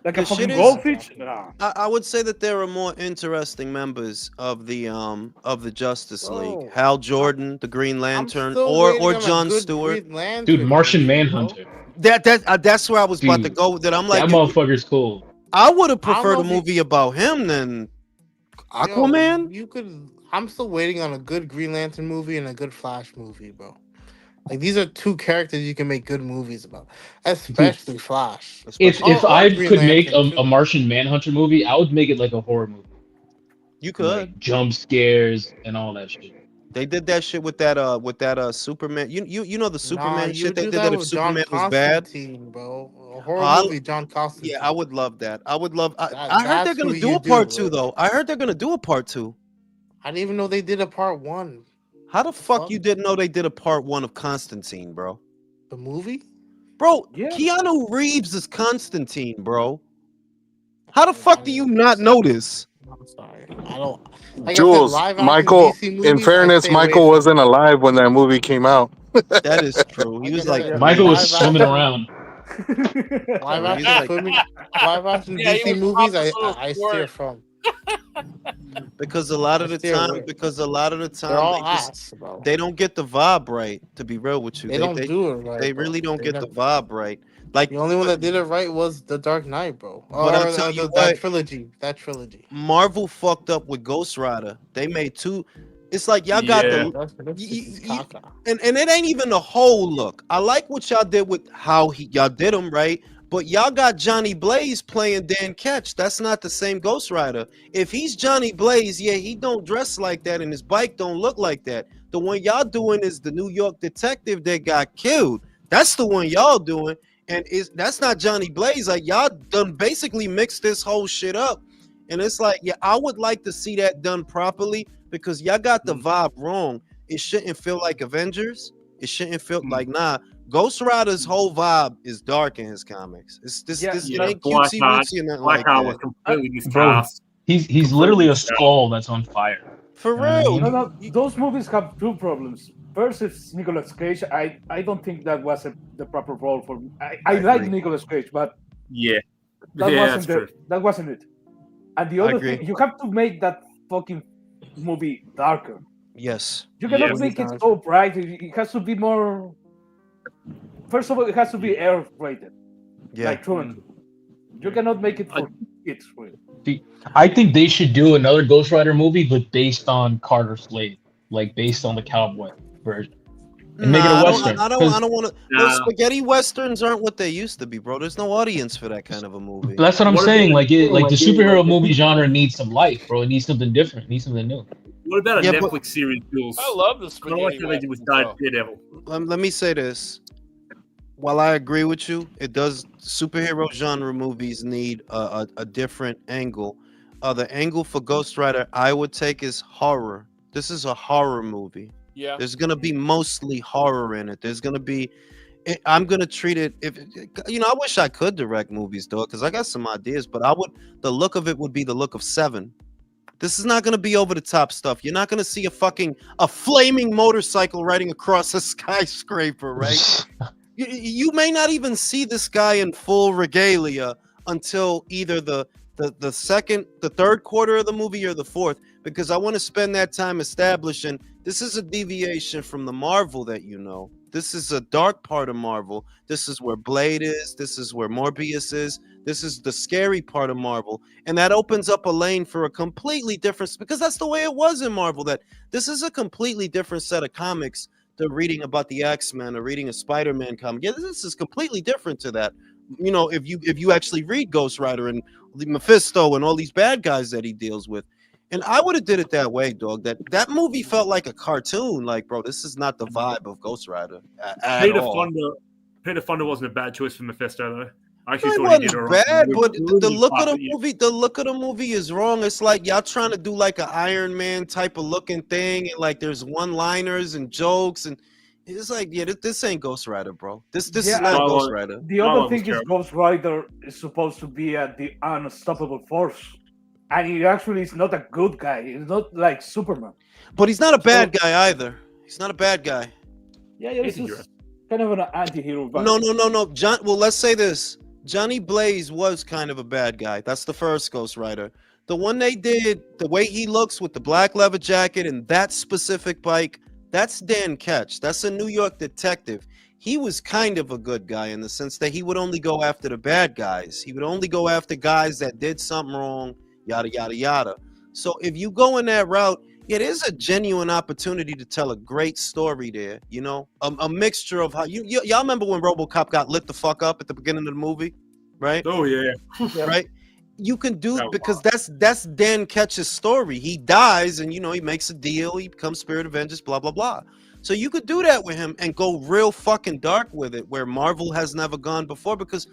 Like a fucking goldfish? Nah. I would say that there are more interesting members of the Justice League. Hal Jordan, the Green Lantern, or Jon Stewart. Dude, Martian Manhunter. That's where I was about to go with it. I'm like, that motherfucker's cool. I would have preferred a movie about him than Aquaman. You could. I'm still waiting on a good Green Lantern movie and a good Flash movie, bro. Like these are two characters you can make good movies about, especially Flash. If I could make a Martian Manhunter movie, I would make it like a horror movie. You could like jump scares and all that shit. They did that shit with that Superman. You know the Superman shit they did that if Superman was bad, bro. A horror movie, John Constantine. Yeah, I would love that. I would love. I heard they're gonna do a part 2 though. I heard they're gonna do a part 2. I didn't even know they did a part 1. How the fuck you didn't know they did a part 1 of Constantine, bro? The movie? Bro, yeah. Keanu Reeves is Constantine, bro. How the fuck do you not know this? I'm sorry. I don't. Like Jules, I said, Michael, in fairness, Michael wasn't alive when that movie came out. That is true. He was like... Michael was swimming around. Live action DC movies, I steer from. Because a lot of the time, they're all ass, bro. They don't get the vibe right. To be real with you, they don't do it right. They really don't get the vibe right. Like the only one that did it right was The Dark Knight, bro. That trilogy. Marvel fucked up with Ghost Rider. They made 2. It's like y'all got and it ain't even the whole look. I like what y'all did with how y'all did them right, But y'all got Johnny Blaze playing Dan Ketch. That's not the same Ghost Rider. If he's Johnny Blaze, yeah, he don't dress like that and his bike don't look like that. The one y'all doing is the New York detective that got killed. That's the one y'all doing. And that's not Johnny Blaze. Like, y'all done basically mixed this whole shit up. And it's like, yeah, I would like to see that done properly because y'all got the vibe wrong. It shouldn't feel like Avengers. It shouldn't feel like, nah. Ghost Rider's whole vibe is dark in his comics. This ain't cutesy wootsy and nothing like that. was completely Bro, miscast. he's literally a skull that's on fire. For real. No, those movies have two problems. First is Nicolas Cage. I don't think that was the proper role for me. I like Nicolas Cage, but that wasn't it. And the other thing, you have to make that fucking movie darker. Yes. You cannot make it so bright. It has to be more. First of all, it has to be R-rated. Yeah. Like Truman. You cannot make it for kids. Really. I think they should do another Ghost Rider movie, but based on Carter Slade, like based on the cowboy version, and make it a western. I don't want to. Those spaghetti westerns aren't what they used to be, bro. There's no audience for that kind of a movie. That's what I'm saying. Like the superhero movie genre needs some life, bro. It needs something different. It needs something new. What about a Netflix series, Jules? I love the spaghetti. I like how they did with Daredevil. Let me say this. While I agree with you, it does. Superhero genre movies need a different angle. The angle for Ghost Rider I would take is horror. This is a horror movie. Yeah. There's gonna be mostly horror in it. There's gonna be. I'm gonna treat it. I wish I could direct movies, though, because I got some ideas. But I would. The look of it would be the look of Seven. This is not gonna be over the top stuff. You're not gonna see a flaming motorcycle riding across a skyscraper, right? You may not even see this guy in full regalia until either the third quarter of the movie or the fourth, because I want to spend that time establishing this is a deviation from the Marvel that you know. This is a dark part of Marvel. This is where Blade is. This is where Morbius is. This is the scary part of Marvel. And that opens up a lane for a completely different, because that's the way it was in Marvel, that this is a completely different set of comics. To reading about the X-Men or reading a Spider-Man comic. Yeah, this is completely different to that. You know, if you actually read Ghost Rider and Mephisto and all these bad guys that he deals with. And I would have did it that way, dog. That movie felt like a cartoon. Like, bro, this is not the vibe of Ghost Rider at all. Peter Fonda wasn't a bad choice for Mephisto, though. I actually thought he did all right. Bad, but the look of the movie is wrong. It's like y'all trying to do like an Iron Man type of looking thing, and like there's one-liners and jokes, and it's like, yeah, this ain't Ghost Rider, bro. This is not Ghost Rider. The other thing is Ghost Rider is supposed to be the unstoppable force, and he actually is not a good guy. He's not like Superman. But he's not a bad guy either. He's not a bad guy. Yeah, this is kind of an anti-hero. No. John. Well, let's say this. Johnny Blaze was kind of a bad guy. That's the first Ghost Rider. The one they did, the way he looks with the black leather jacket and that specific bike, that's Dan Ketch. That's a New York detective. He was kind of a good guy in the sense that he would only go after the bad guys. He would only go after guys that did something wrong, yada, yada, yada. So if you go in that route, yeah, there's a genuine opportunity to tell a great story there, you know, a mixture of how y'all remember when RoboCop got lit the fuck up at the beginning of the movie, right? Oh yeah, right. You can do because that's Dan Ketch's story. He dies, and he makes a deal. He becomes Spirit of Vengeance, blah blah blah. So you could do that with him and go real fucking dark with it, where Marvel has never gone before. Because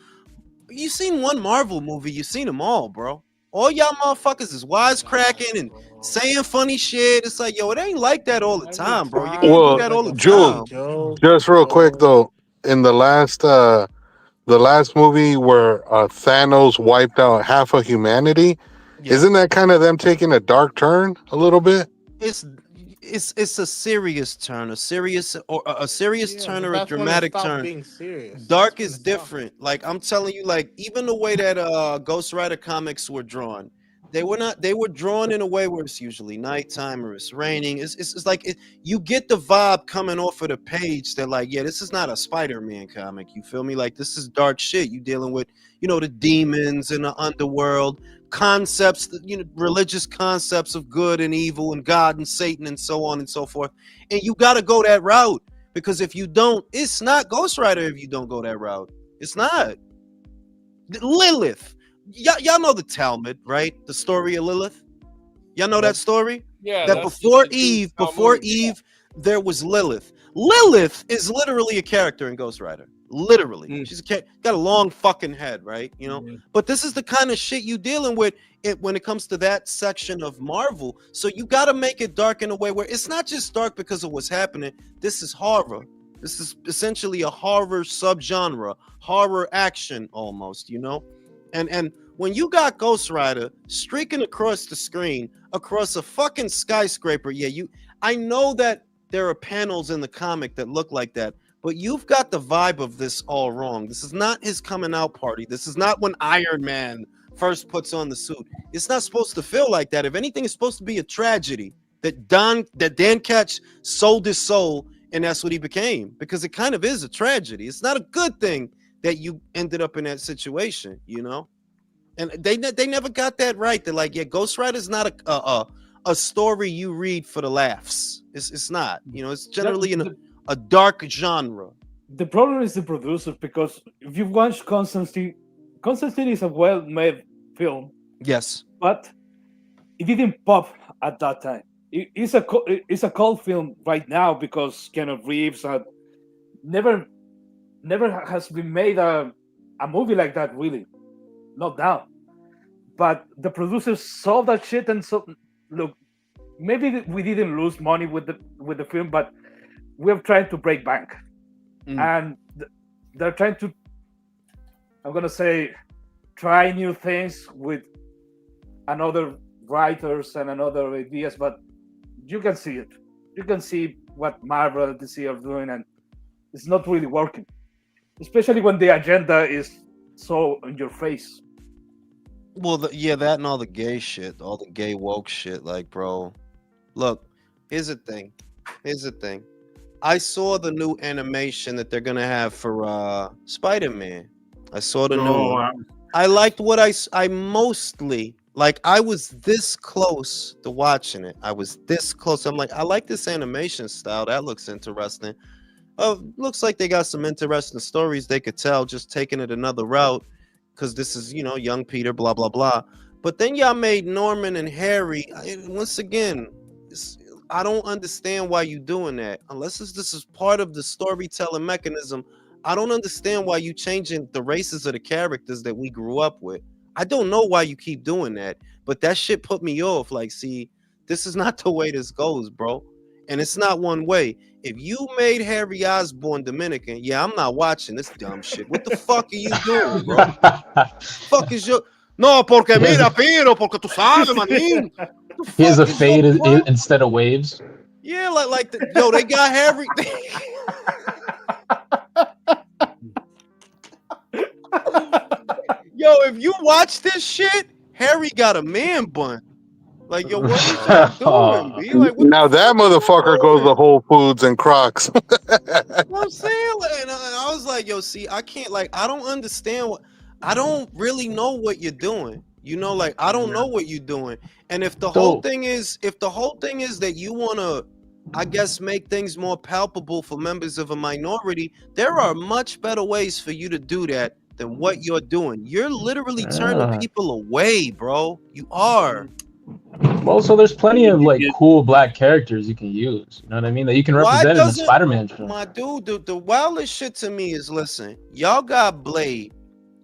you've seen one Marvel movie, you've seen them all, bro. All y'all motherfuckers is wisecracking and saying funny shit. It's like, yo, it ain't like that all the time, bro. You can't do that all the time. Just real quick though, in the last movie where Thanos wiped out half of humanity, isn't that kind of them taking a dark turn a little bit? It's a serious turn, a serious turn or a dramatic turn. Dark is different. Like I'm telling you, like even the way that Ghost Rider comics were drawn, they were drawn in a way where it's usually nighttime or it's raining. It's like you get the vibe coming off of the page that like, yeah, this is not a Spider-Man comic. You feel me? Like this is dark shit. You dealing with, the demons and the underworld. Concepts, religious concepts of good and evil and God and Satan and so on and so forth. And you got to go that route, because if you don't, it's not Ghost Rider. If you don't go that route, it's not. Lilith. Y'all know the Talmud, right? The story of Lilith. Y'all know that story? Yeah. That before Eve, there was Lilith. Lilith is literally a character in Ghost Rider. Literally. She's got a long fucking head, right? You know? But this is the kind of shit you dealing with when it comes to that section of Marvel. So you got to make it dark in a way where it's not just dark because of what's happening. This is horror. This is essentially a horror subgenre, horror action almost, you know? And when you got Ghost Rider streaking across the screen, across a fucking skyscraper, I know that there are panels in the comic that look like that, but you've got the vibe of this all wrong. This is not his coming out party. This is not when Iron Man first puts on the suit. It's not supposed to feel like that. If anything, it's supposed to be a tragedy that Dan Ketch sold his soul, and that's what he became, because it kind of is a tragedy. It's not a good thing that you ended up in that situation, you know? And they never got that right. They're like, Ghost Rider is not a story you read for the laughs. It's not. You know, it's generally in a dark genre. The problem is the producers, because if you've watched Constantine is a well-made film. Yes. But it didn't pop at that time. It's a cult film right now because Keanu Reeves never has been made a movie like that, really. Not now. But the producers saw that shit and so, look, maybe we didn't lose money with the film, but we're trying to break bank. And they're trying to, I'm gonna say, try new things with another writers and another ideas, but you can see it. You can see what Marvel and DC are doing, and it's not really working. Especially when the agenda is so in your face. Well, that and all the gay shit, all the gay woke shit. Like, bro, look, here's the thing. I saw the new animation that they're gonna have for Spider-Man. I saw the new one. I liked what I mostly like. I was this close to watching it. I was this close. I'm like, I like this animation style. That looks interesting. Looks like they got some interesting stories they could tell, just taking it another route. Because this is, young Peter, blah, blah, blah. But then y'all made Norman and Harry. Once again, I don't understand why you doing that. Unless this is part of the storytelling mechanism, I don't understand why you changing the races of the characters that we grew up with. I don't know why you keep doing that. But that shit put me off. Like, see, this is not the way this goes, bro. And it's not one way. If you made Harry Osborn Dominican, I'm not watching this dumb shit. What the fuck are you doing, bro? Fuck is your... No, porque mira, Piro, porque tú sabes, manín. He has a fade instead of waves. Yeah, they got Harry... Yo, if you watch this shit, Harry got a man bun. Like, yo, what is that doing, B? Like, now that motherfucker goes to Whole Foods and Crocs. You know what I'm saying? And I was like, yo, see, I can't, I don't understand I don't really know what you're doing. I don't know what you're doing. And if the whole thing is that you want to, I guess, make things more palpable for members of a minority, there are much better ways for you to do that than what you're doing. You're literally turning people away, bro. You are. Well, so there's plenty of cool black characters you can use. You know what I mean? That you can represent in the Spider-Man film. My dude, the wildest shit to me is, listen, y'all got Blade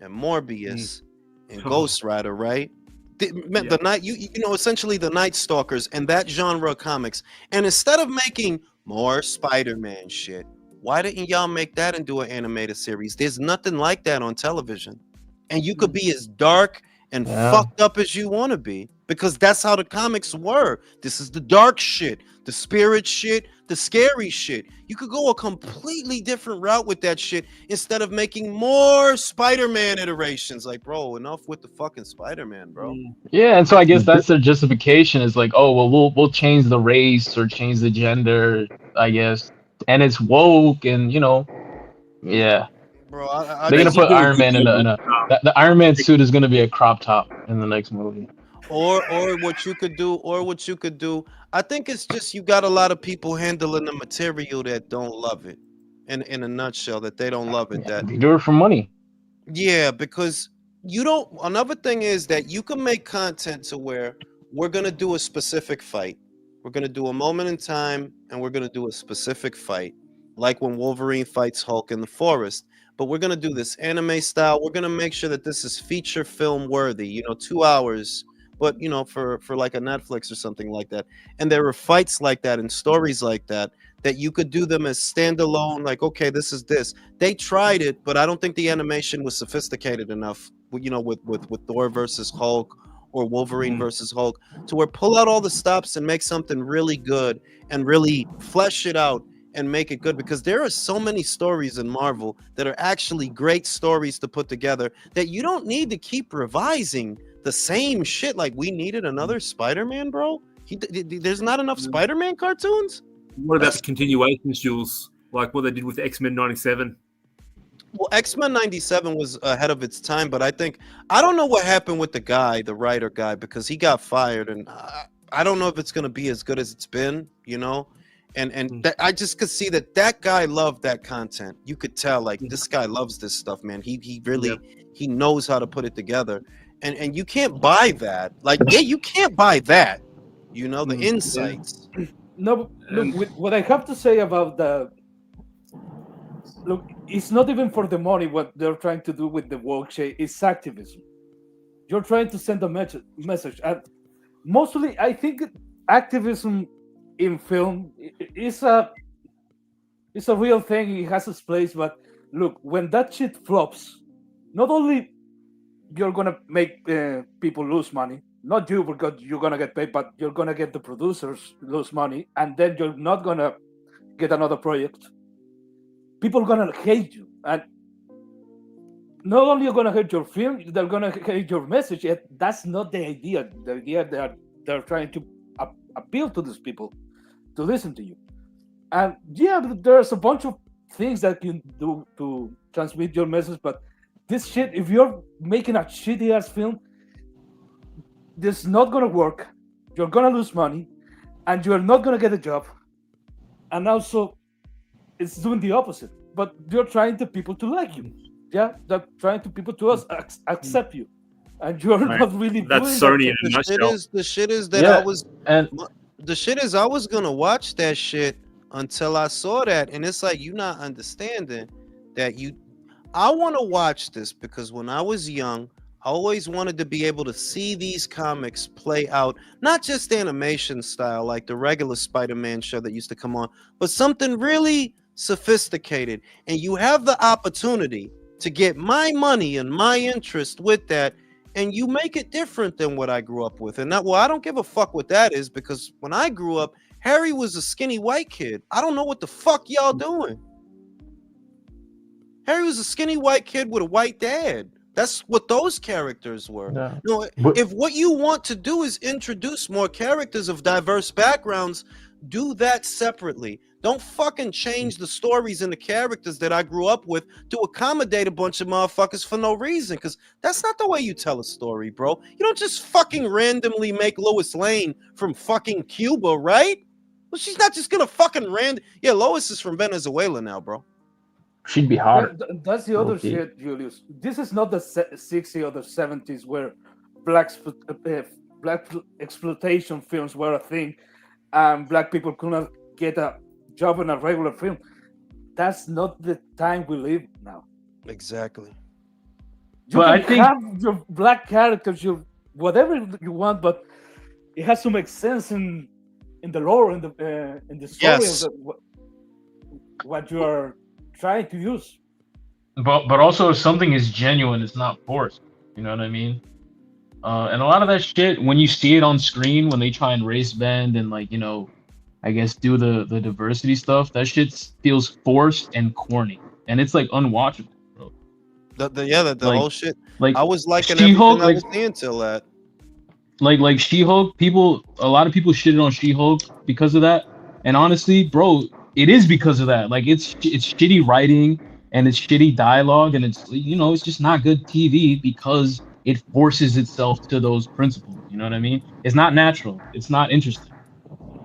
and Morbius and Ghost Rider, right? The night, essentially the Night Stalkers and that genre of comics. And instead of making more Spider-Man shit, why didn't y'all make that into an animated series? There's nothing like that on television. And you could be as dark and fucked up as you want to be, because that's how the comics were. This is the dark shit, the spirit shit, the scary shit. You could go a completely different route with that shit instead of making more Spider-Man iterations. Like, bro, enough with the fucking Spider-Man, bro. Yeah, and so I guess that's their justification, is like, oh, well, we'll change the race or change the gender, I guess. And it's woke, and yeah. Bro, they're gonna put Iron Man in the Iron Man suit is gonna be a crop top in the next movie. Or what you could do, I think it's just you got a lot of people handling the material that don't love it. In a nutshell, that they don't love it. That they do it for money. Yeah, because you don't. Another thing is that you can make content to where we're gonna do a specific fight. We're gonna do a moment in time, and we're gonna do a specific fight, like when Wolverine fights Hulk in the forest. But we're gonna do this anime style. We're gonna make sure that this is feature film worthy. 2 hours, but for like a Netflix or something like that. And there are fights like that and stories like that you could do them as standalone. Like, okay, this is this. They tried it, but I don't think the animation was sophisticated enough. With Thor versus Hulk or Wolverine versus Hulk, to where pull out all the stops and make something really good and really flesh it out and make it good, because there are so many stories in Marvel that are actually great stories to put together that you don't need to keep revising the same shit. Like, we needed another Spider-Man, bro. There's not enough Spider-Man cartoons. What about the continuations, Jules? Like what they did with X-Men 97? Well, X-Men 97 was ahead of its time, but I don't know what happened with the writer guy, because he got fired, and I don't know if it's going to be as good as it's been, and I just could see that guy loved that content. You could tell, like, this guy loves this stuff, man. He really, he knows how to put it together, and you can't buy that. Like, you can't buy that, the insights. No, look, what I have to say about look, it's not even for the money. What they're trying to do with the woke shit is activism. You're trying to send a message, and mostly, I think activism in film is a real thing. It has its place, but look, when that shit flops, not only you're gonna make people lose money, not you because you're gonna get paid, but you're gonna get the producers lose money, and then you're not gonna get another project. People are gonna hate you, and not only you're gonna hate your film, they're gonna hate your message. Yet that's not the idea. The idea they're trying to appeal to these people to listen to you. And there's a bunch of things that you can do to transmit your message, but this shit, if you're making a shitty ass film, this is not gonna work. You're gonna lose money, and you're not gonna get a job. And also, it's doing the opposite. But you're trying to people to like you. Yeah, they're trying to people to accept you, and you're not really. That's doing Sony that. in a nutshell. The shit is that I was gonna watch that shit until I saw that, and it's like, you're not understanding that I want to watch this because when I was young, I always wanted to be able to see these comics play out, not just animation style like the regular Spider-Man show that used to come on, but something really sophisticated. And you have the opportunity to get my money and my interest with that, and you make it different than what I grew up with. And I don't give a fuck what that is, because when I grew up, Harry was a skinny white kid. I don't know what the fuck y'all doing. Harry was a skinny white kid with a white dad. That's what those characters were. Yeah. No, if what you want to do is introduce more characters of diverse backgrounds, do that separately. Don't fucking change the stories and the characters that I grew up with to accommodate a bunch of motherfuckers for no reason, because that's not the way you tell a story, bro. You don't just fucking randomly make Lois Lane from fucking Cuba, right? Well, she's not just gonna fucking Yeah, Lois is from Venezuela now, bro. She'd be hotter. That's the other shit, Julius. This is not the 60s or the 70s where black exploitation films were a thing and black people could not get a job in a regular film. That's not the time we live now. Exactly. You can have your black characters, your whatever you want, but it has to make sense in the lore, in the story Yes. of what you are trying to use. But also, if something is genuine, it's not forced. You know what I mean? And a lot of that shit, when you see it on screen, when they try and race bend and I guess do the diversity stuff, that shit feels forced and corny, and it's like unwatchable, bro. The whole shit. Like, I was liking She-Hulk, everything I was seeing till that. Like She-Hulk, a lot of people shitted on She-Hulk because of that, and honestly, bro, it is because of that. Like, it's shitty writing and it's shitty dialogue, and it's it's just not good TV because it forces itself to those principles. You know what I mean? It's not natural. It's not interesting.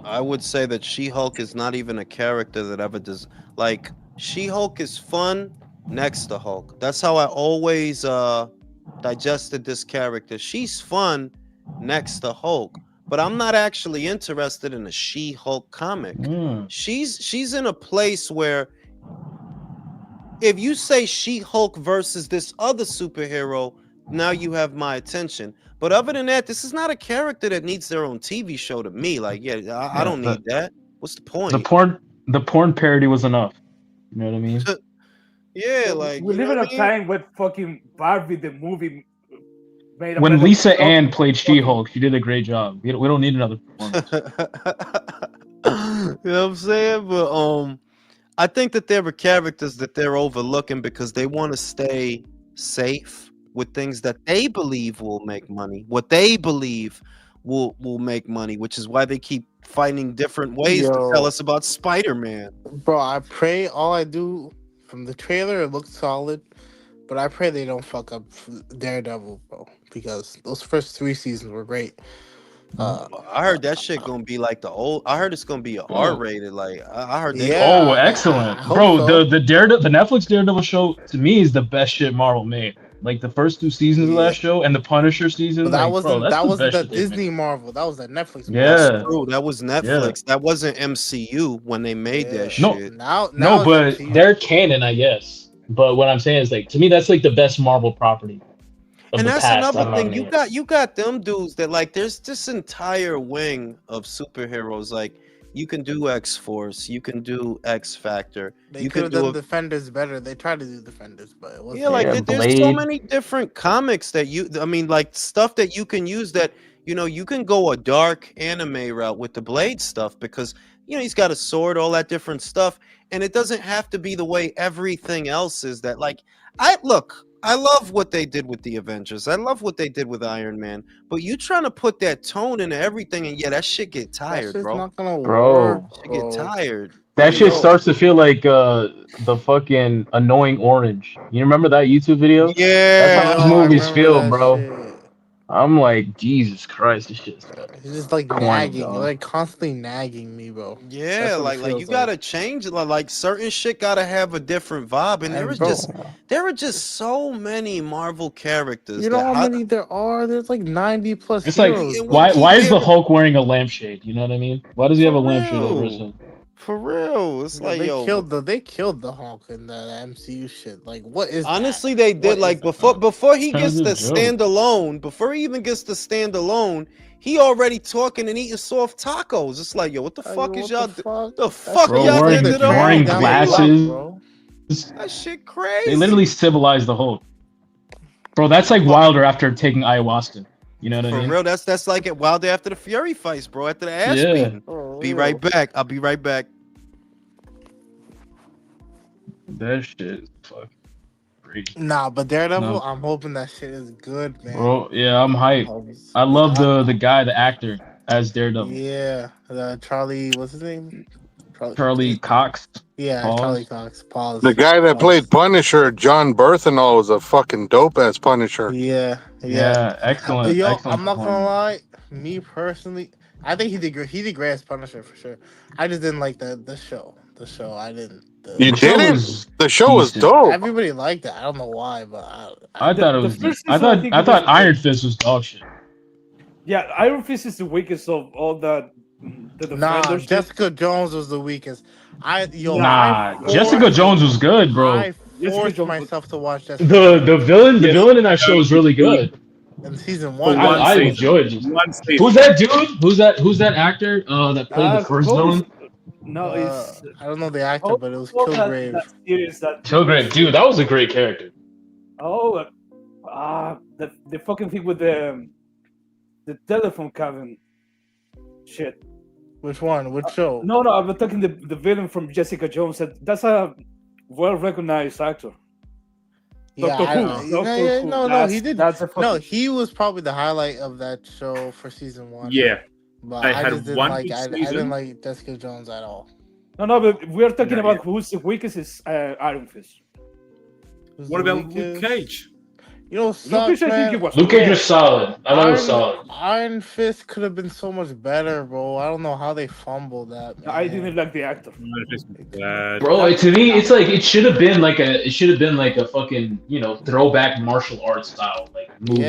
I would say that She-Hulk is not even a character that ever does. Like, She-Hulk is fun next to Hulk. That's how I always digested this character. She's fun next to Hulk, but I'm not actually interested in a She-Hulk comic. She's in a place where if you say She-Hulk versus this other superhero, now you have my attention. But other than that, this is not a character that needs their own TV show to me. Like, I don't need that. What's the point? The porn parody was enough. You know what I mean? Yeah, like we live in a time with fucking Barbie the movie made. When Lisa Ann played She-Hulk, she did a great job. We don't need another performance. You know what I'm saying? But I think that there are characters that they're overlooking because they want to stay safe with things that they believe will make money, what they believe will make money, which is why they keep finding different ways to tell us about Spider-Man. Bro, I pray all I do from the trailer, it looks solid, but I pray they don't fuck up Daredevil, bro, because those first 3 seasons were great. I heard that shit gonna be like the old. I heard it's gonna be R-rated. Like I heard. Oh, excellent, bro! So. The Netflix Daredevil show to me is the best shit Marvel made. Like the first 2 seasons of that show and the Punisher season. But that like, wasn't bro, that wasn't the Disney Marvel. That was the Netflix. Yeah, that's true. That was Netflix. That wasn't MCU when they made that shit. Now but MCU. they're canon, I guess. But what I'm saying is, like, to me, that's like the best Marvel property. And that's another thing. You got them dudes that like. There's this entire wing of superheroes. Like you can do X-Force, you can do X Factor. They could have done Defenders better. They tried to do Defenders, but it wasn't. Yeah, like there's so many different comics that like stuff that you can use that you can go a dark anime route with the Blade stuff because he's got a sword, all that different stuff, and it doesn't have to be the way everything else is. That like I love what they did with the Avengers. I love what they did with Iron Man. But you trying to put that tone into everything, and that shit get tired, that bro. Not gonna work, shit get tired. That shit starts to feel like the fucking annoying orange. You remember that YouTube video? Yeah, that's how those movies feel, bro. Shit. I'm like, Jesus Christ, this shit's He's just like nagging, like constantly nagging me, bro. Yeah, like you gotta change it. Like certain shit gotta have a different vibe, and there are just so many Marvel characters. You know how many there are? There's like 90 plus. It's heroes. like why is the Hulk wearing a lampshade? You know what I mean? Why does he have a lampshade over his head? For real, it's like they killed the Hulk in the MCU shit. Like, what is? Honestly, they did. Like before he gets to standalone, before he even gets to standalone, he already talking and eating soft tacos. It's like, what the fuck is y'all? The fuck y'all wearing glasses? That shit crazy. They literally civilized the Hulk, bro. That's like Wilder after taking ayahuasca. You know what I mean? For real, that's like it. Wilder after the Fury fights, bro. After the ass beating. Be right back. I'll be right back. That shit is fucking crazy. Nah, but Daredevil, I'm hoping that shit is good, man. Bro, yeah, I'm hyped. I love the guy, the actor as Daredevil. Yeah, Charlie, what's his name? Charlie Cox. Yeah, Charlie Cox. Pause. The guy that played Punisher, John Berthenol, was a fucking dope ass Punisher. Yeah, excellent. Yo, excellent I'm not gonna lie. Me personally, I think he did great as Punisher for sure. I just didn't like the show. The show, I didn't. You didn't? The show was dope. Everybody liked it. I don't know why, but I thought it was. I thought Iron Fist was dog shit. Yeah, Iron Fist is the weakest of all the Nah, Jessica Jones was the weakest. Jessica Jones was good, bro. I forced myself to watch Jessica. The villain in that show is really good. In season 1, I enjoyed it. Who's that dude? Who's that actor? That played the first villain. No, I don't know the actor, but it was Kilgrave. Kilgrave, dude, that was a great character. Oh, the fucking thing with the telephone cabin. Shit. Which one? Which show? No, I'm talking the villain from Jessica Jones. That's a well-recognized actor. Yeah, he did. He was probably the highlight of that show for season 1. Yeah. But I didn't like Jessica Jones at all. No, but we're talking about who's the weakest is Iron Fist. What about Luke Cage? You know, sucks, man. Luke Cage was solid. I thought it was solid. Iron Fist could have been so much better, bro. I don't know how they fumbled that. Man. I didn't like the actor. Bro, to me, it's like it should have been like a fucking throwback martial arts style like movie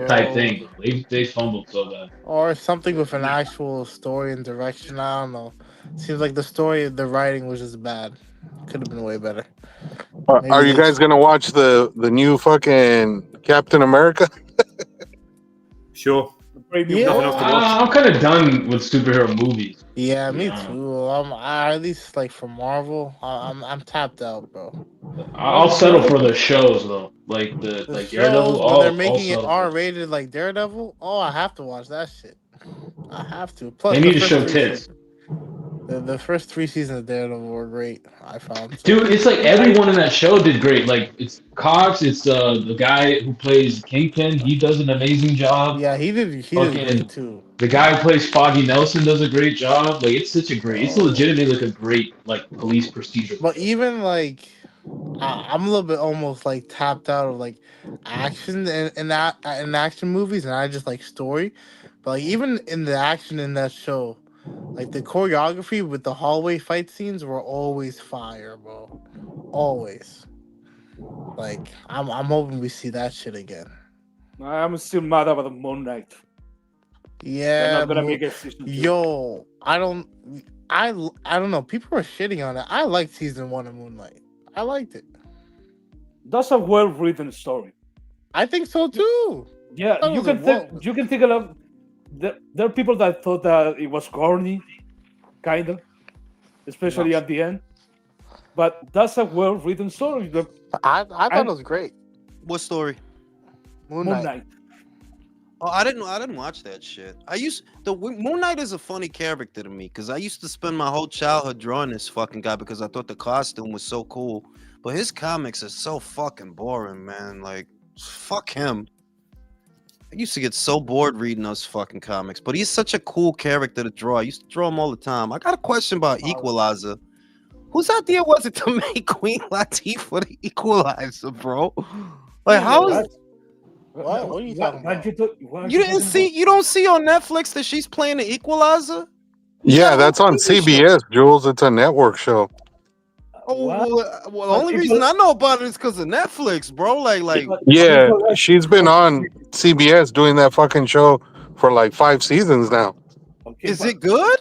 type thing. They fumbled so bad. Or something with an actual story and direction. I don't know. Seems like the writing was just bad. Could have been way better. Are you guys gonna watch the new fucking Captain America? Sure. Yeah. I'm kind of done with superhero movies. Yeah, me too. At least like for Marvel, I'm tapped out, bro. I'll settle for the shows though, like the Daredevil. When they're making it R-rated, like Daredevil. Oh, I have to watch that shit. I have to. Plus, they need to show tits. The first 3 seasons of Daredevil were great. I found. Dude, it's like everyone in that show did great. Like it's Cox, it's the guy who plays Kingpin. He does an amazing job. Yeah, he did great too. The guy who plays Foggy Nelson does a great job. Like it's legitimately like a great like police procedure. But even like, I'm a little bit almost like tapped out of like action in action movies, and I just like story. But like even in the action in that show. Like the choreography with the hallway fight scenes were always fire, bro. Always. Like I'm hoping we see that shit again. I'm still mad about the Moon Knight. Yeah, not gonna make a season 2. Yo, I don't know. People are shitting on it. I liked season 1 of Moon Knight. I liked it. That's a well-written story. I think so too. Yeah, you can take a look. There are people that thought that it was corny, kind of, especially at the end. But that's a well-written story. I thought it was great. What story? Moon Knight. Oh, I didn't watch that shit. Moon Knight is a funny character to me because I used to spend my whole childhood drawing this fucking guy because I thought the costume was so cool. But his comics are so fucking boring, man. Like, fuck him. I used to get so bored reading those fucking comics, but he's such a cool character to draw. I used to draw him all the time. I got a question about Equalizer. Whose idea was it to make Queen Latifah the Equalizer, bro? Like, how is? What are you talking about? You don't see on Netflix that she's playing the Equalizer? Yeah, that's on CBS, Jules. It's a network show. Oh, well, the only reason I know about it is because of Netflix, bro. Like, yeah, she's been on CBS doing that fucking show for like 5 seasons now. Is it good?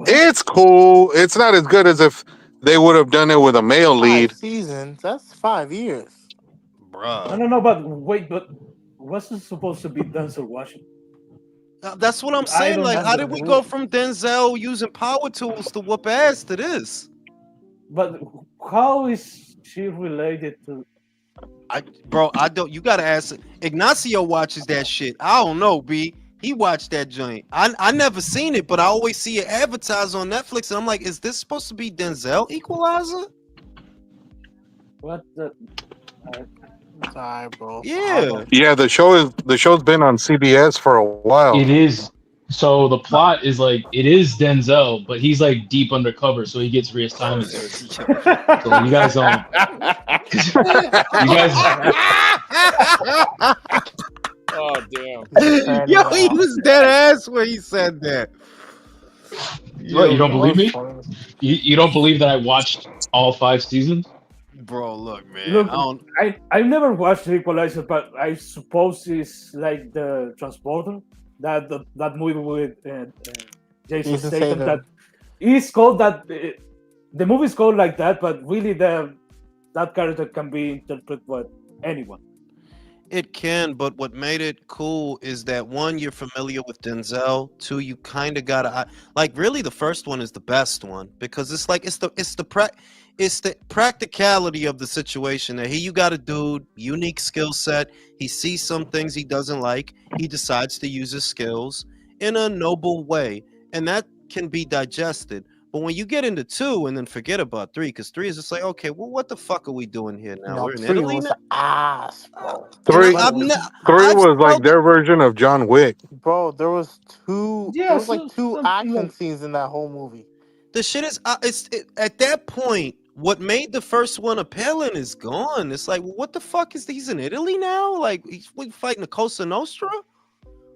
It's cool. It's not as good as if they would have done it with a male lead. 5 seasons? That's 5 years. Bruh. I don't know, but wait, but what's it supposed to be Denzel Washington? That's what I'm saying. Like, how did we go from Denzel using power tools to whoop ass to this? But how is she related to? I don't. You gotta ask. Ignacio watches that shit. I don't know, B. He watched that joint. I never seen it, but I always see it advertised on Netflix, and I'm like, is this supposed to be Denzel Equalizer? What the? Sorry, bro. Yeah. The show's been on CBS for a while. It is. So the plot is like it is Denzel, but he's like deep undercover, so he gets reassignment. So you guys don't. Oh damn! Yo, he was dead ass when he said that. What, you don't believe me? You don't believe that I watched all 5 seasons? Bro, look, man. Look, I've never watched Equalizer, but I suppose it's like the Transporter. That movie with Jason Statham. That is called that. The movie is called like that, but really that character can be interpreted by anyone. It can, but what made it cool is that 1, you're familiar with Denzel. 2, you kind of gotta like. Really, the first one is the best one because it's like it's the practicality of the situation. That here you got a dude, unique skill set. He sees some things he doesn't like. He decides to use his skills in a noble way, and that can be digested. But when you get into 2 and then forget about 3, because 3 is just like, okay, well, what the fuck are we doing here now? We're in Italy now? Ass, bro. 3 was like their version of John Wick. Bro, there was 2. Yeah, there was like 2 action scenes in that whole movie. The shit is, at that point, what made the first one appealing is gone. It's like, what the fuck is he's in Italy now? Like he's fighting the Cosa Nostra?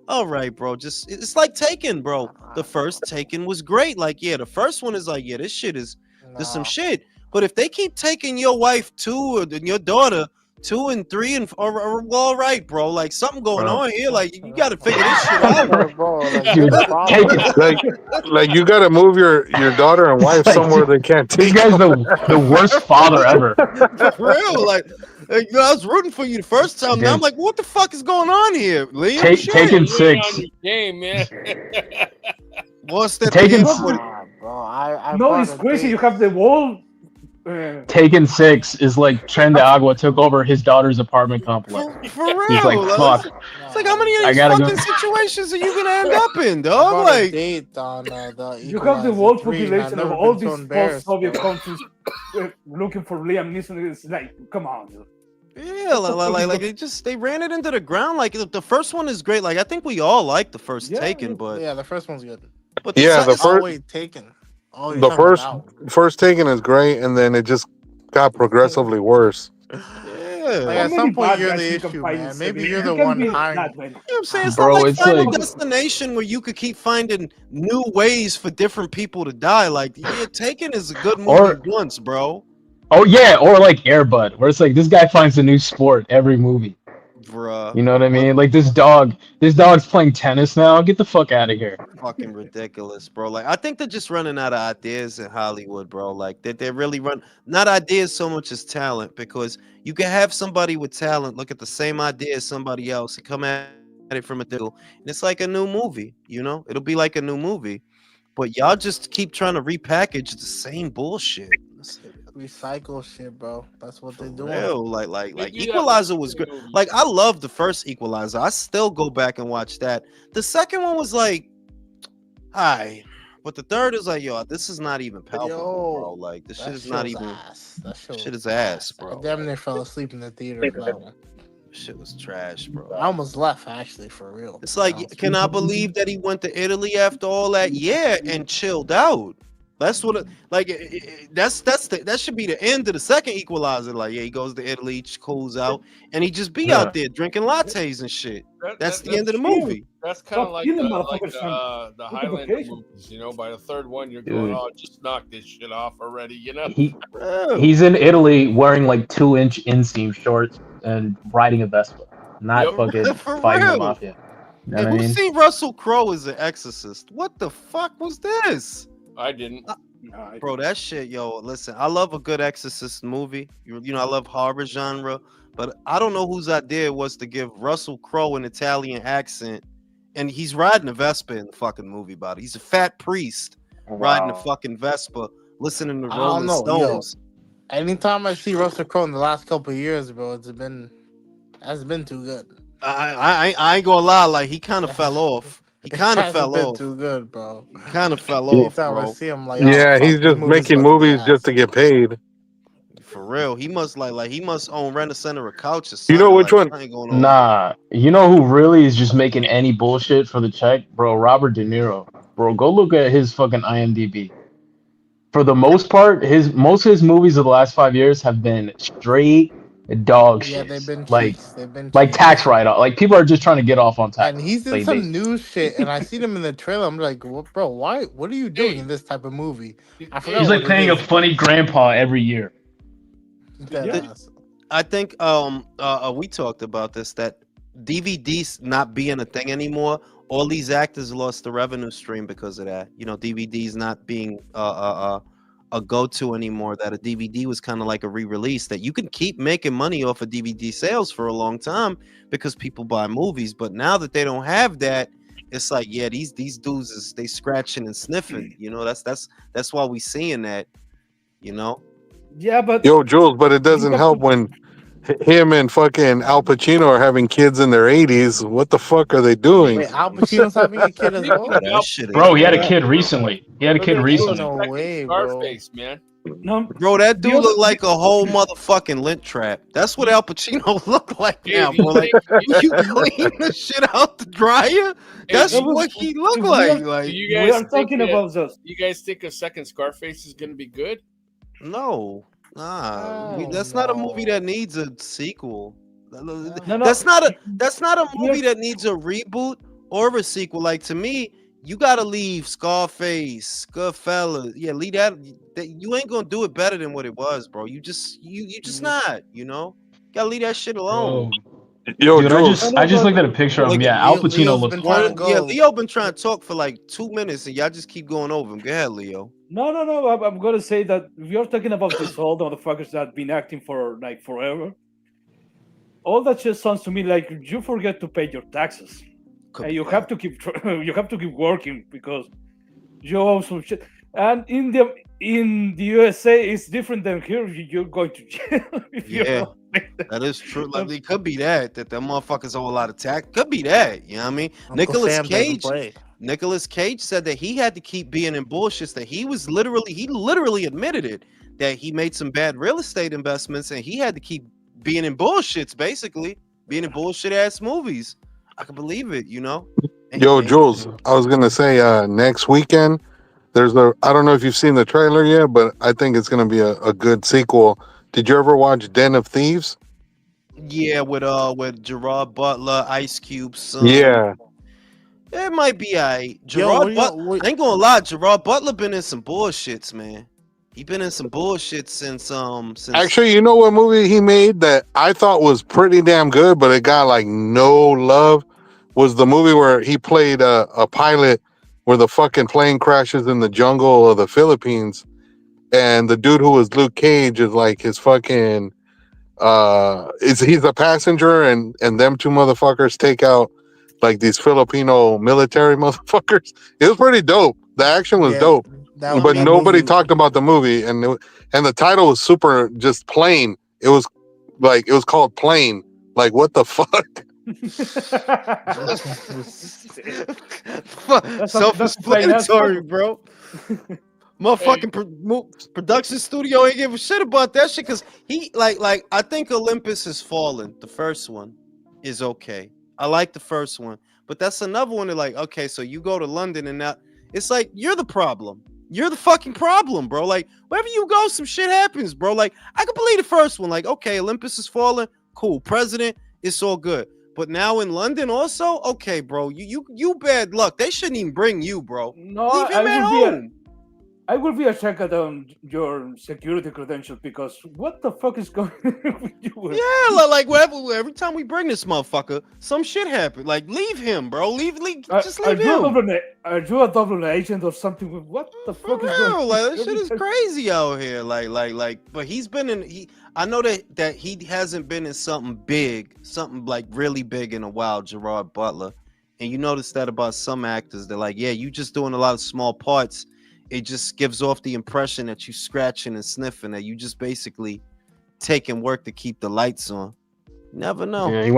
All right, bro. Just it's like Taken, bro. The first Taken was great. Like, yeah, the first one is like, yeah, this shit is there's some shit. But if they keep taking your wife 2 or your daughter 2 and 3 and or all right, bro. Like something going on here. Like you got to figure this shit out, bro. Like, Dude, take like you got to move your daughter and wife somewhere they can't This take. guy's the worst father ever. For real. Like you know, I was rooting for you the first time. Now I'm like, what the fuck is going on here, Liam? Taken 6. On your game, man. What's that? Taken bro. I No, it's crazy. You have the wall. Taken 6 is like Tren de Agua took over his daughter's apartment complex. For real. He's like, fuck. It's like, how many of I these gotta fucking go. situations are you gonna end up in, dog? Like, date on, the You have the world Equalizer 3, and I've population of never all been so these embarrassed, post-Soviet bro. countries looking for Liam Neeson. It's like, come on. Dude. yeah, like they ran it into the ground. Like the first one is great. Like I think we all like the first Taken, but Yeah, the first one's good. but Yeah, the second- first- Oh, wait, Taken. Oh, you're The talking first about- first Taken is great, and then it just got progressively worse. Like, yeah. at How some many point, bad you're guys the you can issue, find in man. Maybe Serbia? you're You the can one be hiring. that way. You know what I'm saying? It's Bro, not like it's Final like- Destination where you could keep finding new ways for different people to die. Like, yeah, Taken is a good movie Or- once, bro. Oh yeah, or like Air Bud, where it's like this guy finds a new sport every movie. Bruh. You know what I mean? Like this dog's playing tennis now. Get the fuck out of here. Fucking ridiculous, bro. Like I think they're just running out of ideas in Hollywood, bro. Like they're really not ideas so much as talent, because you can have somebody with talent look at the same idea as somebody else and come at it from a deal, and it's like a new movie. You know, it'll be like a new movie. But y'all just keep trying to repackage the same bullshit. Recycle shit, bro. That's what they're doing. Real, like They do that Equalizer with was good. movies. Like I love the first Equalizer. I still go back and watch that. The second one was like, hi, but the third is like, yo, this is not even palpable, bro. Like this shit That is not shit was even. ass. That Shit is ass, bro. I damn near fell asleep in the theater for that one. Shit was trash, bro. I almost left, actually, for real. It's like, can I believe that he went to Italy after all that? Yeah, and chilled out. That's what that should be the end of the second Equalizer. Like, yeah, he goes to Italy, cools out, and he just be out there drinking lattes and shit. That's the end of the movie. That's kind of Stop like killing the motherfuckers the from Highlander vacation. movies. You know, by the third one, you're going, Dude. oh, just knock this shit off already. You know. He's in Italy wearing like 2-inch inseam shorts and riding a Vespa, not Yep. fucking For fighting the real. mafia. You know Hey, what I who mean? seen Russell Crowe as an exorcist? What the fuck was this? I didn't. Bro, that shit, yo, listen, I love a good exorcist movie. You know, I love horror genre, but I don't know whose idea it was to give Russell Crowe an Italian accent, and he's riding a Vespa in the fucking movie about it. He's a fat priest riding a fucking Vespa, listening to I Rolling don't know, yo. Stones. Anytime I see Russell Crowe in the last couple of years, bro, that's been too good. I ain't gonna lie, like he kind of fell off. He kind of Hasn't fell been off. too good, bro. Kind of fell Every off, time I bro. see him, like, Yeah, oh, he's fuck, just this movie's making about to be movies just to get paid. For real, he must like he must own Rent a Center or couch or You something. know which like, one? I ain't going on. Nah, you know who really is just making any bullshit for the check, bro? Robert De Niro, bro. Go look at his fucking IMDb. For the most part, most of his movies of the last 5 years have been straight dog Yeah, shit. they've been Like cheats. They've been like cheats. tax write-off. Like people are just trying to get off on tax. And he's in Like, some new shit, and I seen him in the trailer. I'm like, bro, why? What are you doing in this type of movie? I forgot. he's what like playing it a is. funny grandpa every year. Dead ass. I think we talked about this, that DVDs not being a thing anymore. All these actors lost the revenue stream because of that. You know, DVDs not being a go-to anymore. That a DVD was kind of like a re-release, that you can keep making money off of DVD sales for a long time because people buy movies. But now that they don't have that, it's like, yeah, these dudes is they scratching and sniffing. You know, that's why we seeing that. You know. Yeah, but Yo, Jules, but it doesn't help when him and fucking Al Pacino are having kids in their 80s. What the fuck are they doing? Wait, Al Pacino's having a kid as well? That shit is Bro, he had a kid recently. He had a kid Look at recently. No second way, bro. Scarface, man. no, Bro, that dude The other- looked like a whole motherfucking lint trap. That's what Al Pacino looked like Dude, now, you bro. Like, think- you clean the shit out the dryer. That's that was- what he looked we like. are- Do Like, you we guys are talking think about this. you guys think a second Scarface is going to be good? no. That's not a movie that needs a sequel. No. That's not a movie that needs a reboot or a sequel. Like, to me, you gotta leave Scarface, Goodfellas. Yeah, leave that. You ain't gonna do it better than what it was, bro. You just not. You know, gotta leave that shit alone. Yo, Dude, Jules. I just looked at a picture of him. Yeah, Al Pacino Leo's looks been trying to fine. go. Yeah, Leo been trying to talk for like 2 minutes, and y'all just keep going over him. Go ahead, Leo. No. I'm gonna say that we are talking about these old motherfuckers that have been acting for like forever. All that shit sounds to me like you forget to pay your taxes, and you have to keep working because you owe some shit. And in the USA, it's different than here. You're going to jail. Yeah, that is true. Like, it could be that them motherfuckers owe a lot of tax. Could be that. You know what I mean? Nicolas Cage said that he had to keep being in bullshits. That he literally admitted it, that he made some bad real estate investments and he had to keep being in bullshits, basically being in bullshit ass movies. I can believe it, you know. Yo, Jules, I was gonna say next weekend I don't know if you've seen the trailer yet, but I think it's gonna be a good sequel. Did you ever watch Den of Thieves? Yeah, with Gerard Butler, Ice Cube, son. Yeah. It might be I ain't gonna lie, Gerard Butler been in some bullshits, man. He been in some bullshit since Actually, you know what movie he made that I thought was pretty damn good, but it got like no love? Was the movie where he played a pilot where the fucking plane crashes in the jungle of the Philippines, and the dude who was Luke Cage is like his fucking he's a passenger, and them two motherfuckers take out like these Filipino military motherfuckers. It was pretty dope. The action was dope, but nobody talked about the movie, and the title was super just plain. It was called Plain. Like, what the fuck? Self-explanatory, bro. Motherfucking production studio ain't give a shit about that shit, because he like I think Olympus Has Fallen, the first one, is okay. I like the first one, but that's another one that, like, okay, so you go to London and now it's like you're the problem. You're the fucking problem, bro. Like, wherever you go, some shit happens, bro. Like, I can believe the first one. Like, okay, Olympus Has Fallen, cool. President, it's all good. But now in London also, okay, bro, you bad luck. They shouldn't even bring you, bro. No, leave him at home. I will be a check on your security credentials, because what the fuck is going on with you? Yeah, like every time we bring this motherfucker, some shit happen. Like, leave him, bro. Just leave him. Are you a double agent or something? What the fuck is going on? Like, that shit is crazy out here. Like, but he's been in. I know that he hasn't been in something big, something like really big in a while. Gerard Butler, and you notice that about some actors. They're like, yeah, you just doing a lot of small parts. It just gives off the impression that you scratching and sniffing, that you just basically taking work to keep the lights on. Never know. Yeah, he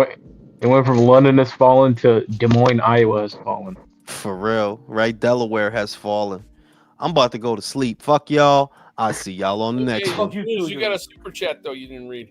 went from London Has Fallen to Des Moines, Iowa Has Fallen. For real, right? Delaware has fallen. I'm about to go to sleep. Fuck y'all. I'll see y'all on the next one. You got a super chat though you didn't read.